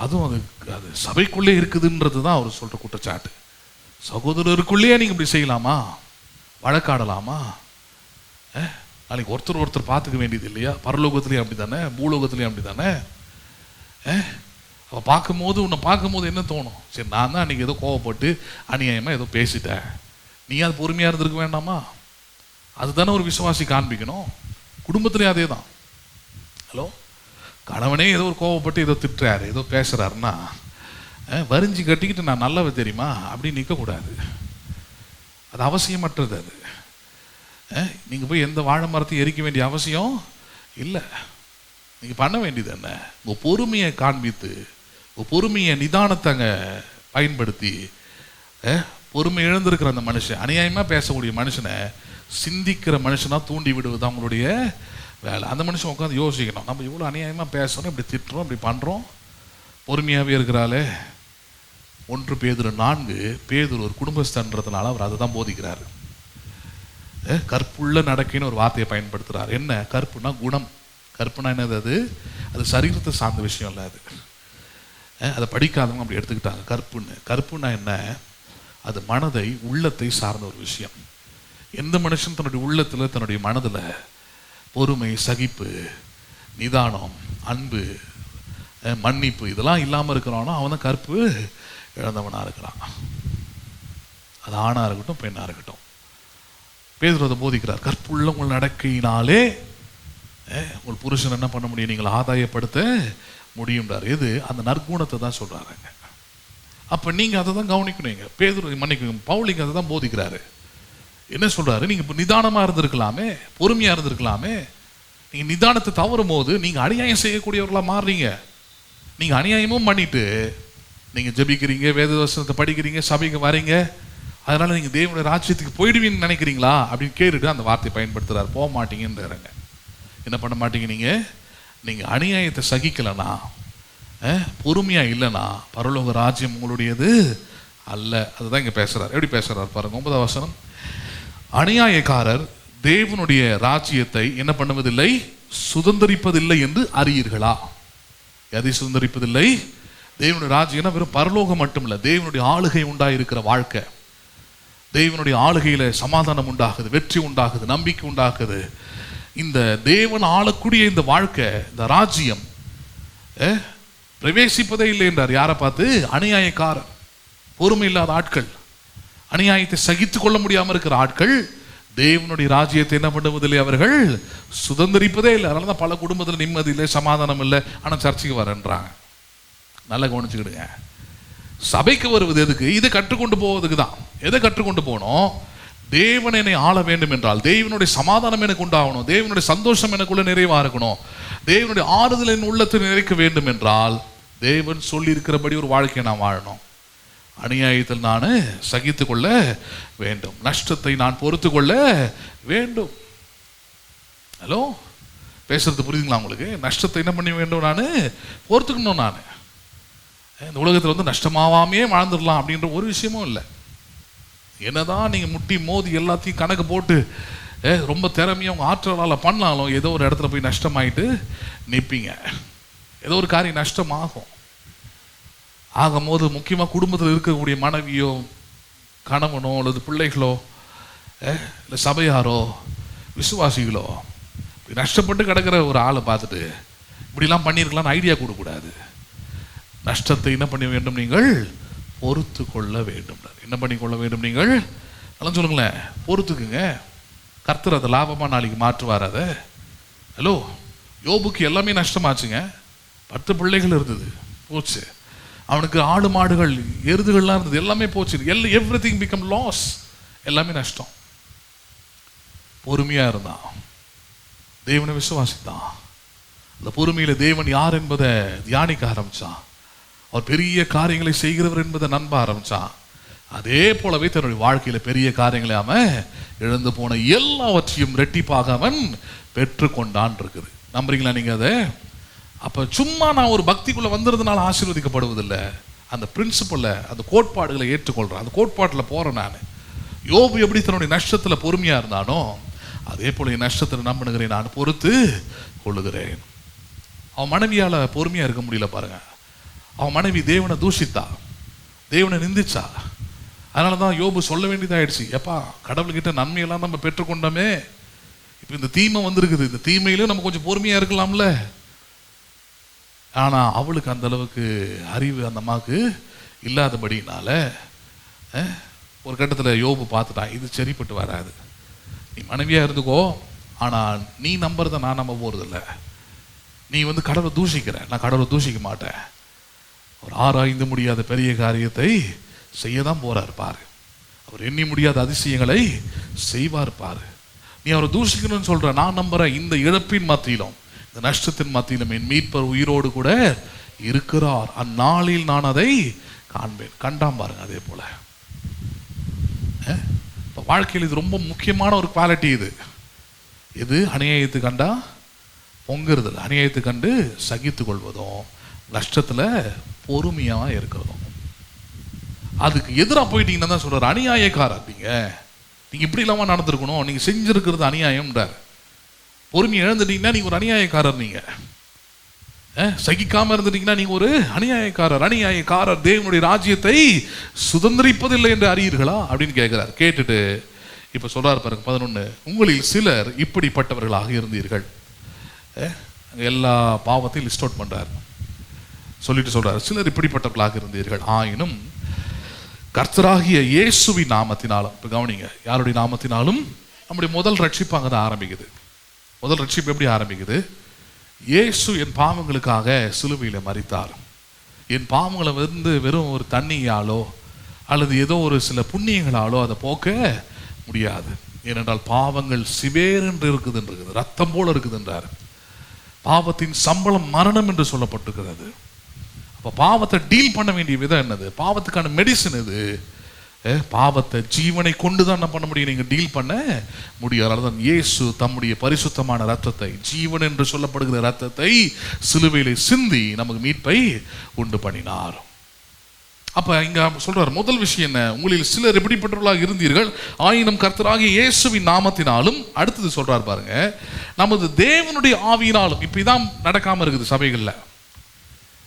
அதுவும் அது சபைக்குள்ளே இருக்குதுன்றது தான் அவர் சொல்கிற குற்றச்சாட்டு. சகோதரருக்குள்ளேயே நீங்கள் இப்படி செய்யலாமா? வழக்காடலாமா? நாளைக்கு ஒருத்தர் பார்த்துக்க வேண்டியது இல்லையா? பரலோகத்துலேயும் அப்படி தானே, பூலோகத்துலேயும் அப்படி தானே. அவள் உன்னை பார்க்கும்போது என்ன தோணும்? சரி, நான் தான் அன்றைக்கி ஏதோ கோவப்பட்டு அநியாயமாக ஏதோ பேசிட்டேன், நீ அது பொறுமையாக இருந்திருக்க வேண்டாமா? அதுதானே ஒரு விசுவாசி காண்பிக்கணும். குடும்பத்துலேயும் அதே தான். ஹலோ, கணவனே ஏதோ ஒரு கோவப்பட்டு ஏதோ திட்டுறாரு, ஏதோ பேசுகிறாருன்னா வரிஞ்சு கட்டிக்கிட்டு நான் நல்லவ தெரியுமா அப்படின்னு நிற்கக்கூடாது. அது அவசியமற்றது. அது நீங்கள் போய் எந்த வாழை மரத்தையும் எரிக்க வேண்டிய அவசியம் இல்லை. நீங்கள் பண்ண வேண்டியது என்ன? உங்கள் பொறுமையை காண்பித்து, உங்கள் பொறுமையை நிதானத்தை அங்கே பயன்படுத்தி, பொறுமை இழந்திருக்கிற அந்த மனுஷன், அநியாயமாக பேசக்கூடிய மனுஷனை சிந்திக்கிற மனுஷனாக தூண்டி விடுவது அவங்களுடைய வேலை. அந்த மனுஷன் உட்காந்து யோசிக்கணும், நம்ம இவ்வளோ அநியாயமாக பேசுகிறோம், இப்படி திட்டுறோம், இப்படி பண்ணுறோம், பொறுமையாகவே இருக்கிறாளே. 1 பேதுரு 4, பேதுரு ஒரு குடும்பஸ்தன்றதுனால அவர் அதை தான் போதிக்கிறார். கற்புள்ள நடக்கைன்னு ஒரு வார்த்தையை பயன்படுத்துகிறார். என்ன கற்புனா? குணம். கற்புனா என்னது? அது சரீரத்தை சார்ந்த விஷயம் இல்லை. அதை படிக்காதவங்க அப்படி எடுத்துக்கிட்டாங்க கற்புன்னா என்ன? அது மனதை, உள்ளத்தை சார்ந்த ஒரு விஷயம். எந்த மனுஷன் தன்னுடைய உள்ளத்தில், தன்னுடைய மனதில் பொறுமை, சகிப்பு, நிதானம், அன்பு, மன்னிப்பு இதெல்லாம் இல்லாமல் இருக்கிறானோ அவன் தான் கற்பு இழந்தவனாக இருக்கிறான். அது ஆணாக இருக்கட்டும், பெண்ணாக இருக்கட்டும். பேதுரு அதை போதிக்கிறார். கற்புள்ள உங்கள் நடக்கையினாலே உங்கள் புருஷன் என்ன பண்ண முடியும்? நீங்கள் ஆதாயப்படுத்த முடியும்ன்றார். எது? அந்த நற்குணத்தை தான் சொல்கிறாருங்க. அப்போ நீங்கள் அதை தான் கவனிக்கணுங்க. பேதுரு மன்னிக்கணும், பவுலிங்க அதை தான் போதிக்கிறாரு. என்ன சொல்கிறாரு? நீங்கள் இப்போ நிதானமாக இருந்திருக்கலாமே, பொறுமையாக இருந்திருக்கலாமே. நீங்கள் நிதானத்தை தவறும் போது நீங்கள் அநியாயம் செய்யக்கூடியவர்களாக மாறுறீங்க. நீங்கள் அநியாயமும் பண்ணிட்டு நீங்கள் ஜெபிக்கிறீங்க, வேத வசனத்தை படிக்கிறீங்க, சபைக்கு வரீங்க, அதனால் நீங்கள் தேவனுடைய ராஜ்யத்துக்கு போயிடுவீங்கன்னு நினைக்கிறீங்களா அப்படின்னு கேட்டுட்டு அந்த வார்த்தையை பயன்படுத்துகிறார். போக மாட்டீங்கன்றாருங்க. என்ன பண்ண மாட்டீங்க? நீங்கள் அநியாயத்தை சகிக்கலைன்னா, பொறுமையாக இல்லைன்னா பரலோக ராஜ்யம் உங்களுடையது அல்ல. அதுதான் இங்கே பேசுகிறார். எப்படி பேசுகிறார் பாருங்க. 9ஆம் வசனம். அநியாயக்காரர் தேவனுடைய ராஜ்யத்தை என்ன பண்ணுவதில்லை? சுதந்திரிப்பதில்லை என்று அறியீர்களா? எதை சுதந்திரிப்பதில்லை? தேவனுடைய ராஜ்யம் வெறும் பரலோகம் மட்டும் இல்லை, தேவனுடைய ஆளுகை உண்டாயிருக்கிற வாழ்க்கை. தேவனுடைய ஆளுகையில் சமாதானம் உண்டாகுது, வெற்றி உண்டாகுது, நம்பிக்கை உண்டாகுது. இந்த தேவன் ஆளக்கூடிய இந்த வாழ்க்கை, இந்த ராஜ்யம் பிரவேசிப்பதே இல்லை என்றார். யாரை பார்த்து? அநியாயக்காரர், பொறுமை இல்லாத ஆட்கள், அநியாயத்தை சகித்து கொள்ள முடியாமல் இருக்கிற ஆட்கள் தேவனுடைய ராஜ்யத்தை என்ன பண்ணுவதில்லை, அவர்கள் சுதந்திரிப்பதே இல்லை. அதனால தான் பல குடும்பத்தில் நிம்மதி இல்லை, சமாதானம் இல்லை, ஆனால் சர்ச்சைக்கு வரேன்றாங்க. நல்லா கவனிச்சுக்கிடுங்க. சபைக்கு வருவது எதுக்கு? இதை கற்றுக்கொண்டு போவதுக்கு தான். எதை கற்றுக்கொண்டு போனோம்? தேவன் என்னை ஆள வேண்டும் என்றால், தேவனுடைய சமாதானம் எனக்கு உண்டாகணும், தேவனுடைய சந்தோஷம் எனக்குள்ள நிறைவா இருக்கணும், தேவனுடைய ஆறுதல் என் உள்ளத்தை நிறைக்க வேண்டும் என்றால் தேவன் சொல்லி இருக்கிறபடி ஒரு வாழ்க்கையை நான் வாழணும். அநியாயத்தில் நான் சகித்து கொள்ள வேண்டும், நஷ்டத்தை நான் பொறுத்து கொள்ள வேண்டும். ஹலோ, பேசுறது புரியுதுங்களா உங்களுக்கு? நஷ்டத்தை என்ன பண்ண வேண்டும்? நான் பொறுத்துக்கணும். நான் இந்த உலகத்தில் நஷ்டமாவாமே வாழ்ந்துடலாம் அப்படின்ற ஒரு விஷயமும் இல்லை. என்னதான் நீங்கள் முட்டி மோதி எல்லாத்தையும் கணக்கு போட்டு ரொம்ப திறமையாக உங்கள் ஆற்றலால் பண்ணாலும் ஏதோ ஒரு இடத்துல போய் நஷ்டமாயிட்டு நிற்பீங்க. ஏதோ ஒரு காரியம் நஷ்டமாகும். ஆகும்போது முக்கியமாக குடும்பத்தில் இருக்கக்கூடிய மனைவியோ, கணவனோ, அல்லது பிள்ளைகளோ, இல்லை சபையாரோ, விசுவாசிகளோ நஷ்டப்பட்டு கிடக்கிற ஒரு ஆளை பார்த்துட்டு இப்படிலாம் பண்ணியிருக்கலாம்னு ஐடியா கொடுக்கக்கூடாது. நஷ்டத்தை என்ன பண்ண வேண்டும்? நீங்கள் பொறுத்து கொள்ள வேண்டும். என்ன பண்ணி கொள்ள வேண்டும்? நீங்கள் நல்லா சொல்லுங்களேன், பொறுத்துக்குங்க. கர்த்தர் அதை லாபமாக நாளைக்கு மாற்றுவார். அதை ஹலோ, யோபுக்கு எல்லாமே நஷ்டமாச்சுங்க. 10 பிள்ளைகள் இருந்தது, போச்சு. அவனுக்கு ஆடு மாடுகள் எருதுகள்லாம் இருந்தது, எல்லாமே போச்சு. எவ்ரிதிங் பிகம் லாஸ், எல்லாமே நஷ்டம். பொறுமையா இருந்தான், தேவனை விசுவாசித்தான். அந்த பொறுமையில தேவன் யார் என்பதை தியானிக்க ஆரம்பிச்சான். அவர் பெரிய காரியங்களை செய்கிறவர் என்பதை நம்ப ஆரம்பிச்சான். அதே போலவே தன்னுடைய வாழ்க்கையில பெரிய காரியங்களை அவன் இழந்து போன எல்லாவற்றையும் ரெட்டிப்பாக அவன் பெற்றுக்கொண்டான் இருக்குது. நம்புறீங்களா நீங்க அதை? அப்ப சும்மா நான் ஒரு பக்திக்குள்ள வந்ததுனால ஆசீர்வதிக்கப்படுவதில்லை. அந்த பிரின்சிபல்ல, அந்த கோட்பாடுகளை ஏற்றுக்கொள்றேன், அந்த கோட்பாட்டில் போறேன். நான் யோபு எப்படி தன்னுடைய நஷ்டத்துல பொறுமையா இருந்தானோ, அதே போல என் நஷ்டத்தில் நம்பினுகிறேன், நான் பொறுத்து கொள்ளுகிறேன். அவன் மனைவியால பொறுமையா இருக்க முடியல பாருங்க. அவன் மனைவி தேவனை தூஷித்தா, தேவனை நிந்திச்சா. அதனாலதான் யோபு சொல்ல வேண்டியதாயிடுச்சு, எப்பா கடவுள்கிட்ட நன்மையெல்லாம் நம்ம பெற்றுக்கொண்டோமே, இப்ப இந்த தீமை வந்திருக்குது, இந்த தீமையிலும் நம்ம கொஞ்சம் பொறுமையா இருக்கலாம்ல. ஆனா அவளுக்கு அந்த அளவுக்கு அறிவு அந்த அம்மாவுக்கு இல்லாதபடினால ஒரு கட்டத்தில் யோபு பார்த்துட்டான், இது சரிப்பட்டு வராது. நீ மனைவியா இருந்துக்கோ, ஆனா நீ நம்புறத நான் நம்ப போறதில்ல. நீ கடவுளை தூஷிக்கிற, நான் கடவுளை தூஷிக்க மாட்டேன். அவர் ஆராய்ந்து முடியாத பெரிய காரியத்தை செய்யதான் போறார் பாரு. அவர் எண்ணி முடியாத அதிசயங்களை செய்வார் பாரு. நீ அவரை தூஷிக்கணும்னு சொல்ற, நான் நம்புறேன். இந்த இழப்பின் மத்தியிலும், இந்த நஷ்டத்தின் மத்தியிலும் என் மீட்பர் உயிரோடு கூட இருக்கிறார். அந்நாளில் நான் அதை காண்பேன். கண்டாம் பாருங்க. அதே போல வாழ்க்கையில் இது ரொம்ப முக்கியமான ஒரு குவாலிட்டி. இது அநியாயத்தை கண்டா பொங்குறதில்லை, அநியாயத்தை கண்டு சகித்து கொள்வதும், நஷ்டத்துல பொறுமையா இருக்கிறதும். அதுக்கு எதிராக போயிட்டீங்கன்னா தான் சொல்றாரு, அநியாயக்காரர் நீங்க இப்படி இல்லாம நடந்திருக்கணும், நீங்க செஞ்சிருக்கிறது அநியாயம்ன்றார். பொறுமையை இழந்துட்டீங்கன்னா நீங்க ஒரு அநியாயக்காரர். நீங்க சகிக்காம இருந்துட்டீங்கன்னா நீங்க ஒரு அநியாயக்காரர். அநியாயக்காரர் தேவனுடைய ராஜ்யத்தை சுதந்திரிப்பதில்லை என்று அறியீர்களா அப்படின்னு கேட்கிறார். கேட்டுட்டு இப்ப சொல்றாரு பாருங்க 11, உங்களில் சிலர் இப்படிப்பட்டவர்களாக இருந்தீர்கள். எல்லா பாவத்தையும் லிஸ்ட் அவுட் பண்றாரு. சொல்லிட்டு சொல்றாரு, சிலர் இப்படிப்பட்டவர்களாக இருந்தீர்கள், ஆயினும் கர்த்தராகிய இயேசுவின் நாமத்தினாலும். இப்ப கவனிங்க, யாருடைய நாமத்தினாலும்? நம்முடைய முதல் ரட்சிப்பு அங்கதான் ஆரம்பிக்குது. முதல் ரட்சிப்பு எப்படி ஆரம்பிக்குது? இயேசு என் பாவங்களுக்காக சிலுவையில மரித்தார். என் பாவங்களை வெறும் ஒரு தண்ணியாலோ அல்லது ஏதோ ஒரு சில புண்ணியங்களாலோ அதை போக்க முடியாது. ஏனென்றால் பாவங்கள் சிவேரென்று இருக்குது, ரத்தம் போல இருக்குதுன்றார். பாவத்தின் சம்பளம் மரணம் என்று சொல்லப்பட்டிருக்கிறது. அப்ப பாவத்தை டீல் பண்ண வேண்டிய விதம் என்னது? பாவத்துக்கான மெடிசன் இது. பாவத்தை ஜீவனை கொண்டுதான் என்ன பண்ண முடியும், நீங்க டீல் பண்ண முடியாது. அதனால்தான் இயேசு தம்முடைய பரிசுத்தமான ரத்தத்தை, ஜீவன் என்று சொல்லப்படுகிற ரத்தத்தை சிலுவையிலே சிந்தி நமக்கு மீட்பை உண்டு பண்ணினார். அப்ப இங்க சொல்றார், முதல் விஷயம் என்ன? உங்களில் சிலர் எப்படிப்பட்டவர்களாக இருந்தீர்கள், ஆயினும் கர்த்தராகிய இயேசுவின் நாமத்தினாலும். அடுத்தது சொல்றார் பாருங்க, நமது தேவனுடைய ஆவியினாலும். இப்ப இதான் நடக்காம இருக்குது சபைகள்ல.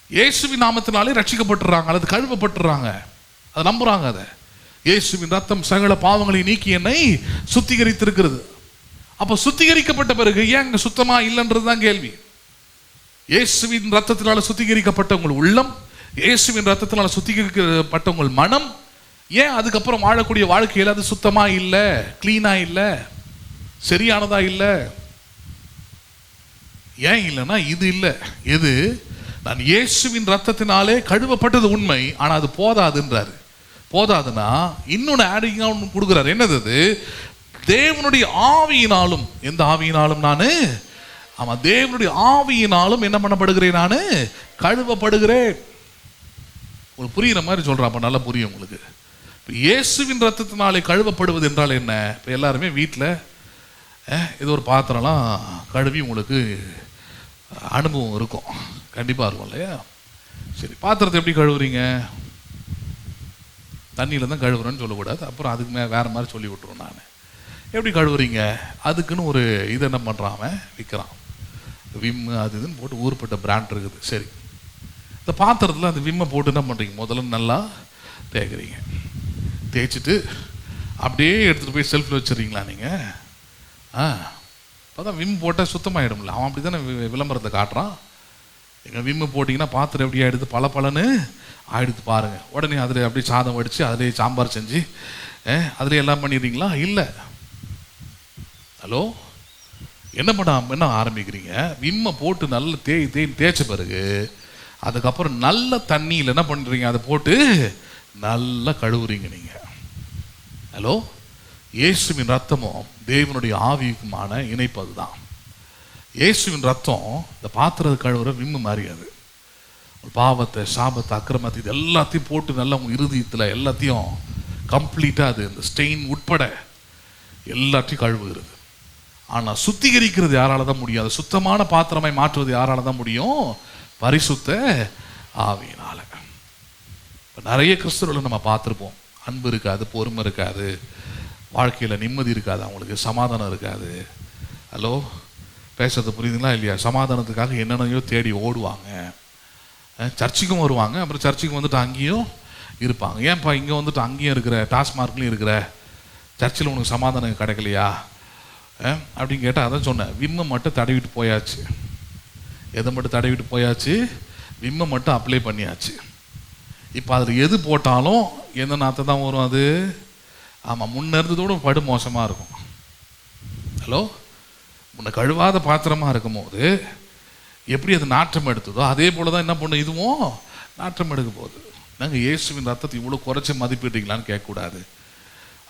இயேசுவின் நாமத்தினாலே ரட்சிக்கப்பட்டுறாங்க அல்லது கழுவப்பட்டுறாங்க, அதை நம்புறாங்க. அதை இயேசுவின் ரத்தம் சகல பாவங்களை நீக்கி என்னை சுத்திகரித்திருக்கிறது. அப்ப சுத்திகரிக்கப்பட்ட பிறகு ஏன் சுத்தமா இல்லைன்றதுதான் கேள்வி. இயேசுவின் ரத்தத்தினால சுத்திகரிக்கப்பட்ட உங்கள் உள்ளம், இயேசுவின் ரத்தத்தினால சுத்திகரிக்கப்பட்ட உங்கள் மனம், ஏன் அதுக்கப்புறம் வாழக்கூடிய வாழ்க்கையில் அது சுத்தமா இல்லை, கிளீனா இல்லை, சரியானதா இல்லை? ஏன் இல்லைன்னா இது இல்லை. எது? நான் இயேசுவின் ரத்தத்தினாலே கழுவப்பட்டது உண்மை, ஆனா அது போதாதுன்றாரு. போதாதுன்னா இன்னொன்னு ஆடிங்கா ஒன்று கொடுக்குறாரு. என்னது அது? தேவனுடைய ஆவியினாலும். எந்த ஆவியினாலும்? நானு தேவனுடைய ஆவியினாலும் என்ன பண்ணப்படுகிறேன்? நானு கழுவப்படுகிறேன். உங்களுக்கு புரியுற மாதிரி சொல்றேன், அப்ப நல்லா புரியும் உங்களுக்கு. இயேசுவின் ரத்தத்தினாலே கழுவப்படுவது என்றால் என்ன? இப்போ எல்லாருமே வீட்டில் ஏதோ ஒரு பாத்திரம்லாம் கழுவி உங்களுக்கு அனுபவம் இருக்கும், கண்டிப்பாக இருக்கும் இல்லையா? சரி, பாத்திரத்தை எப்படி கழுவுறீங்க? தண்ணியில் தான் கழுவுறேன்னு சொல்லக்கூடாது, அப்புறம் அதுக்கு வேற மாதிரி சொல்லி விட்டுருவோம். நான் எப்படி கழுவுறீங்க? அதுக்குன்னு ஒரு இது என்ன பண்ணுறான், விற்கிறான், விம்மு அது இதுன்னு போட்டு ஊர்பட்ட பிராண்ட் இருக்குது. சரி, இந்த பாத்திரத்தில் அந்த விம்மை போட்டு என்ன பண்ணுறீங்க? முதல்ல நல்லா தேய்க்கிறீங்க. தேய்ச்சிட்டு அப்படியே எடுத்துகிட்டு போய் செல்ஃபில் வச்சுறீங்களா நீங்கள்? அப்போ தான் விம் போட்டால் சுத்தமாகிடும்ல. அவன் அப்படி தானே விளம்பரத்தை காட்டுறான். எங்கள் விம்மு போட்டிங்கன்னா பாத்திரம் எப்படி ஆகிடுது, பல பலன்னு ஆகிடுது பாருங்கள். உடனே அதில் அப்படியே சாதம் வடித்து அதிலே சாம்பார் செஞ்சு அதிலே எல்லாம் பண்ணிடுறீங்களா? இல்லை. ஹலோ, என்ன ஆரம்பிக்கிறீங்க, விம்மை போட்டு நல்லா தேய்ச்ச பிறகு அதுக்கப்புறம் நல்ல தண்ணியில் என்ன பண்ணுறீங்க, அதை போட்டு நல்லா கழுவுறீங்க நீங்க. ஹலோ, இயேசுவின் ரத்தமும் தேவனுடைய ஆவிக்குமான இணைப்பு அதுதான். இயேசுவின் ரத்தம் இந்த பாத்திரத்தை கழுவுற விம்மு மாதிரி. அது பாவத்தை, சாபத்தை, அக்கிரமத்தை இது எல்லாத்தையும் போட்டு நல்லா உங்கள் இருதயத்தில் எல்லாத்தையும் கம்ப்ளீட்டாக அது இந்த ஸ்டெயின் உட்பட எல்லாத்தையும் கழுவுகிறது. ஆனால் சுத்திகரிக்கிறது யாரால தான் முடியும்? அது சுத்தமான பாத்திரமாய் மாற்றுவது யாரால தான் முடியும்? பரிசுத்த ஆவியினால. நிறைய கிறிஸ்தவர்களை நம்ம பார்த்துருப்போம், அன்பு இருக்காது, பொறுமை இருக்காது, வாழ்க்கையில் நிம்மதி இருக்காது, அவங்களுக்கு சமாதானம் இருக்காது. ஹலோ, பேசுறது புரியுதுங்களா இல்லையா? சமாதானத்துக்காக என்னென்னையோ தேடி ஓடுவாங்க, சர்ச்சுக்கும் வருவாங்க, அப்புறம் சர்ச்சுக்கு வந்துட்டு அங்கேயும் இருப்பாங்க. ஏன்ப்பா இங்கே வந்துட்டு அங்கேயும் இருக்கிற, டாஸ்மார்க்லையும் இருக்கிற, சர்ச்சில் உனக்கு சமாதானம் கிடைக்கலையா அப்படின்னு கேட்டால் அதான் சொன்னேன், விம்மை மட்டும் தடவிட்டு போயாச்சு. எதை மட்டும் தடவிட்டு போயாச்சு? விம்மை மட்டும் அப்ளை பண்ணியாச்சு. இப்போ அதில் எது போட்டாலும் எந்த நாற்றை தான் வரும் அது? ஆமாம், முன்ன இருந்ததோடு படு மோசமாக இருக்கும். ஹலோ, முன்ன கழுவாத பாத்திரமாக இருக்கும் போது எப்படி அது நாற்றம் எடுத்ததோ அதே போல தான் என்ன பண்ணும், இதுவும் நாற்றம் எடுக்க போகுது. நாங்கள் இயேசுவின் ரத்தத்தை இவ்வளோ குறைச்சி மதிப்பிட்டீங்களான்னு கேட்கக்கூடாது.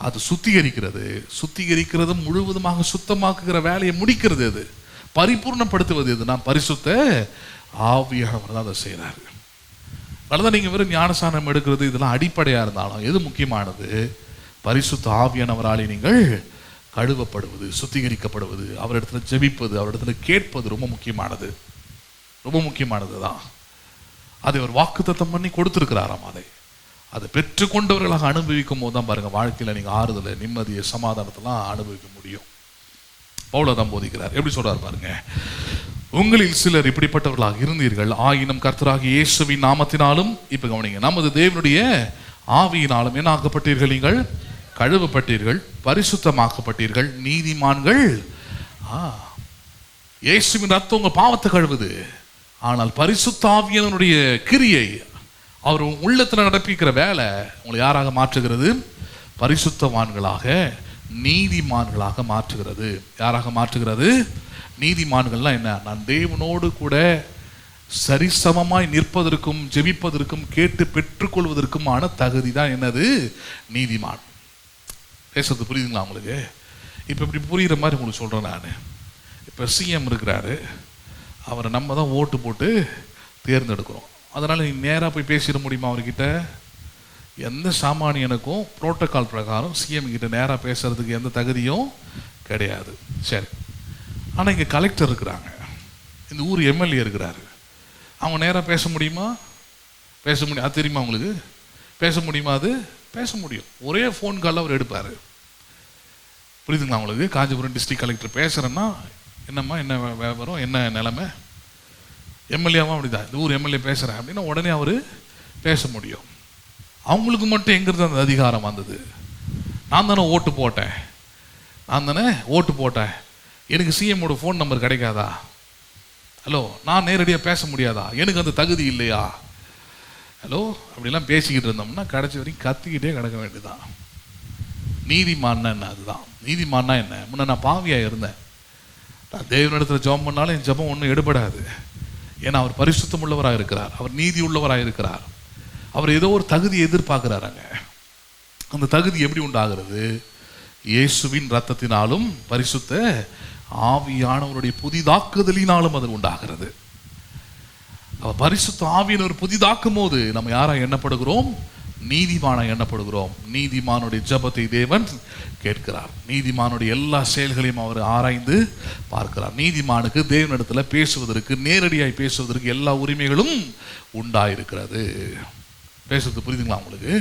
அது சுத்திகரிக்கிறது முழுவதுமாக சுத்தமாக்குகிற வேலையை முடிக்கிறது, அது பரிபூர்ணப்படுத்துவது எது? நான் பரிசுத்த ஆவியானவர் தான் அதை செய்கிறாரு. அதனால்தான் நீங்கள் வெறும் ஞானஸ்நானம் எடுக்கிறது இதெல்லாம் அடிப்படையாக இருந்தாலும் எது முக்கியமானது? பரிசுத்த ஆவியானவராலே நீங்கள் கழுவப்படுவது, சுத்திகரிக்கப்படுவது, அவரிடத்துல ஜெபிப்பது, அவரிடத்துல கேட்பது ரொம்ப முக்கியமானது. ரொம்ப முக்கியமானது தான். அதை ஒரு வாக்குத்தத்தம் பண்ணி கொடுத்துருக்கிறாராம். அதை பெற்றுக்கொண்டவர்களாக அனுபவிக்கும் போது தான் பாருங்க, வாழ்க்கையில் நீங்கள் ஆறுதலை, நிம்மதியை, சமாதானத்தெல்லாம் அனுபவிக்க முடியும். பவுல் தான் போதிக்கிறார். எப்படி சொல்றாரு பாருங்க, உங்களில் சிலர் இப்படிப்பட்டவர்களாக இருந்தீர்கள், ஆயினும் கர்த்தராகிய இயேசுவின் நாமத்தினாலும், இப்ப கவனிங்க, நமது தேவனுடைய ஆவியினாலும் என்ன ஆக்கப்பட்டீர்கள்? நீங்கள் கழுவப்பட்டீர்கள், பரிசுத்தமாக்கப்பட்டீர்கள், நீதிமான்கள். இயேசுவின் ரத்தம் உங்க பாவத்தை கழுவுது. ஆனால் பரிசுத்த ஆவியானவருடைய கிரியை, அவர் உள்ளத்தில் நடப்பிக்கிற வேலை உங்களை யாராக மாற்றுகிறது? பரிசுத்தவான்களாக, நீதிமான்களாக மாற்றுகிறது. யாராக மாற்றுகிறது? நீதிமான்கள்லாம் என்ன? நான் தேவனோடு கூட சரிசமமாய் நிற்பதற்கும் ஜெபிப்பதற்கும் கேட்டு பெற்றுக்கொள்வதற்குமான தகுதி தான் என்னது? நீதிமான். பேசுறது புரியுதுங்களா உங்களுக்கு? இப்போ இப்படி புரிகிற மாதிரி உங்களுக்கு சொல்கிறேன் நான். இப்போ சிஎம் இருக்கிறாரு, அவரை நம்ம தான் ஓட்டு போட்டு தேர்ந்தெடுக்கிறோம். அதனால் நீ நேராக போய் பேசிட முடியுமா அவர்கிட்ட? எந்த சாமானியனுக்கும் புரோட்டோகால் பிரகாரம் சிஎம் கிட்ட நேராக பேசுறதுக்கு எந்த தகுதியும் கிடையாது. சரி, ஆனால் இங்கே கலெக்டர் இருக்கிறாங்க, இந்த ஊர் எம்எல்ஏ இருக்கிறாரு, அவங்க நேராக பேச முடியுமா? பேச முடியும். அது தெரியுமா உங்களுக்கு? பேச முடியுமா? அது பேச முடியும். ஒரே ஃபோன் காலில் அவர் எடுப்பார். புரியுதுங்களா உங்களுக்கு? காஞ்சிபுரம் டிஸ்ட்ரிக்ட் கலெக்டர் பேசுகிறேன்னா என்னம்மா, என்ன விவரம், என்ன நிலைமை? எம்எல்ஏவா அப்படிதான், இந்த ஊர் எம்எல்ஏ பேசுகிறேன் அப்படின்னா உடனே அவர் பேச முடியும். அவங்களுக்கு மட்டும் எங்கிறது அந்த அதிகாரம் வந்தது? நான் தானே ஓட்டு போட்டேன், எனக்கு சிஎம்மோட ஃபோன் நம்பர் கிடைக்காதா? ஹலோ, நான் நேரடியாக பேச முடியாதா? எனக்கு அந்த தகுதி இல்லையா? ஹலோ, அப்படிலாம் பேசிக்கிட்டு இருந்தோம்னா கடைசி வரைக்கும் கத்திக்கிட்டே கிடக்க வேண்டியதுதான். நீதிமான்னா என்ன? அதுதான் நீதிமான்னா என்ன? முன்ன நான் பாவியாக இருந்தேன், நான் தேவனிடத்தில் ஜெபம் பண்ணாலும் என் ஜெபம் ஒன்றும் எடுபடாது. ஏன்னா அவர் பரிசுத்தம் உள்ளவராக இருக்கிறார், அவர் நீதி உள்ளவராக இருக்கிறார், அவர் ஏதோ ஒரு தகுதி எதிர்பார்க்கிறாருங்க. அந்த தகுதி எப்படி உண்டாகிறது? இயேசுவின் ரத்தத்தினாலும் பரிசுத்த ஆவியானவருடைய புதிதாக்குதலினாலும் அது உண்டாகிறது. அவர் பரிசுத்த ஆவியானவர் புதிதாக்கும் போது நம்ம யாரா எண்ணப்படுகிறோம்? நீதிமான எண்ணப்படுகிறோம். நீதிமானுடைய ஜெபத்தை தேவன் கேட்கிறார். நீதிமானுடைய எல்லா செயல்களையும் அவர் ஆராய்ந்து பார்க்கிறார். நீதிமானுக்கு தேவனிடத்துல பேசுவதற்கு, நேரடியாய் பேசுவதற்கு எல்லா உரிமைகளும் உண்டாயிருக்கிறது. பேசுறது புரியுதுங்களா உங்களுக்கு?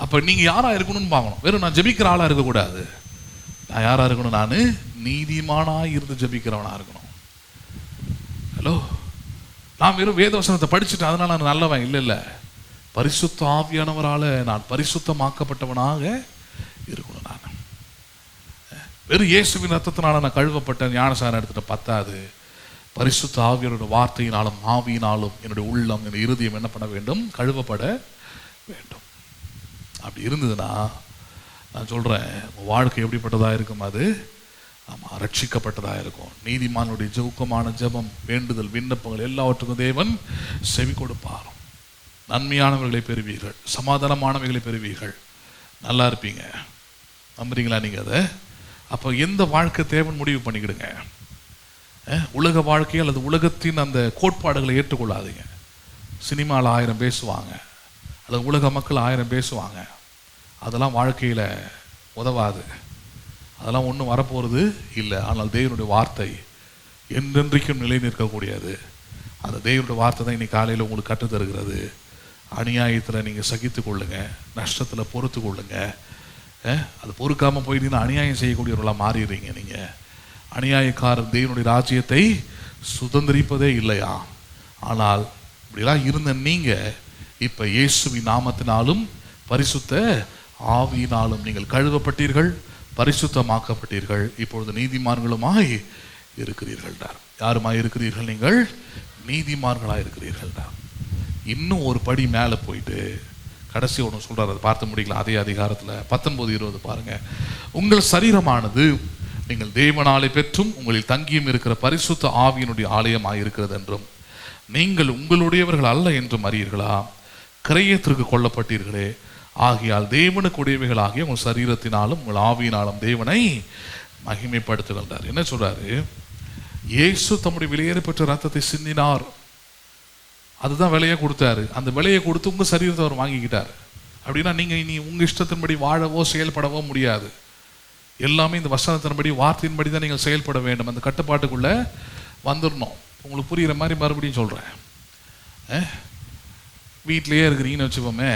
அப்ப நீங்க யாரா இருக்கணும்னு பார்க்கணும். வெறும் நான் ஜெபிக்கிற ஆளா இருக்கக்கூடாது. நான் யாரா இருக்கணும்? நான் நீதிமானா இருந்து ஜெபிக்கிறவனா இருக்கணும். ஹலோ, நான் வெறும் வேதவசனத்தை படிச்சுட்டேன் அதனால நான் நல்லவன் இல்லை. பரிசுத்த ஆவியானவரால நான் பரிசுத்தமாக்கப்பட்டவனாக இருக்கணும். நான் வெறும் இயேசுவின் ரத்தத்தினால நான் கழுவப்பட்ட ஞானசாரம் எடுத்துட்டு பத்தாது. பரிசுத்த ஆவியனோட வார்த்தையினாலும் ஆவியினாலும் என்னுடைய உள்ளம், என்னுடைய இருதயம் என்ன பண்ண வேண்டும்? கழுவப்பட வேண்டும். அப்படி இருந்ததுன்னா நான் சொல்றேன், வாழ்க்கை எப்படிப்பட்டதா இருக்கும்? அது ஆமாம், ரட்சிக்கப்பட்டதாக இருக்கும். நீதிமானுடைய ஜெபமான ஜெபம், வேண்டுதல், விண்ணப்பங்கள் எல்லாவற்றுக்கும் தேவன் செவி கொடுப்பார். நன்மையானவர்களை பெறுவீர்கள், சமாதானமானவைகளை பெறுவீர்கள், நல்லா இருப்பீங்க. நம்புறீங்களா நீங்கள் அதை? அப்போ எந்த வாழ்க்கை தேவன் முடிவு பண்ணிக்கிடுங்க. உலக வாழ்க்கை அல்லது உலகத்தின் அந்த கோட்பாடுகளை ஏற்றுக்கொள்ளாதீங்க. சினிமாவில் 1000 பேசுவாங்க, அல்லது உலக மக்கள் 1000 பேசுவாங்க. அதெல்லாம் வாழ்க்கையில் உதவாது, அதெல்லாம் ஒன்றும் வரப்போகிறது இல்லை. ஆனால் தேவனுடைய வார்த்தை என்றென்றைக்கும் நிலை நிற்கக்கூடியது. அந்த தேவனுடைய வார்த்தை தான் இன்னைக்கு காலையில் உங்களுக்கு கற்றுத்தருகிறது. அநியாயத்தில் நீங்கள் சகித்து கொள்ளுங்க, நஷ்டத்தில் பொறுத்து கொள்ளுங்க. அது பொறுக்காமல் போயிட்டீங்கன்னா அநியாயம் செய்யக்கூடியவர்களாக மாறிடுறீங்க. நீங்கள் அநியாயக்காரர் தேவனுடைய ராஜ்யத்தை சுதந்திரிப்பதே இல்லையா? ஆனால் இப்படிலாம் இருந்த நீங்கள் இப்போ இயேசுவின் நாமத்தினாலும் பரிசுத்த ஆவியினாலும் நீங்கள் கழுவப்பட்டீர்கள், பரிசுத்தமாக்கப்பட்டீர்கள். இப்பொழுது நீதிமான்களுமாய் இருக்கிறீர்கள்டார். யாருமாய் இருக்கிறீர்கள்? நீங்கள் நீதிமான்களாக இருக்கிறீர்கள்டார். இன்னும் ஒரு படி மேலே போயிட்டு கடைசி ஒன்று சொல்கிறார், அதை பார்த்து முடிக்கலாம். அதே அதிகாரத்தில் 19-20 பாருங்க. உங்கள் சரீரமானது நீங்கள் தேவனாலே பெற்றும் உங்களில் தங்கியும் இருக்கிற பரிசுத்த ஆவியினுடைய ஆலயமாக இருக்கிறது என்றும் நீங்கள் உங்களுடையவர்கள் அல்ல என்றும் அறியீர்களா? கிரயத்திற்கு கொல்லப்பட்டீர்களே, ஆகியால் தேவனுக்கு உடையவைகளாகிய உங்கள் சரீரத்தினாலும் உங்கள் ஆவியினாலும் தேவனை மகிமைப்படுத்துகின்றார். என்ன சொல்றாரு? இயேசு தம்முடைய விலையேறப்பெற்ற ரத்தத்தை சிந்தினார், அதுதான் விலையை கொடுத்தாரு. அந்த விலையை கொடுத்து உங்கள் சரீரத்தை அவர் வாங்கிக்கிட்டார். அப்படின்னா நீங்கள் இனி உங்கள் இஷ்டத்தின்படி வாழவோ செயல்படவோ முடியாது. எல்லாமே இந்த வசனத்தின்படி, வார்த்தையின்படி தான் நீங்கள் செயல்பட வேண்டும். அந்த கட்டுப்பாட்டுக்குள்ளே வந்துடணும். உங்களுக்கு புரிகிற மாதிரி மறுபடியும் சொல்கிறேன். வீட்டிலையே இருக்கிறீங்கன்னு வச்சுப்போமே,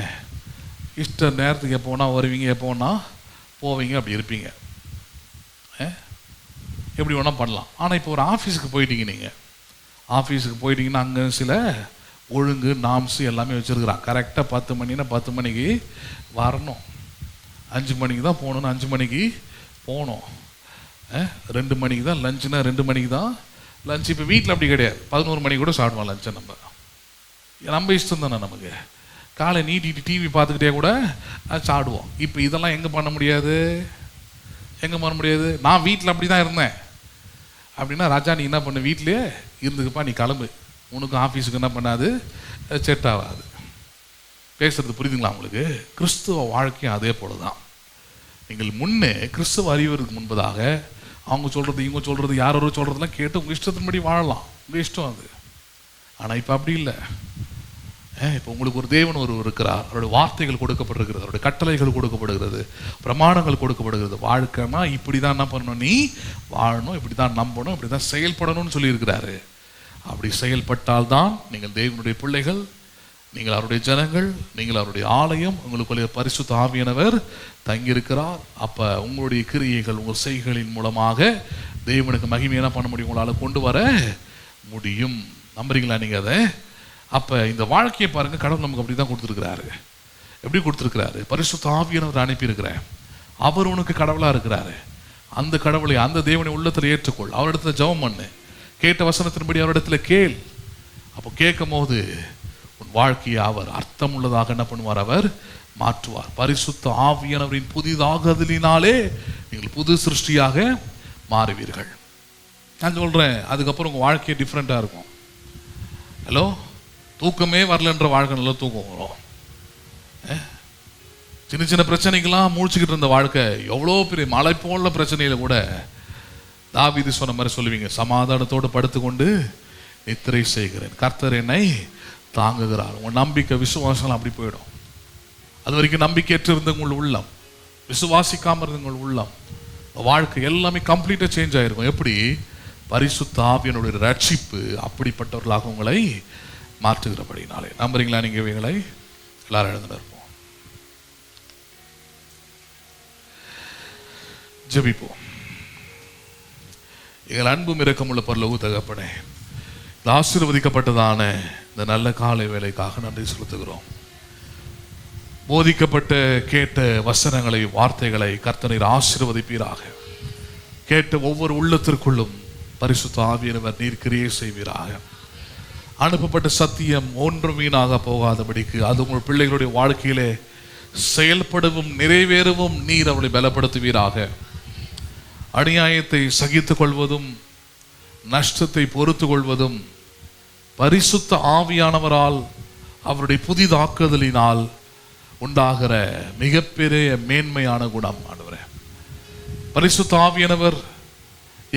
இஷ்ட நேரத்துக்கு எப்போனா வருவீங்க, எப்போனா போவீங்க, அப்படி இருப்பீங்க, எப்படி வேணால் பண்ணலாம். ஆனால் இப்போ ஒரு ஆஃபீஸுக்கு போயிட்டீங்க, நீங்கள் ஆஃபீஸுக்கு போயிட்டீங்கன்னா அங்கே சில ஒழுங்கு நாம்ஸு எல்லாமே வச்சுருக்குறான். கரெக்டாக 10 மணின்னா 10 மணிக்கு வரணும், 5 மணிக்கு தான் போகணுன்னு 5 மணிக்கு போகணும், 2 மணிக்கு தான் லஞ்சுன்னா 2 மணிக்கு தான் லஞ்ச். இப்போ வீட்டில் அப்படி கிடையாது, 11 மணிக்கு கூட சாப்பிடுவோம் லஞ்சை. நம்ம இஷ்டம் தானே. நமக்கு காலை நீட்டிட்டு டிவி பார்த்துக்கிட்டே கூட சாப்பிடுவோம். இப்போ இதெல்லாம் எங்கே பண்ண முடியாது, எங்கே பண்ண முடியாது? நான் வீட்டில் அப்படி தான் இருந்தேன். அப்படின்னா ராஜா நீ என்ன பண்ண, வீட்டிலே இருந்துக்குப்பா, நீ கிளம்பு, உனக்கு ஆஃபீஸுக்கு என்ன பண்ணாது, செட் ஆகாது. பேசுறது புரியுதுங்களா உங்களுக்கு? கிறிஸ்துவ வாழ்க்கையும் அதே போல தான். நீங்கள் முன்னே கிறிஸ்துவ அறிவதற்கு முன்பதாக அவங்க சொல்கிறது, இவங்க சொல்கிறது, யாரோ சொல்கிறதெல்லாம் கேட்டு உங்கள் இஷ்டத்தின்படி வாழலாம், உங்கள் இஷ்டம் அது. ஆனால் இப்போ அப்படி இல்லை. இப்போ உங்களுக்கு ஒரு தேவன் ஒருவர் இருக்கிறார், அவருடைய வார்த்தைகள் கொடுக்கப்படுகிறது, அவருடைய கட்டளைகள் கொடுக்கப்படுகிறது, பிரமாணங்கள் கொடுக்கப்படுகிறது. வாழ்க்கைனா இப்படி தான் என்ன பண்ணணும், நீ வாழணும், இப்படி தான் நம்பணும், இப்படி தான் செயல்படணும்னு சொல்லியிருக்கிறாரு. அப்படி செயல்பட்டால்தான் நீங்கள் தேவனுடைய பிள்ளைகள், நீங்கள் அவருடைய ஜனங்கள், நீங்கள் அவருடைய ஆலயம், உங்களுக்குள்ளே பரிசுத்த ஆவியானவர் தங்கியிருக்கிறார். அப்போ உங்களுடைய கிரியைகள், உங்கள் செய்கைகளின் மூலமாக தேவனுக்கு மகிமை என்ன பண்ண முடியும், உங்களால் கொண்டு வர முடியும். நம்புறீங்களா நீங்கள் அதை? அப்போ இந்த வாழ்க்கையை பாருங்கள், கடவுள் நமக்கு அப்படி தான் கொடுத்துருக்கிறாரு. எப்படி கொடுத்துருக்கிறாரு? பரிசுத்த ஆவியானவர் அனுப்பியிருக்கிறேன், அவர் உனக்கு கடவுளாக இருக்கிறாரு. அந்த கடவுளை, அந்த தேவனை உள்ளத்தில் ஏற்றுக்கொள், அவரிடத்துல ஜெபம் பண்ணு, கேட்ட வசனத்தின்படி அவரிடத்துல கேள். அப்போ கேட்கும் போது உன் வாழ்க்கையை அவர் அர்த்தம் உள்ளதாக என்ன பண்ணுவார், அவர் மாற்றுவார். பரிசுத்த ஆவியானவரின் புதிதாகுதலினாலே நீங்கள் புது சிருஷ்டியாக மாறுவீர்கள். நான் சொல்கிறேன், அதுக்கப்புறம் உங்கள் வாழ்க்கையை டிஃப்ரெண்ட்டாக இருக்கும். ஹலோ, தூக்கமே வரலன்ற வாழ்க்கை நல்லா தூக்கம் வரும். சின்ன சின்ன பிரச்சனைக்கெல்லாம் மூழ்கிக்கிட்டு இருந்த வாழ்க்கை எவ்வளோ பெரிய மலை போல பிரச்சனையில் கூட தாவீது சொன்ன மாதிரி சொல்லுவீங்க, சமாதானத்தோடு படுத்துக்கொண்டு நித்திரை செய்கிறேன், கர்த்தர் என்னை தாங்குகிறார். உங்கள் நம்பிக்கை, விசுவாசம் அப்படி போயிடும். அது வரைக்கும் நம்பிக்கையற்று இருந்த உங்கள் உள்ளம், விசுவாசிக்காமல் இருந்த உங்கள் உள்ளம், வாழ்க்கை எல்லாமே கம்ப்ளீட்டாக சேஞ்ச் ஆகிருக்கும். எப்படி? பரிசுத்த ஆவியானுடைய ரட்சிப்பு அப்படிப்பட்டவர்களாக உங்களை மாற்றுகிறபடினாலே. நம்புறீங்களா நீங்கள்? இவைகளை எல்லாரும் எழுந்து இருப்போம், ஜெபிப்போம். எங்கள் அன்பும் இரக்கமுள்ள பரலோக தகப்பனே, இந்த ஆசீர்வதிக்கப்பட்டதான இந்த நல்ல காலை வேலைக்காக நன்றி செலுத்துகிறோம். போதிக்கப்பட்ட கேட்ட வசனங்களை, வார்த்தைகளை கர்த்தர் ஆசீர்வதிப்பீராக. கேட்ட ஒவ்வொரு உள்ளத்திற்குள்ளும் பரிசுத்த ஆவியானவர் நீர் கிரியை செய்வீராக. அனுப்பப்பட்ட சத்தியம் ஒன்றும் வீணாக போகாதபடிக்கு அது உங்கள் பிள்ளைகளுடைய வாழ்க்கையிலே செயல்படவும் நிறைவேறவும் நீர் அவளை பலப்படுத்துவீராக. அநியாயத்தை சகித்துக் கொள்வதும் நஷ்டத்தை பொறுத்து கொள்வதும் பரிசுத்த ஆவியானவரால் அவருடைய புதிதாக்குதலினால் உண்டாகிற மிகப்பெரிய மேன்மையான குணம். ஆண்டவரே, பரிசுத்த ஆவியானவர்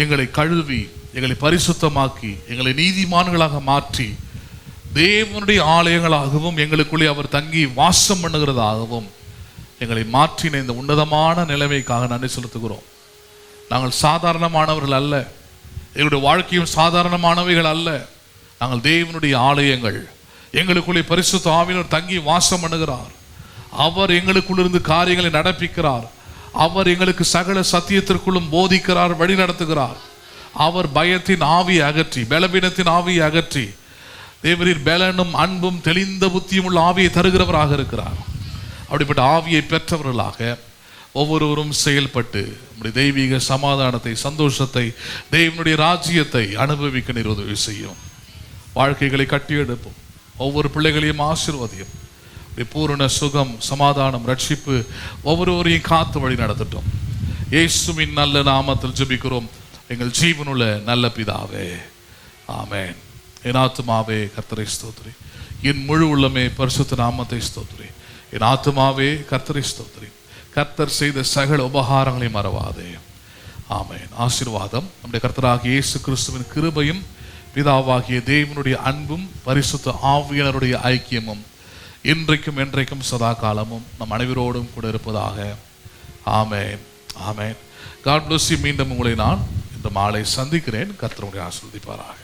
எங்களை கழுவி எங்களை பரிசுத்தமாக்கி எங்களை நீதிமான்களாக மாற்றி தேவனுடைய ஆலயங்களாகவும் எங்களுக்குள்ளே அவர் தங்கி வாசம் பண்ணுகிறதாகவும் எங்களை மாற்றின இந்த உன்னதமான நிலைமைக்காக நன்றி செலுத்துகிறோம். நாங்கள் சாதாரணமானவர்கள் அல்ல, எங்களுடைய வாழ்க்கையும் சாதாரணமானவைகள் அல்ல. நாங்கள் தேவனுடைய ஆலயங்கள். எங்களுக்குள்ளே பரிசுத்த ஆவியானவர் தங்கி வாசம் பண்ணுகிறார். அவர் எங்களுக்குள்ளிருந்து காரியங்களை நடப்பிக்கிறார். அவர் எங்களுக்கு சகல சத்தியத்திற்குள்ளும் போதிக்கிறார், வழி நடத்துகிறார். அவர் பயத்தின் ஆவியை அகற்றி, பலவீனத்தின் ஆவியை அகற்றி தேவரின் பலனும் அன்பும் தெளிந்த புத்தியும் உள்ள ஆவியை தருகிறவராக இருக்கிறார். அப்படிப்பட்ட ஆவியை பெற்றவர்களாக ஒவ்வொருவரும் செயல்பட்டு நம்முடைய தெய்வீக சமாதானத்தை, சந்தோஷத்தை, தேவனுடைய ராஜ்யத்தை அனுபவிக்க நீர் உதவி செய்யும். வாழ்க்கைகளை கட்டியெடுப்போம். ஒவ்வொரு பிள்ளைகளையும் ஆசீர்வதியும். பூரண சுகம், சமாதானம், ரட்சிப்பு ஒவ்வொருவரையும் காத்து வழி நடத்தட்டும். இயேசுவின் நல்ல நாமத்தில் ஜெபிக்கிறோம் எங்கள் ஜீவனுள்ள நல்ல பிதாவே, ஆமென். என் ஆத்துமாவே கர்த்தரை ஸ்தோத்திரி, என் முழு உள்ளமே பரிசுத்த நாமத்தை ஸ்தோத்திரி. என் ஆத்துமாவே கர்த்தரை ஸ்தோத்திரி, கர்த்தர் செய்த சகல உபகாரங்களை மறவாதே. ஆமென். ஆசீர்வாதம். நம்முடைய கர்த்தராகிய இயேசு கிறிஸ்துவின் கிருபையும் பிதாவாகிய தேவனுடைய அன்பும் பரிசுத்த ஆவியானவருடைய ஐக்கியமும் இன்றைக்கும் என்றைக்கும் சதா காலமும் நம் அனைவரோடும் கூட இருப்பதாக. ஆமென், ஆமென். God bless you. மீண்டும் உங்களை நான் இன்று மாலை சந்திக்கிறேன். கர்த்தர் உங்களை ஆசீர்வதிப்பாராக.